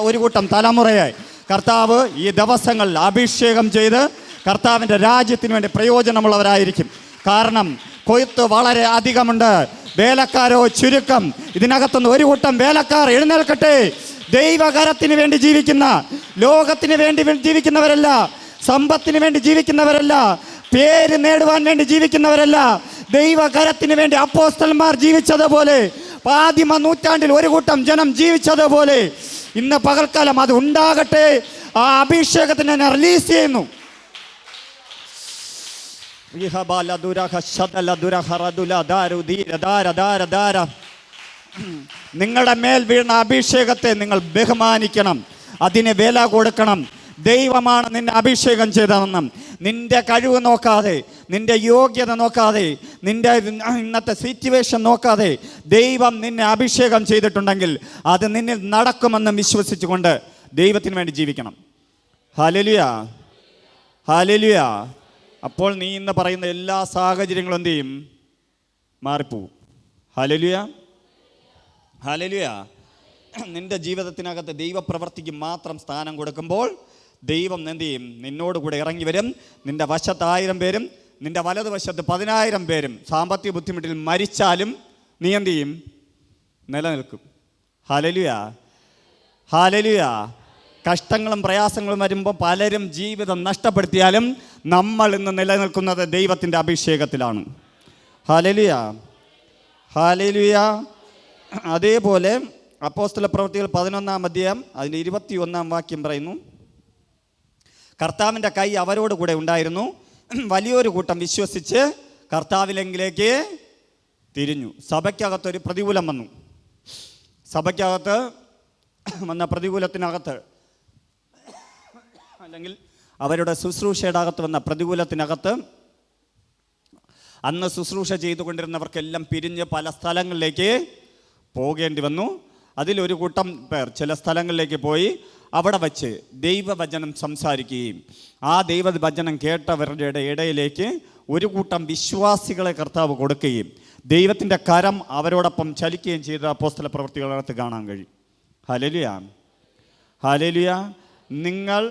ഒരു കൂട്ടം തലമുറയെ കർത്താവ് ഈ ദിവസങ്ങളിൽ അഭിഷേകം ചെയ്ത് കർത്താവിൻ്റെ രാജ്യത്തിന് വേണ്ടി പ്രയോജനമുള്ളവരായിരിക്കും. കാരണം കൊയ്ത്ത് വളരെ അധികമുണ്ട്, വേലക്കാരോ ചുരുക്കം. ഇതിനകത്തുനിന്ന് ഒരു കൂട്ടം വേലക്കാർ എഴുന്നേൽക്കട്ടെ. ദൈവകരത്തിന് വേണ്ടി ജീവിക്കുന്ന, ലോകത്തിന് വേണ്ടി ജീവിക്കുന്നവരല്ല, സമ്പത്തിന് വേണ്ടി ജീവിക്കുന്നവരല്ല, പേര് നേടുവാൻ വേണ്ടി ജീവിക്കുന്നവരല്ല. ദൈവകരത്തിന് വേണ്ടി അപ്പോസ്തലന്മാർ ജീവിച്ചതുപോലെ, ആദിമ നൂറ്റാണ്ടിൽ ഒരു കൂട്ടം ജനം ജീവിച്ചതുപോലെ ഇന്ന് പകൽക്കാലം അത് ഉണ്ടാകട്ടെ. ആ അഭിഷേകത്തിന് ഞാൻ റിലീസ് ചെയ്യുന്നു. നിങ്ങളുടെ മേൽ വീണ അഭിഷേകത്തെ നിങ്ങൾ ബഹുമാനിക്കണം, അതിന് വില കൊടുക്കണം. ദൈവമാണ് നിന്നെ അഭിഷേകം ചെയ്തതെന്നും നിന്റെ കഴിവ് നോക്കാതെ, നിന്റെ യോഗ്യത നോക്കാതെ, നിന്റെ ഇന്നത്തെ സിറ്റുവേഷൻ നോക്കാതെ ദൈവം നിന്നെ അഭിഷേകം ചെയ്തിട്ടുണ്ടെങ്കിൽ അത് നിന്നിൽ നടക്കുമെന്നും വിശ്വസിച്ചുകൊണ്ട് ദൈവത്തിന് വേണ്ടി ജീവിക്കണം. ഹല്ലേലൂയ, ഹല്ലേലൂയ. അപ്പോൾ നീ ഇന്ന് പറയുന്ന എല്ലാ സാഹചര്യങ്ങളും എന്ത് ചെയ്യും? മാറിപ്പോവും. ഹല്ലേലൂയ, ഹല്ലേലൂയ. നിന്റെ ജീവിതത്തിനകത്ത് ദൈവപ്രവർത്തിക്ക് മാത്രം സ്ഥാനം കൊടുക്കുമ്പോൾ ദൈവം എന്ത് ചെയ്യും? നിന്നോട് കൂടെ ഇറങ്ങി വരും. നിന്റെ വശത്ത് 1000 പേരും നിന്റെ വലതുവശത്ത് 10,000 പേരും സാമ്പത്തിക ബുദ്ധിമുട്ടിൽ മരിച്ചാലും നീ എന്ത് ചെയ്യും? നിലനിൽക്കും. Hallelujah, hallelujah. കഷ്ടങ്ങളും പ്രയാസങ്ങളും വരുമ്പോൾ പലരും ജീവിതം നഷ്ടപ്പെടുത്തിയാലും നമ്മൾ ഇന്ന് നിലനിൽക്കുന്നത് ദൈവത്തിൻ്റെ അഭിഷേകത്തിലാണ്. Hallelujah, hallelujah. അതേപോലെ അപ്പോസ്തല പ്രവൃത്തികൾ 11-ാം അധ്യായം അതിൻ്റെ 21-ാം വാക്യം പറയുന്നു, കർത്താവിൻ്റെ കൈ അവരോട് കൂടെ ഉണ്ടായിരുന്നു. വലിയൊരു കൂട്ടം വിശ്വസിച്ച് കർത്താവിലെങ്കിലേക്ക് തിരിഞ്ഞു. സഭയ്ക്കകത്തൊരു പ്രതികൂലം വന്നു. സഭയ്ക്കകത്ത് വന്ന പ്രതികൂലത്തിനകത്ത്, അല്ലെങ്കിൽ അവരുടെ ശുശ്രൂഷയുടെ അകത്ത് വന്ന പ്രതികൂലത്തിനകത്ത്, അന്ന് ശുശ്രൂഷ ചെയ്തുകൊണ്ടിരുന്നവർക്കെല്ലാം പിരിഞ്ഞ് പല സ്ഥലങ്ങളിലേക്ക് പോകേണ്ടി വന്നു. അതിലൊരു കൂട്ടം പേർ ചില സ്ഥലങ്ങളിലേക്ക് പോയി അവിടെ വച്ച് ദൈവവചനം സംസാരിക്കുകയും ആ ദൈവവചനം കേട്ടവരുടെ ഇടയിലേക്ക് ഒരു കൂട്ടം വിശ്വാസികളെ കർത്താവ് കൊടുക്കുകയും ദൈവത്തിൻ്റെ കരം അവരോടൊപ്പം ചലിക്കുകയും ചെയ്ത അപ്പോസ്തല പ്രവൃത്തികളകത്ത് കാണാൻ കഴിയും. Hallelujah, hallelujah. നിങ്ങൾ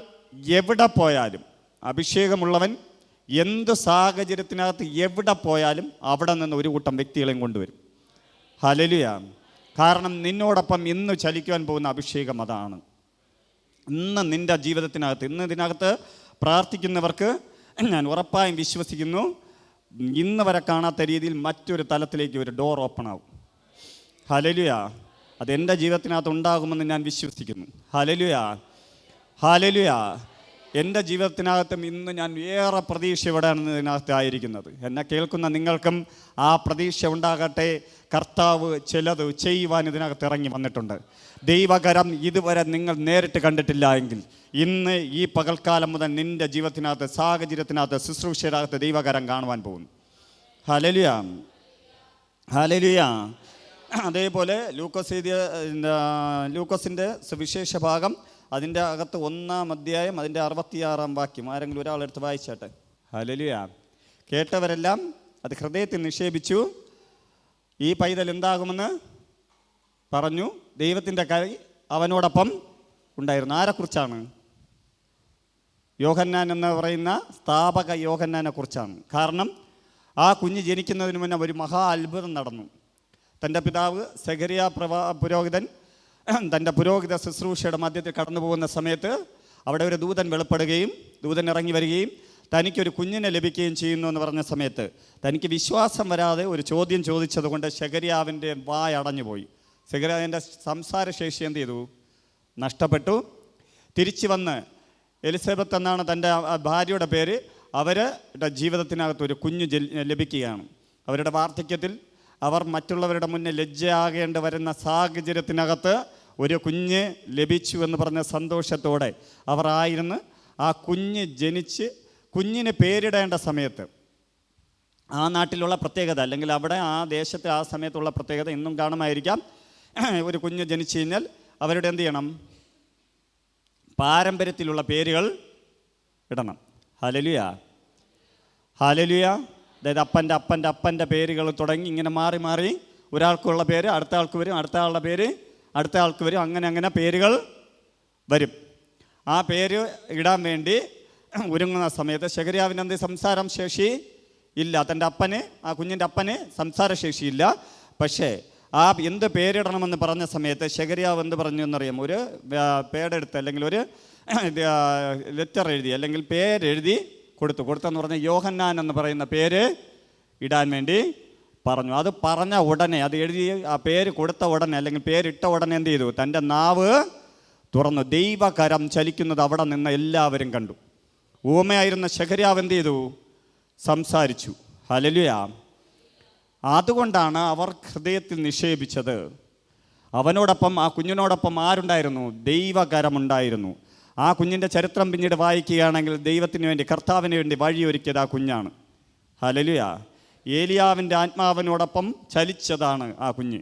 എവിടെ പോയാലും, അഭിഷേകമുള്ളവൻ എന്ത് സാഹചര്യത്തിനകത്ത് എവിടെ പോയാലും അവിടെ നിന്ന് ഒരു കൂട്ടം വ്യക്തികളെയും കൊണ്ടുവരും. ഹല്ലേലൂയ. കാരണം നിന്നോടൊപ്പം ഇന്ന് ചലിക്കുവാൻ പോകുന്ന അഭിഷേകം അതാണ്. ഇന്ന് നിൻ്റെ ജീവിതത്തിനകത്ത്, ഇന്ന് ഇതിനകത്ത് പ്രാർത്ഥിക്കുന്നവർക്ക് ഞാൻ ഉറപ്പായും വിശ്വസിക്കുന്നു, ഇന്ന് വരെ കാണാത്ത രീതിയിൽ മറ്റൊരു തലത്തിലേക്ക് ഒരു ഡോർ ഓപ്പൺ ആവും. ഹല്ലേലൂയ. അതെൻ്റെ ജീവിതത്തിനകത്ത് ഉണ്ടാകുമെന്ന് ഞാൻ വിശ്വസിക്കുന്നു. Hallelujah, hallelujah. എൻ്റെ ജീവിതത്തിനകത്തും ഇന്ന് ഞാൻ ഏറെ പ്രതീക്ഷയോടെയാണ് ഇതിനകത്ത് ആയിരിക്കുന്നത്. എന്നെ കേൾക്കുന്ന നിങ്ങൾക്കും ആ പ്രതീക്ഷ ഉണ്ടാകട്ടെ. കർത്താവ് ചിലത് ചെയ്യുവാൻ ഇതിനകത്ത് ഇറങ്ങി വന്നിട്ടുണ്ട്. ദൈവകരം ഇതുവരെ നിങ്ങൾ നേരിട്ട് കണ്ടിട്ടില്ല എങ്കിൽ ഇന്ന് ഈ പകൽക്കാലം മുതൽ നിൻ്റെ ജീവിതത്തിനകത്ത്, സാഹചര്യത്തിനകത്ത്, ശുശ്രൂഷയിനകത്ത് ദൈവകരം കാണുവാൻ പോകുന്നു. Hallelujah, hallelujah. അതേപോലെ ലൂക്കോസിൻ്റെ സുവിശേഷ ഭാഗം അതിൻ്റെ അകത്ത് 1-ാം അധ്യായം അതിൻ്റെ 66-ാം വാക്യം ആരെങ്കിലും ഒരാളെടുത്ത് വായിച്ചാട്ടെ. ഹല്ലേലൂയ. കേട്ടവരെല്ലാം അത് ഹൃദയത്തിൽ നിക്ഷേപിച്ചു. ഈ പൈതൽ എന്താകുമെന്ന് പറഞ്ഞു. ദൈവത്തിൻ്റെ കൈ അവനോടൊപ്പം ഉണ്ടായിരുന്നു. ആരെക്കുറിച്ചാണ്? യോഹന്നാൻ എന്ന് പറയുന്ന സ്ഥാപക യോഹന്നാനെ കുറിച്ചാണ്. കാരണം ആ കുഞ്ഞ് ജനിക്കുന്നതിന് മുന്നേ ഒരു മഹാ അത്ഭുതം നടന്നു. തൻ്റെ പിതാവ് സെഖരിയ പുരോഹിതൻ തൻ്റെ പുരോഹിത ശുശ്രൂഷയുടെ മധ്യത്തിൽ കടന്നു പോകുന്ന സമയത്ത് അവിടെ ഒരു ദൂതൻ വെളിപ്പെടുകയും ദൂതൻ ഇറങ്ങി വരികയും തനിക്കൊരു കുഞ്ഞിനെ ലഭിക്കുകയും ചെയ്യുന്നു എന്ന് പറഞ്ഞ സമയത്ത് തനിക്ക് വിശ്വാസം വരാതെ ഒരു ചോദ്യം ചോദിച്ചതുകൊണ്ട് സെഖരിയാവിൻ്റെ വായടഞ്ഞുപോയി. സെഖരിയാവിൻ്റെ സംസാരശേഷി എന്ത് ചെയ്തു? നഷ്ടപ്പെട്ടു. തിരിച്ചു വന്ന് എലിസബത്ത് എന്നാണ് തൻ്റെ ഭാര്യയുടെ പേര്. അവരുടെ ജീവിതത്തിനകത്ത് ഒരു കുഞ്ഞ് ലഭിക്കുകയാണ്. അവരുടെ വാർദ്ധക്യത്തിൽ അവർ മറ്റുള്ളവരുടെ മുന്നിൽ ലജ്ജയാകേണ്ടി വരുന്ന സാഹചര്യത്തിനകത്ത് ഒരു കുഞ്ഞ് ലഭിച്ചു എന്ന് പറഞ്ഞ സന്തോഷത്തോടെ അവർ ആയിരുന്നു. ആ കുഞ്ഞ് ജനിച്ച് കുഞ്ഞിന് പേരിടേണ്ട സമയത്ത് ആ നാട്ടിലുള്ള പ്രത്യേകത, അല്ലെങ്കിൽ അവിടെ ആ ദേശത്തെ ആ സമയത്തുള്ള പ്രത്യേകത ഇന്നും കാണുമായിരിക്കാം. ഒരു കുഞ്ഞ് ജനിച്ചു കഴിഞ്ഞാൽ അവരുടെ എന്ത് ചെയ്യണം? പാരമ്പര്യത്തിലുള്ള പേരുകൾ ഇടണം. Hallelujah, hallelujah. അതായത് അപ്പൻ്റെ പേരുകൾ തുടങ്ങി ഇങ്ങനെ മാറി മാറി ഒരാൾക്കുള്ള പേര് അടുത്ത ആൾക്ക് വരും, അടുത്ത ആളുടെ പേര് അടുത്ത ആൾക്ക് വരും, അങ്ങനെ പേരുകൾ വരും. ആ പേര് ഇടാൻ വേണ്ടി ഒരുങ്ങുന്ന സമയത്ത് സെഖരിയാവിന് എന്ത് സംസാരം ശേഷി ഇല്ല. തൻ്റെ അപ്പന്, ആ കുഞ്ഞിൻ്റെ അപ്പന് സംസാരശേഷിയില്ല. പക്ഷേ ആ എന്ത് പേരിടണമെന്ന് പറഞ്ഞ സമയത്ത് സെഖരിയാവ് എന്ത് പറഞ്ഞു എന്നറിയാം? ഒരു പേടെടുത്ത് അല്ലെങ്കിൽ ഒരു ലെറ്റർ എഴുതി അല്ലെങ്കിൽ പേരെഴുതി കൊടുത്തെന്ന് പറഞ്ഞാൽ യോഹന്നാൻ എന്ന് പറയുന്ന പേര് ഇടാൻ വേണ്ടി പറഞ്ഞു. അത് പറഞ്ഞ ഉടനെ, അത് എഴുതി ആ പേര് കൊടുത്ത ഉടനെ അല്ലെങ്കിൽ പേരിട്ട ഉടനെ എന്ത് ചെയ്തു? തൻ്റെ നാവ് തുറന്നു. ദൈവകരം ചലിക്കുന്നത് അവിടെ നിന്ന് എല്ലാവരും കണ്ടു. ഊമയായിരുന്ന ശെഖര്യാവ് എന്ത് ചെയ്തു? സംസാരിച്ചു. ഹല്ലേലൂയ. അതുകൊണ്ടാണ് അവർ ഹൃദയത്തിൽ നിക്ഷേപിച്ചത്. അവനോടൊപ്പം, ആ കുഞ്ഞിനോടൊപ്പം ആരുണ്ടായിരുന്നു? ദൈവകരമുണ്ടായിരുന്നു. ആ കുഞ്ഞിൻ്റെ ചരിത്രം പിന്നീട് വായിക്കുകയാണെങ്കിൽ ദൈവത്തിന് വേണ്ടി, കർത്താവിന് വേണ്ടി വഴിയൊരുക്കിയത് ആ കുഞ്ഞാണ്. ഹല്ലേലൂയ. ഏലിയാവിൻ്റെ ആത്മാവിനോടൊപ്പം ചലിച്ചതാണ് ആ കുഞ്ഞ്.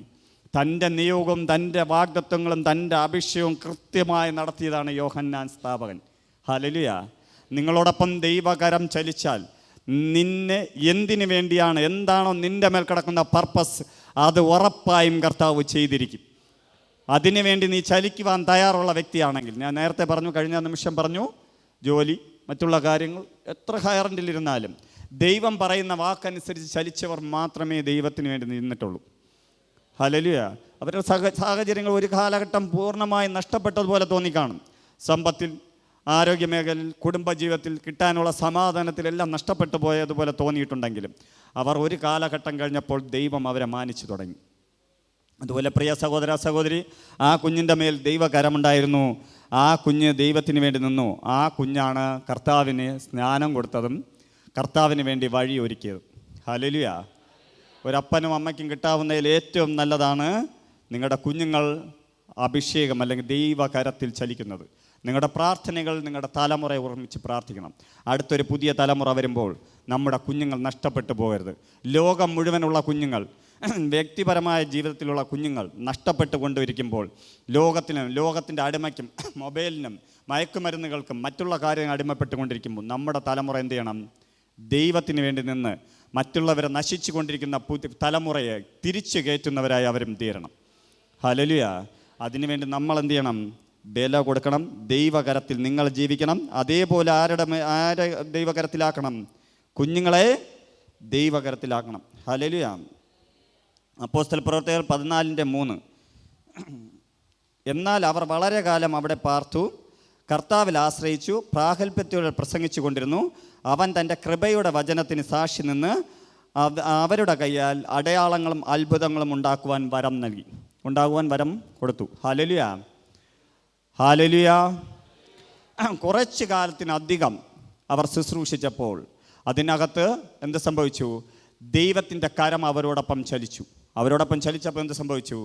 തൻ്റെ നിയോഗവും തൻ്റെ വാഗ്ദത്വങ്ങളും തൻ്റെ അഭിഷേകവും കൃത്യമായി നടത്തിയതാണ് യോഹന്നാൻ സ്നാപകൻ. ഹല്ലേലൂയ. നിങ്ങളോടൊപ്പം ദൈവകരം ചലിച്ചാൽ നിന്നെ എന്തിനു വേണ്ടിയാണ്, എന്താണോ നിൻ്റെ മേൽ കിടക്കുന്ന പർപ്പസ്, അത് ഉറപ്പായും കർത്താവ് ചെയ്തിരിക്കും. അതിനു വേണ്ടി നീ ചലിക്കുവാൻ തയ്യാറുള്ള വ്യക്തിയാണെങ്കിൽ, ഞാൻ നേരത്തെ പറഞ്ഞു, കഴിഞ്ഞ നിമിഷം പറഞ്ഞു, ജോലി, മറ്റുള്ള കാര്യങ്ങൾ എത്ര ഹയറിൻ്റിലിരുന്നാലും ദൈവം പറയുന്ന വാക്കനുസരിച്ച് ചലിച്ചവർ മാത്രമേ ദൈവത്തിന് വേണ്ടി നിന്നിട്ടുള്ളൂ. ഹല്ലേലൂയ. അവരുടെ സാഹചര്യങ്ങൾ ഒരു കാലഘട്ടം പൂർണ്ണമായി നഷ്ടപ്പെട്ടതുപോലെ തോന്നിക്കാണും. സമ്പത്തിൽ, ആരോഗ്യമേഖലയിൽ, കുടുംബജീവിതത്തിൽ, കിട്ടാനുള്ള സമാധാനത്തിലെല്ലാം നഷ്ടപ്പെട്ടു പോയതുപോലെ തോന്നിയിട്ടുണ്ടെങ്കിലും അവർ ഒരു കാലഘട്ടം കഴിഞ്ഞപ്പോൾ ദൈവം അവരെ മാനിച്ചു തുടങ്ങി. അതുപോലെ പ്രിയ സഹോദര സഹോദരി, ആ കുഞ്ഞിൻ്റെ മേൽ ദൈവകരമുണ്ടായിരുന്നു. ആ കുഞ്ഞ് ദൈവത്തിന് വേണ്ടി നിന്നു. ആ കുഞ്ഞാണ് കർത്താവിന് സ്നാനം കൊടുത്തതും കർത്താവിന് വേണ്ടി വഴി ഒരുക്കിയതും. ഹല്ലേലൂയ. ഒരപ്പനും അമ്മയ്ക്കും കിട്ടാവുന്നതിൽ ഏറ്റവും നല്ലതാണ് നിങ്ങളുടെ കുഞ്ഞുങ്ങൾ അഭിഷേകം അല്ലെങ്കിൽ ദൈവകരത്തിൽ ചലിക്കുന്നത്. നിങ്ങളുടെ പ്രാർത്ഥനകൾ നിങ്ങളുടെ തലമുറയെ ഓർമ്മിച്ച് പ്രാർത്ഥിക്കണം. അടുത്തൊരു പുതിയ തലമുറ വരുമ്പോൾ നമ്മുടെ കുഞ്ഞുങ്ങൾ നഷ്ടപ്പെട്ടു പോകരുത്. ലോകം മുഴുവനുള്ള കുഞ്ഞുങ്ങൾ, വ്യക്തിപരമായ ജീവിതത്തിലുള്ള കുഞ്ഞുങ്ങൾ നഷ്ടപ്പെട്ടു കൊണ്ടിരിക്കുമ്പോൾ ലോകത്തിൻ്റെ അടിമയ്ക്കും മൊബൈലിനും മയക്കുമരുന്നുകൾക്കും മറ്റുള്ള കാര്യങ്ങൾ അടിമപ്പെട്ടുകൊണ്ടിരിക്കുമ്പോൾ നമ്മുടെ തലമുറ എന്ത് ചെയ്യണം? ദൈവത്തിന് വേണ്ടി നിന്ന് മറ്റുള്ളവരെ നശിച്ചു കൊണ്ടിരിക്കുന്ന തലമുറയെ തിരിച്ചു കയറ്റുന്നവരായി അവരും തീരണം. ഹല്ലേലൂയ. അതിനുവേണ്ടി നമ്മൾ എന്ത് ചെയ്യണം? ബല കൊടുക്കണം. ദൈവകരത്തിൽ നിങ്ങൾ ജീവിക്കണം. അതേപോലെ ആരെ ദൈവകരത്തിലാക്കണം? കുഞ്ഞുങ്ങളെ ദൈവകരത്തിലാക്കണം. ഹല്ലേലൂയ. അപ്പോസ്തല പ്രവർത്തികൾ 14:3. എന്നാൽ അവർ വളരെ കാലം അവിടെ പാർത്തു, കർത്താവിൽ ആശ്രയിച്ചു, പ്രാഗൽഭ്യത്തോടെ പ്രസംഗിച്ചു കൊണ്ടിരുന്നു. അവൻ തൻ്റെ കൃപയുടെ വചനത്തിന് സാക്ഷി നിന്ന് അവരുടെ കയ്യാൽ അടയാളങ്ങളും അത്ഭുതങ്ങളും ഉണ്ടാക്കുവാൻ വരം കൊടുത്തു. ഹല്ലേലൂയ. ഹല്ലേലൂയ. കുറച്ച് കാലത്തിനധികം അവർ ശുശ്രൂഷിച്ചപ്പോൾ അതിനകത്ത് എന്ത് സംഭവിച്ചു? ദൈവത്തിൻ്റെ കരം അവരോടൊപ്പം ചലിച്ചപ്പോൾ എന്ത് സംഭവിച്ചു?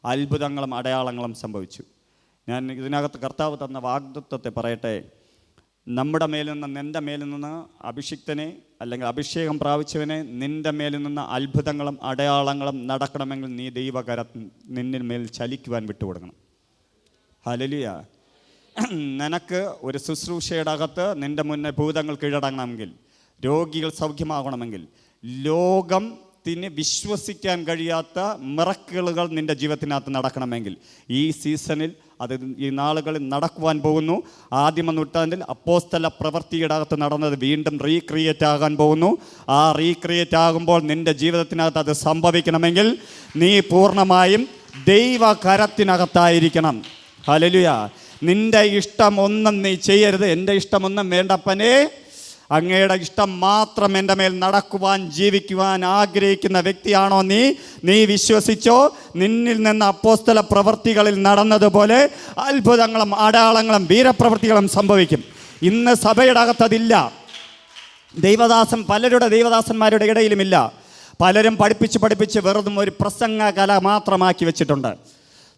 അത്ഭുതങ്ങളും അടയാളങ്ങളും സംഭവിച്ചു. ഞാൻ ഇതിനകത്ത് കർത്താവ് തന്ന വാഗ്ദത്തത്തെ പറയട്ടെ. നമ്മുടെ മേലിൽ നിന്ന്, നിൻ്റെ മേലിൽ നിന്ന് അഭിഷിക്തനെ അല്ലെങ്കിൽ അഭിഷേകം പ്രാപിച്ചവനെ നിൻ്റെ മേലിൽ നിന്ന് അത്ഭുതങ്ങളും അടയാളങ്ങളും നടക്കണമെങ്കിൽ നീ ദൈവകരം നിന്നിൽ മേൽ ചലിക്കുവാൻ വിട്ടുകൊടുക്കണം. ഹല്ലേലൂയ. നിനക്ക് ഒരു ശുശ്രൂഷയുടെ അകത്ത് നിൻ്റെ മുന്നേ ഭൂതങ്ങൾ കീഴടങ്ങണമെങ്കിൽ, രോഗികൾ സൗഖ്യമാകണമെങ്കിൽ, ലോകത്തിന് വിശ്വസിക്കാൻ കഴിയാത്ത മിറക്കിളുകൾ നിൻ്റെ ജീവിതത്തിനകത്ത് നടക്കണമെങ്കിൽ ഈ സീസണിൽ, അത് ഈ നാളുകളിൽ നടക്കുവാൻ പോകുന്നു. ആദിമ നൂറ്റാണ്ടിൽ അപ്പോസ്തല പ്രവൃത്തിയുടെ അകത്ത് നടന്നത് വീണ്ടും റീക്രിയേറ്റ് ആകാൻ പോകുന്നു. ആ റീക്രിയേറ്റ് ആകുമ്പോൾ നിൻ്റെ ജീവിതത്തിനകത്ത് അത് സംഭവിക്കണമെങ്കിൽ നീ പൂർണ്ണമായും ദൈവകരത്തിനകത്തായിരിക്കണം. ഹല്ലേലൂയ. നിൻ്റെ ഇഷ്ടമൊന്നും നീ ചെയ്യരുത്. എൻ്റെ ഇഷ്ടമൊന്നും വേണ്ടപ്പനെ, അങ്ങയുടെ ഇഷ്ടം മാത്രം എൻ്റെ മേൽ നടക്കുവാൻ ജീവിക്കുവാൻ ആഗ്രഹിക്കുന്ന വ്യക്തിയാണോ നീ വിശ്വസിച്ചോ. നിന്നിൽ നിന്ന് അപ്പോസ്തല പ്രവൃത്തികളിൽ നടന്നതുപോലെ അത്ഭുതങ്ങളും അടയാളങ്ങളും വീരപ്രവൃത്തികളും സംഭവിക്കും. ഇന്ന് സഭയുടെ അകത്തതില്ല. പലരുടെ ദൈവദാസന്മാരുടെ ഇടയിലുമില്ല. പലരും പഠിപ്പിച്ച് വെറുതെ ഒരു പ്രസംഗ കല മാത്രമാക്കി വെച്ചിട്ടുണ്ട്.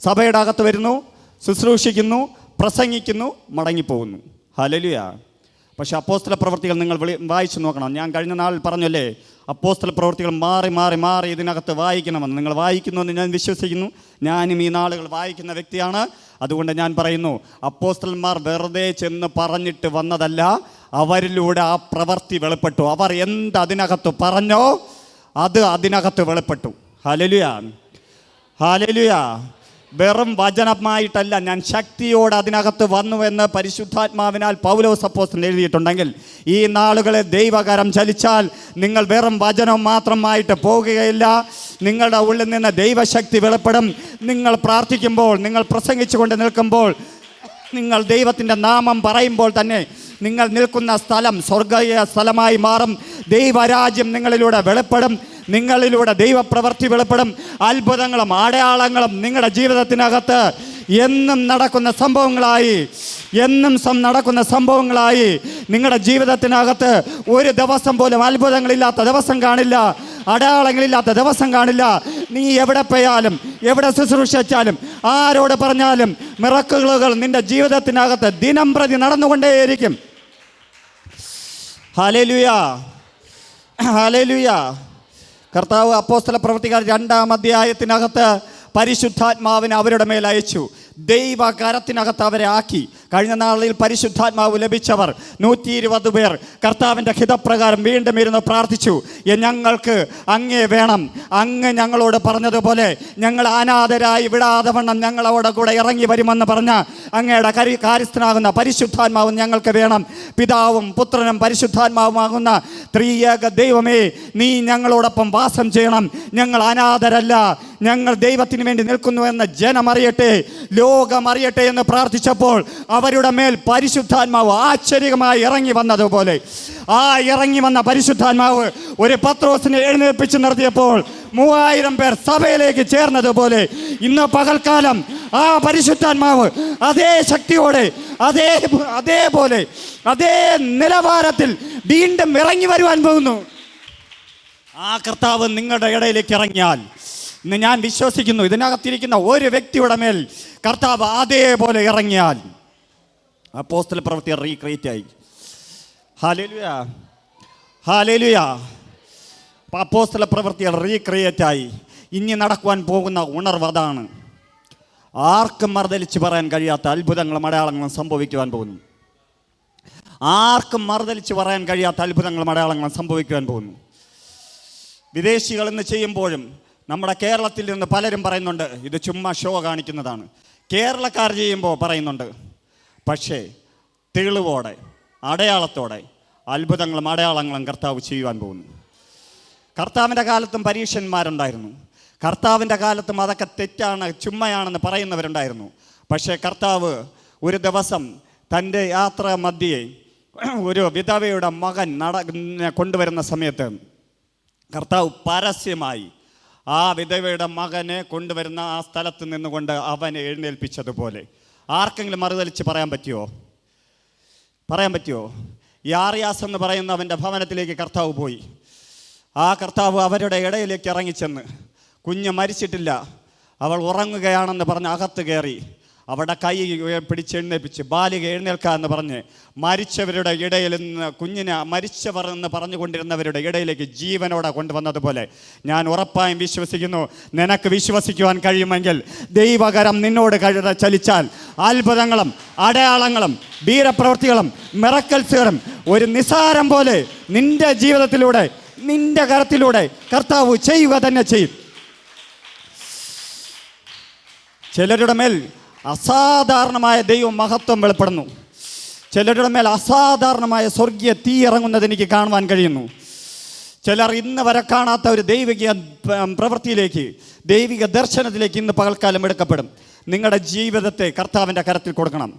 സഭയുടെ അകത്ത് വരുന്നു, ശുശ്രൂഷിക്കുന്നു, പ്രസംഗിക്കുന്നു, മടങ്ങിപ്പോകുന്നു. ഹല്ലേലൂയ. പക്ഷെ അപ്പോസ്തല പ്രവൃത്തികൾ നിങ്ങൾ വായിച്ചു നോക്കണം. ഞാൻ കഴിഞ്ഞ നാളിൽ പറഞ്ഞല്ലേ, അപ്പോസ്തല പ്രവൃത്തികൾ മാറി ഇതിനകത്ത് വായിക്കണമെന്ന്. നിങ്ങൾ വായിക്കുന്നുവെന്ന് ഞാൻ വിശ്വസിക്കുന്നു. ഞാനും ഈ നാളുകൾ വായിക്കുന്ന വ്യക്തിയാണ്. അതുകൊണ്ട് ഞാൻ പറയുന്നു, അപ്പോസ്തലന്മാർ വെറുതെ ചെന്ന് പറഞ്ഞിട്ട് വന്നതല്ല, അവരിലൂടെ ആ പ്രവൃത്തി വെളിപ്പെട്ടു. അവർ എന്ത് അതിനകത്ത് പറഞ്ഞോ അത് അതിനകത്ത് വെളിപ്പെട്ടു. ഹല്ലേലൂയ. ഹല്ലേലൂയ. വെറും വചനമായിട്ടല്ല, ഞാൻ ശക്തിയോടെ അതിനകത്ത് വന്നുവെന്ന് പരിശുദ്ധാത്മാവിനാൽ പൗലോസ് അപ്പോസ്തലൻ എഴുതിയിട്ടുണ്ടെങ്കിൽ ഈ നാളുകളിൽ ദൈവകരം ചലിച്ചാൽ നിങ്ങൾ വെറും വചനം മാത്രമായിട്ട് പോകുകയില്ല. നിങ്ങളുടെ ഉള്ളിൽ നിന്ന് ദൈവശക്തി വെളിപ്പെടും. നിങ്ങൾ പ്രാർത്ഥിക്കുമ്പോൾ, നിങ്ങൾ പ്രസംഗിച്ചുകൊണ്ട് നിൽക്കുമ്പോൾ, നിങ്ങൾ ദൈവത്തിൻ്റെ നാമം പറയുമ്പോൾ തന്നെ നിങ്ങൾ നിൽക്കുന്ന സ്ഥലം സ്വർഗീയ സ്ഥലമായി മാറും. ദൈവരാജ്യം നിങ്ങളിലൂടെ വെളിപ്പെടും. നിങ്ങളിലൂടെ ദൈവപ്രവൃത്തി വെളിപ്പെടും. അത്ഭുതങ്ങളും അടയാളങ്ങളും നിങ്ങളുടെ ജീവിതത്തിനകത്ത് എന്നും നടക്കുന്ന സംഭവങ്ങളായി, നടക്കുന്ന സംഭവങ്ങളായി നിങ്ങളുടെ ജീവിതത്തിനകത്ത് ഒരു ദിവസം പോലും അത്ഭുതങ്ങളില്ലാത്ത ദിവസം കാണില്ല, അടയാളങ്ങളില്ലാത്ത ദിവസം കാണില്ല. നീ എവിടെ പോയാലും, എവിടെ ശുശ്രൂഷിച്ചാലും, ആരോട് പറഞ്ഞാലും മിറക്കിളുകൾ നിന്റെ ജീവിതത്തിനകത്ത് ദിനം പ്രതി നടന്നുകൊണ്ടേയിരിക്കും. Hallelujah, hallelujah. കർത്താവ് അപ്പോസ്തല പ്രവൃത്തികൾ 2-ാം അധ്യായത്തിനകത്ത് പരിശുദ്ധാത്മാവിനെ അവരുടെ മേൽ അയച്ചു. ദൈവകരത്തിനകത്ത് അവരെ ആക്കി. കഴിഞ്ഞ നാളിൽ പരിശുദ്ധാത്മാവ് ലഭിച്ചവർ 120 പേർ കർത്താവിൻ്റെ ഹിതപ്രകാരം വീണ്ടും ഇരുന്ന് പ്രാർത്ഥിച്ചു. ഞങ്ങൾക്ക് അങ്ങേ വേണം, അങ്ങ് ഞങ്ങളോട് പറഞ്ഞതുപോലെ ഞങ്ങൾ അനാഥരായി വിടാതെ വണ്ണം ഞങ്ങളോട് കൂടെ ഇറങ്ങി വരുമെന്ന് പറഞ്ഞ അങ്ങയുടെ കാര്യസ്ഥനാകുന്ന പരിശുദ്ധാത്മാവ് ഞങ്ങൾക്ക് വേണം. പിതാവും പുത്രനും പരിശുദ്ധാത്മാവുമാകുന്ന ത്രിയേക ദൈവമേ, നീ ഞങ്ങളോടൊപ്പം വാസം ചെയ്യണം. ഞങ്ങൾ അനാഥരല്ല, ഞങ്ങൾ ദൈവത്തിന് വേണ്ടി നിൽക്കുന്നുവെന്ന് ജനമറിയട്ടെ, ലോകമറിയട്ടെ എന്ന് പ്രാർത്ഥിച്ചപ്പോൾ അവരുടെ മേൽ പരിശുദ്ധാത്മാവ് ആശ്ചര്യമായി ഇറങ്ങി വന്നതുപോലെ, ആ ഇറങ്ങി വന്ന പരിശുദ്ധാത്മാവ് ഒരു പത്രോസിനെ എഴുന്നേൽപ്പിച്ച് നിർത്തിയപ്പോൾ 3000 പേർ സഭയിലേക്ക് ചേർന്നതുപോലെ ഇന്ന് പകൽക്കാലം ആ പരിശുദ്ധാത്മാവ് അതേ ശക്തിയോടെ, അതേപോലെ അതേ നിലവാരത്തിൽ വീണ്ടും ഇറങ്ങി വരുവാൻ പോകുന്നു. ആ കർത്താവ് നിങ്ങളുടെ ഇടയിലേക്ക് ഇറങ്ങിയാൽ ഇന്ന് ഞാൻ വിശ്വസിക്കുന്നു, ഇതിനകത്തിരിക്കുന്ന ഒരു വ്യക്തിയുടെ മേൽ കർത്താവ് അതേപോലെ ഇറങ്ങിയാൽ അപ്പോസ്തല പ്രവൃത്തി റീക്രിയേറ്റ് ആയി. Hallelujah, hallelujah. അപ്പോസ്തല പ്രവൃത്തികൾ റീക്രിയേറ്റ് ആയി. ഇനി നടക്കുവാൻ പോകുന്ന ഉണർവ് അതാണ്. ആർക്കും മറുതലിച്ച് പറയാൻ കഴിയാത്ത അത്ഭുതങ്ങളും അടയാളങ്ങളും സംഭവിക്കുവാൻ പോകുന്നു. ആർക്കും മറുതലിച്ച് പറയാൻ കഴിയാത്ത അത്ഭുതങ്ങളും അടയാളങ്ങളും സംഭവിക്കുവാൻ പോകുന്നു. വിദേശികൾ ഇന്ന് ചെയ്യുമ്പോഴും നമ്മുടെ കേരളത്തിൽ നിന്ന് പലരും പറയുന്നുണ്ട് ഇത് ചുമ്മാ ഷോ കാണിക്കുന്നതാണ്. കേരളക്കാർ ചെയ്യുമ്പോൾ പറയുന്നുണ്ട്. പക്ഷേ തെളിവോടെ, അടയാളത്തോടെ അത്ഭുതങ്ങളും അടയാളങ്ങളും കർത്താവ് ചെയ്യുവാൻ പോകുന്നു. കർത്താവിൻ്റെ കാലത്തും പരീക്ഷന്മാരുണ്ടായിരുന്നു. കർത്താവിൻ്റെ കാലത്തും അതൊക്കെ തെറ്റാണ്, ചുമ്മയാണെന്ന് പറയുന്നവരുണ്ടായിരുന്നു. പക്ഷേ കർത്താവ് ഒരു ദിവസം തൻ്റെ യാത്ര മധ്യേ ഒരു വിധവയുടെ മകൻ കൊണ്ടുവരുന്ന സമയത്ത് കർത്താവ് പരസ്യമായി ആ വിധവയുടെ മകനെ കൊണ്ടുവരുന്ന ആ സ്ഥലത്ത് നിന്നുകൊണ്ട് അവനെ എഴുന്നേൽപ്പിച്ചതുപോലെ ആർക്കെങ്കിലും മറുതലിച്ച് പറയാൻ പറ്റുമോ? യാറിയാസ് എന്ന് പറയുന്ന അവൻ്റെ ഭവനത്തിലേക്ക് കർത്താവ് പോയി. ആ കർത്താവ് അവരുടെ ഇടയിലേക്ക് ഇറങ്ങിച്ചെന്ന്, കുഞ്ഞ് മരിച്ചിട്ടില്ല, അവൾ ഉറങ്ങുകയാണെന്ന് പറഞ്ഞ് അകത്ത് കയറി അവിടെ കൈ പിടിച്ചെഴുന്നേൽപ്പിച്ച് ബാലിക എഴുന്നേൽക്കുക എന്ന് പറഞ്ഞ് മരിച്ചവരുടെ ഇടയിൽ നിന്ന് കുഞ്ഞിനെ മരിച്ചവർ എന്ന് പറഞ്ഞുകൊണ്ടിരുന്നവരുടെ ഇടയിലേക്ക് ജീവനോടെ കൊണ്ടുവന്നതുപോലെ ഞാൻ ഉറപ്പായും വിശ്വസിക്കുന്നു, നിനക്ക് വിശ്വസിക്കുവാൻ കഴിയുമെങ്കിൽ ദൈവകരം നിന്നോട് ചലിച്ചാൽ അത്ഭുതങ്ങളും അടയാളങ്ങളും വീരപ്രവൃത്തികളും മിറക്കൽസുകളും ഒരു നിസാരം പോലെ നിന്റെ ജീവിതത്തിലൂടെ, നിന്റെ കരത്തിലൂടെ കർത്താവ് ചെയ്യുക തന്നെ ചെയ്യും. ചിലരുടെ മേൽ അസാധാരണമായ ദൈവ മഹത്വം വെളിപ്പെടുന്നു. ചിലരുടെ മേൽ അസാധാരണമായ സ്വർഗീയ തീ ഇറങ്ങുന്നത് എനിക്ക് കാണുവാൻ കഴിയുന്നു. ചിലർ ഇന്ന് വരെ കാണാത്ത ഒരു ദൈവിക പ്രവൃത്തിയിലേക്ക്, ദൈവിക ദർശനത്തിലേക്ക് ഇന്ന് പകൽക്കാലം എടുക്കപ്പെടും. നിങ്ങളുടെ ജീവിതത്തെ കർത്താവിൻ്റെ കരത്തിൽ കൊടുക്കണം.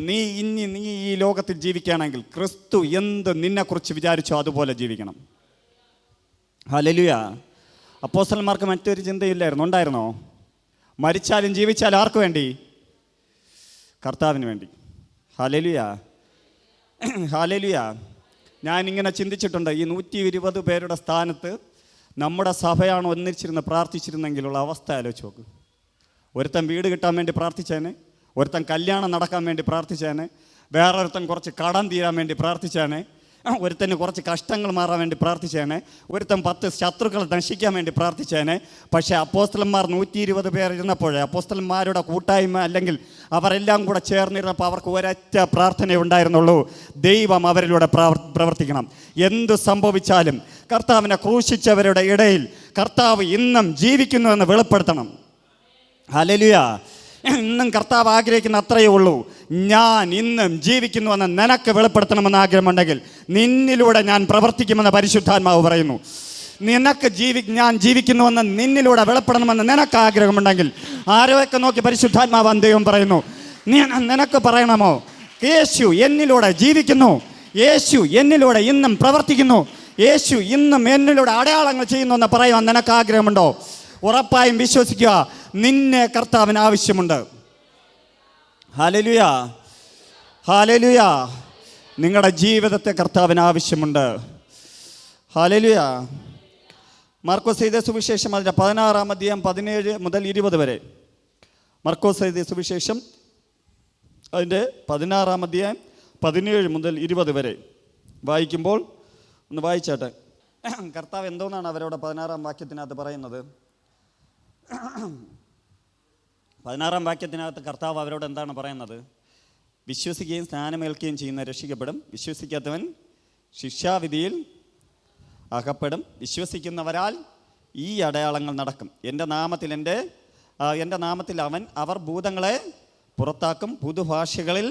നീ ഈ ലോകത്തിൽ ജീവിക്കുകയാണെങ്കിൽ ക്രിസ്തു എന്ത് നിന്നെക്കുറിച്ച് വിചാരിച്ചോ അതുപോലെ ജീവിക്കണം. ഹല്ലേലൂയ. അപ്പോസ്തലന്മാർക്ക് മറ്റൊരു ചിന്തയില്ലായിരുന്നു, ഉണ്ടായിരുന്നോ? മരിച്ചാലും ജീവിച്ചാലും ആർക്ക് വേണ്ടി? കർത്താവിന് വേണ്ടി. Hallelujah, hallelujah. ഞാനിങ്ങനെ ചിന്തിച്ചിട്ടുണ്ട്, ഈ 120 പേരുടെ സ്ഥാനത്ത് നമ്മുടെ സഭയാണ് ഒന്നിച്ചിരുന്ന് പ്രാർത്ഥിച്ചിരുന്നെങ്കിലുള്ള അവസ്ഥ ആലോചിച്ച് നോക്ക്. ഒരുത്തൻ വീട് കിട്ടാൻ വേണ്ടി പ്രാർത്ഥിച്ചേനെ, ഒരുത്തൻ കല്യാണം നടക്കാൻ വേണ്ടി പ്രാർത്ഥിച്ചേനെ, വേറൊരുത്തൻ കുറച്ച് കടം തീരാൻ വേണ്ടി പ്രാർത്ഥിച്ചേനെ, ഒരുത്തന് കുറച്ച് കഷ്ടങ്ങൾ മാറാൻ വേണ്ടി പ്രാർത്ഥിച്ചേനെ, ഒരുത്തൻ 10 ശത്രുക്കൾ നശിക്കാൻ വേണ്ടി പ്രാർത്ഥിച്ചേനെ. പക്ഷേ അപ്പോസ്തലന്മാർ 120 പേർ ഇരുന്നപ്പോഴേ, അപ്പോസ്തലന്മാരുടെ കൂട്ടായ്മ അല്ലെങ്കിൽ അവരെല്ലാം കൂടെ ചേർന്നിരുന്നപ്പോൾ അവർക്ക് ഒരൊറ്റ പ്രാർത്ഥന ഉണ്ടായിരുന്നുള്ളൂ, ദൈവം അവരിലൂടെ പ്രവർത്തിക്കണം. എന്തു സംഭവിച്ചാലും കർത്താവിനെ ക്രൂശിച്ചവരുടെ ഇടയിൽ കർത്താവ് ഇന്നും ജീവിക്കുന്നുവെന്ന് വെളിപ്പെടുത്തണം. ഹല്ലേലൂയ. ഇന്നും കർത്താവ് ആഗ്രഹിക്കുന്ന അത്രയേ ഉള്ളൂ, ഞാൻ ഇന്നും ജീവിക്കുന്നുവെന്ന് നിനക്ക് വെളിപ്പെടുത്തണമെന്ന് ആഗ്രഹമുണ്ടെങ്കിൽ നിന്നിലൂടെ ഞാൻ പ്രവർത്തിക്കുമെന്ന് പരിശുദ്ധാത്മാവ് പറയുന്നു. ഞാൻ ജീവിക്കുന്നുവെന്ന് നിന്നിലൂടെ വെളിപ്പെടണമെന്ന് നിനക്ക് ആഗ്രഹമുണ്ടെങ്കിൽ ആരോയൊക്കെ നോക്കി പരിശുദ്ധാത്മാവ് ദൈവം പറയുന്നു, നിനക്ക് പറയണമോ, യേശു എന്നിലൂടെ ജീവിക്കുന്നു, യേശു എന്നിലൂടെ ഇന്നും പ്രവർത്തിക്കുന്നു, യേശു ഇന്നും എന്നിലൂടെ അടയാളങ്ങൾ ചെയ്യുന്നു എന്ന് പറയുവാൻ നിനക്ക് ആഗ്രഹമുണ്ടോ? ഉറപ്പായും വിശ്വസിക്കുക, നിന്നെ കർത്താവിന് ആവശ്യമുണ്ട്. Hallelujah, hallelujah. നിങ്ങളുടെ ജീവിതത്തെ കർത്താവിന് ആവശ്യമുണ്ട്. ഹല്ലേലൂയ. മർക്കോസ് എഴുതിയ സുവിശേഷം അതിൻ്റെ 16-ാം അധ്യായം 17 മുതൽ 20 വരെ. മർക്കോസ് എഴുതിയ സുവിശേഷം അതിൻ്റെ 16-ാം അധ്യായം 17 മുതൽ 20 വരെ വായിക്കുമ്പോൾ ഒന്ന് വായിച്ചാട്ടെ. കർത്താവ് എന്തോന്നാണ് അവരോട് 16-ാം വാക്യത്തിനകത്ത് പറയുന്നത്? 16-ാം വാക്യത്തിനകത്ത് കർത്താവ് അവരോട് എന്താണ് പറയുന്നത്? വിശ്വസിക്കുകയും സ്നാനമേൽക്കുകയും ചെയ്യുന്ന രക്ഷിക്കപ്പെടും, വിശ്വസിക്കാത്തവൻ ശിക്ഷാവിധിയിൽ അകപ്പെടും. വിശ്വസിക്കുന്നവരാൽ ഈ അടയാളങ്ങൾ നടക്കും. എൻ്റെ നാമത്തിൽ അവർ ഭൂതങ്ങളെ പുറത്താക്കും, പുതുഭാഷകളിൽ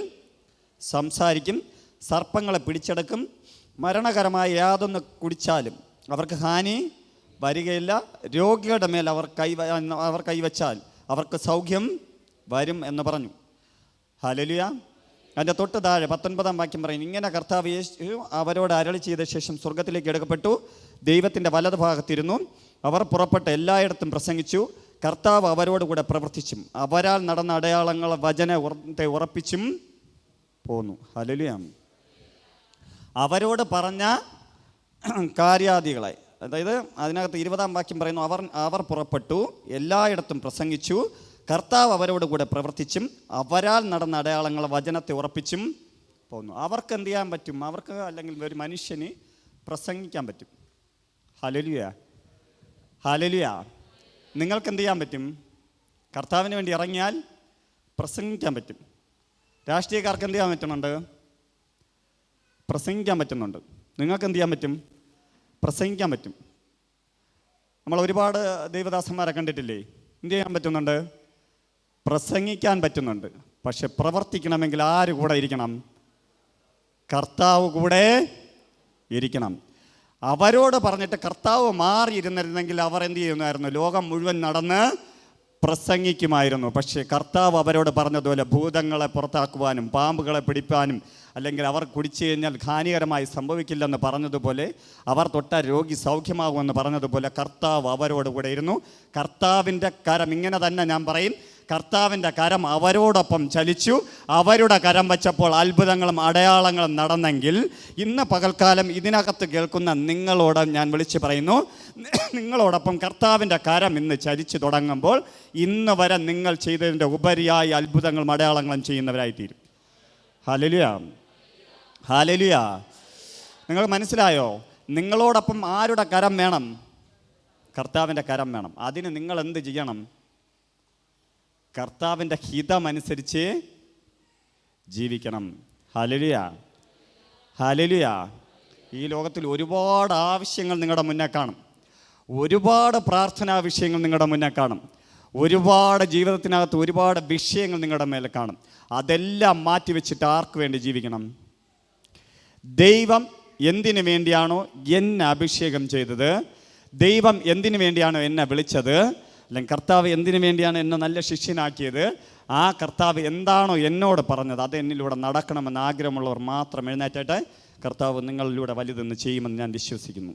സംസാരിക്കും, സർപ്പങ്ങളെ പിടിച്ചെടുക്കും, മരണകരമായ യാതൊന്ന് കുടിച്ചാലും അവർക്ക് ഹാനി വരികയില്ല. രോഗികളുടെ മേൽ അവർ കൈവച്ചാൽ അവർക്ക് സൗഖ്യം വരും എന്ന് പറഞ്ഞു. ഹല്ലേലൂയ. അതിൻ്റെ തൊട്ട് താഴെ 19-ാം വാക്യം പറയും, ഇങ്ങനെ കർത്താവ് യേശു അവരോട് അരുളി ചെയ്ത ശേഷം സ്വർഗത്തിലേക്ക് എടുക്കപ്പെട്ടു, ദൈവത്തിൻ്റെ വലത് ഭാഗത്തിരുന്നു. അവർ പുറപ്പെട്ട് എല്ലായിടത്തും പ്രസംഗിച്ചു, കർത്താവ് അവരോടുകൂടെ പ്രവർത്തിച്ചും അവരാൽ നടന്ന അടയാളങ്ങൾ വചനത്തെ ഉറപ്പിച്ചും പോന്നു. ഹല്ലേലൂയ. അവരോട് പറഞ്ഞ കാര്യാദികളെ, അതായത് അതിനകത്ത് 20-ാം വാക്യം പറയുന്നു, അവർ പുറപ്പെട്ടു എല്ലായിടത്തും പ്രസംഗിച്ചു, കർത്താവ് അവരോട് കൂടെ പ്രവർത്തിച്ചും അവരാൽ നടന്ന അടയാളങ്ങൾ വചനത്തെ ഉറപ്പിച്ചും പോന്നു. അവർക്ക് എന്ത് ചെയ്യാൻ പറ്റും? അവർക്ക് അല്ലെങ്കിൽ ഒരു മനുഷ്യന് പ്രസംഗിക്കാൻ പറ്റും. Hallelujah, hallelujah. നിങ്ങൾക്ക് എന്ത് ചെയ്യാൻ പറ്റും? കർത്താവിന് വേണ്ടി ഇറങ്ങിയാൽ പ്രസംഗിക്കാൻ പറ്റും. രാഷ്ട്രീയക്കാർക്ക് എന്ത് ചെയ്യാൻ പറ്റുന്നുണ്ട്? പ്രസംഗിക്കാൻ പറ്റുന്നുണ്ട്. നിങ്ങൾക്ക് എന്ത് ചെയ്യാൻ പറ്റും? പ്രസംഗിക്കാൻ പറ്റും. നമ്മൾ ഒരുപാട് ദൈവദാസന്മാരെ കണ്ടിട്ടില്ലേ? എന്ത് ചെയ്യാൻ പറ്റുന്നുണ്ട്? പ്രസംഗിക്കാൻ പറ്റുന്നുണ്ട്. പക്ഷെ പ്രവർത്തിക്കണമെങ്കിൽ ആര് കൂടെ ഇരിക്കണം? കർത്താവ് കൂടെ ഇരിക്കണം. അവരോട് പറഞ്ഞിട്ട് കർത്താവ് മാറിയിരുന്നിരുന്നെങ്കിൽ അവർ എന്ത് ചെയ്യുമായിരുന്നു? ലോകം മുഴുവൻ നടന്ന് പ്രസംഗിക്കുമായിരുന്നു. പക്ഷേ കർത്താവ് അവരോട് പറഞ്ഞതുപോലെ ഭൂതങ്ങളെ പുറത്താക്കുവാനും പാമ്പുകളെ പിടിപ്പാനും അല്ലെങ്കിൽ അവർ കുടിച്ചു കഴിഞ്ഞാൽ ഹാനികരമായി സംഭവിക്കില്ലെന്ന് പറഞ്ഞതുപോലെ, അവർ തൊട്ട രോഗി സൗഖ്യമാകുമെന്ന് പറഞ്ഞതുപോലെ കർത്താവ് അവരോട് കൂടെ ഇരുന്നു. കർത്താവിൻ്റെ കരം, ഇങ്ങനെ തന്നെ ഞാൻ പറയും, കർത്താവിൻ്റെ കരം അവരോടൊപ്പം ചലിച്ചു. അവരുടെ കരം വച്ചപ്പോൾ അത്ഭുതങ്ങളും അടയാളങ്ങളും നടന്നെങ്കിൽ ഇന്ന് പകൽക്കാലം ഇതിനകത്ത് കേൾക്കുന്ന നിങ്ങളോട് ഞാൻ വിളിച്ചു പറയുന്നു, നിങ്ങളോടൊപ്പം കർത്താവിൻ്റെ കരം ഇന്ന് ചലിച്ചു തുടങ്ങുമ്പോൾ ഇന്ന് വരെ നിങ്ങൾ ചെയ്തതിൻ്റെ ഉപരിയായി അത്ഭുതങ്ങളും അടയാളങ്ങളും ചെയ്യുന്നവരായിത്തീരും. Hallelujah, hallelujah. നിങ്ങൾ മനസ്സിലായോ? നിങ്ങളോടൊപ്പം ആരുടെ കരം വേണം? കർത്താവിൻ്റെ കരം വേണം. അതിന് നിങ്ങൾ എന്ത് ചെയ്യണം? കർത്താവിൻ്റെ ഹിതമനുസരിച്ച് ജീവിക്കണം. ഹല്ലേലൂയ, ഹല്ലേലൂയ. ഈ ലോകത്തിൽ ഒരുപാട് ആവശ്യങ്ങൾ നിങ്ങളുടെ മുന്നേ കാണും. ഒരുപാട് പ്രാർത്ഥനാ വിഷയങ്ങൾ നിങ്ങളുടെ മുന്നേ കാണും. ഒരുപാട് ജീവിതത്തിനകത്ത് ഒരുപാട് വിഷയങ്ങൾ നിങ്ങളുടെ മേലെ കാണും. അതെല്ലാം മാറ്റിവെച്ചിട്ട് ആർക്ക് വേണ്ടി ജീവിക്കണം? ദൈവം എന്തിനു വേണ്ടിയാണോ എന്നെ അഭിഷേകം ചെയ്തത്, ദൈവം എന്തിനു വേണ്ടിയാണോ എന്നെ വിളിച്ചത്, അല്ലെങ്കിൽ കർത്താവ് എന്തിനു വേണ്ടിയാണ് എന്നെ നല്ല ശിഷ്യനാക്കിയത്, ആ കർത്താവ് എന്താണോ എന്നോട് പറഞ്ഞത് അത് എന്നിലൂടെ നടക്കണമെന്ന് ആഗ്രഹമുള്ളവർ മാത്രം എഴുന്നേറ്റായിട്ട് കർത്താവ് നിങ്ങളിലൂടെ വലുതെന്ന് ചെയ്യുമെന്ന് ഞാൻ വിശ്വസിക്കുന്നു.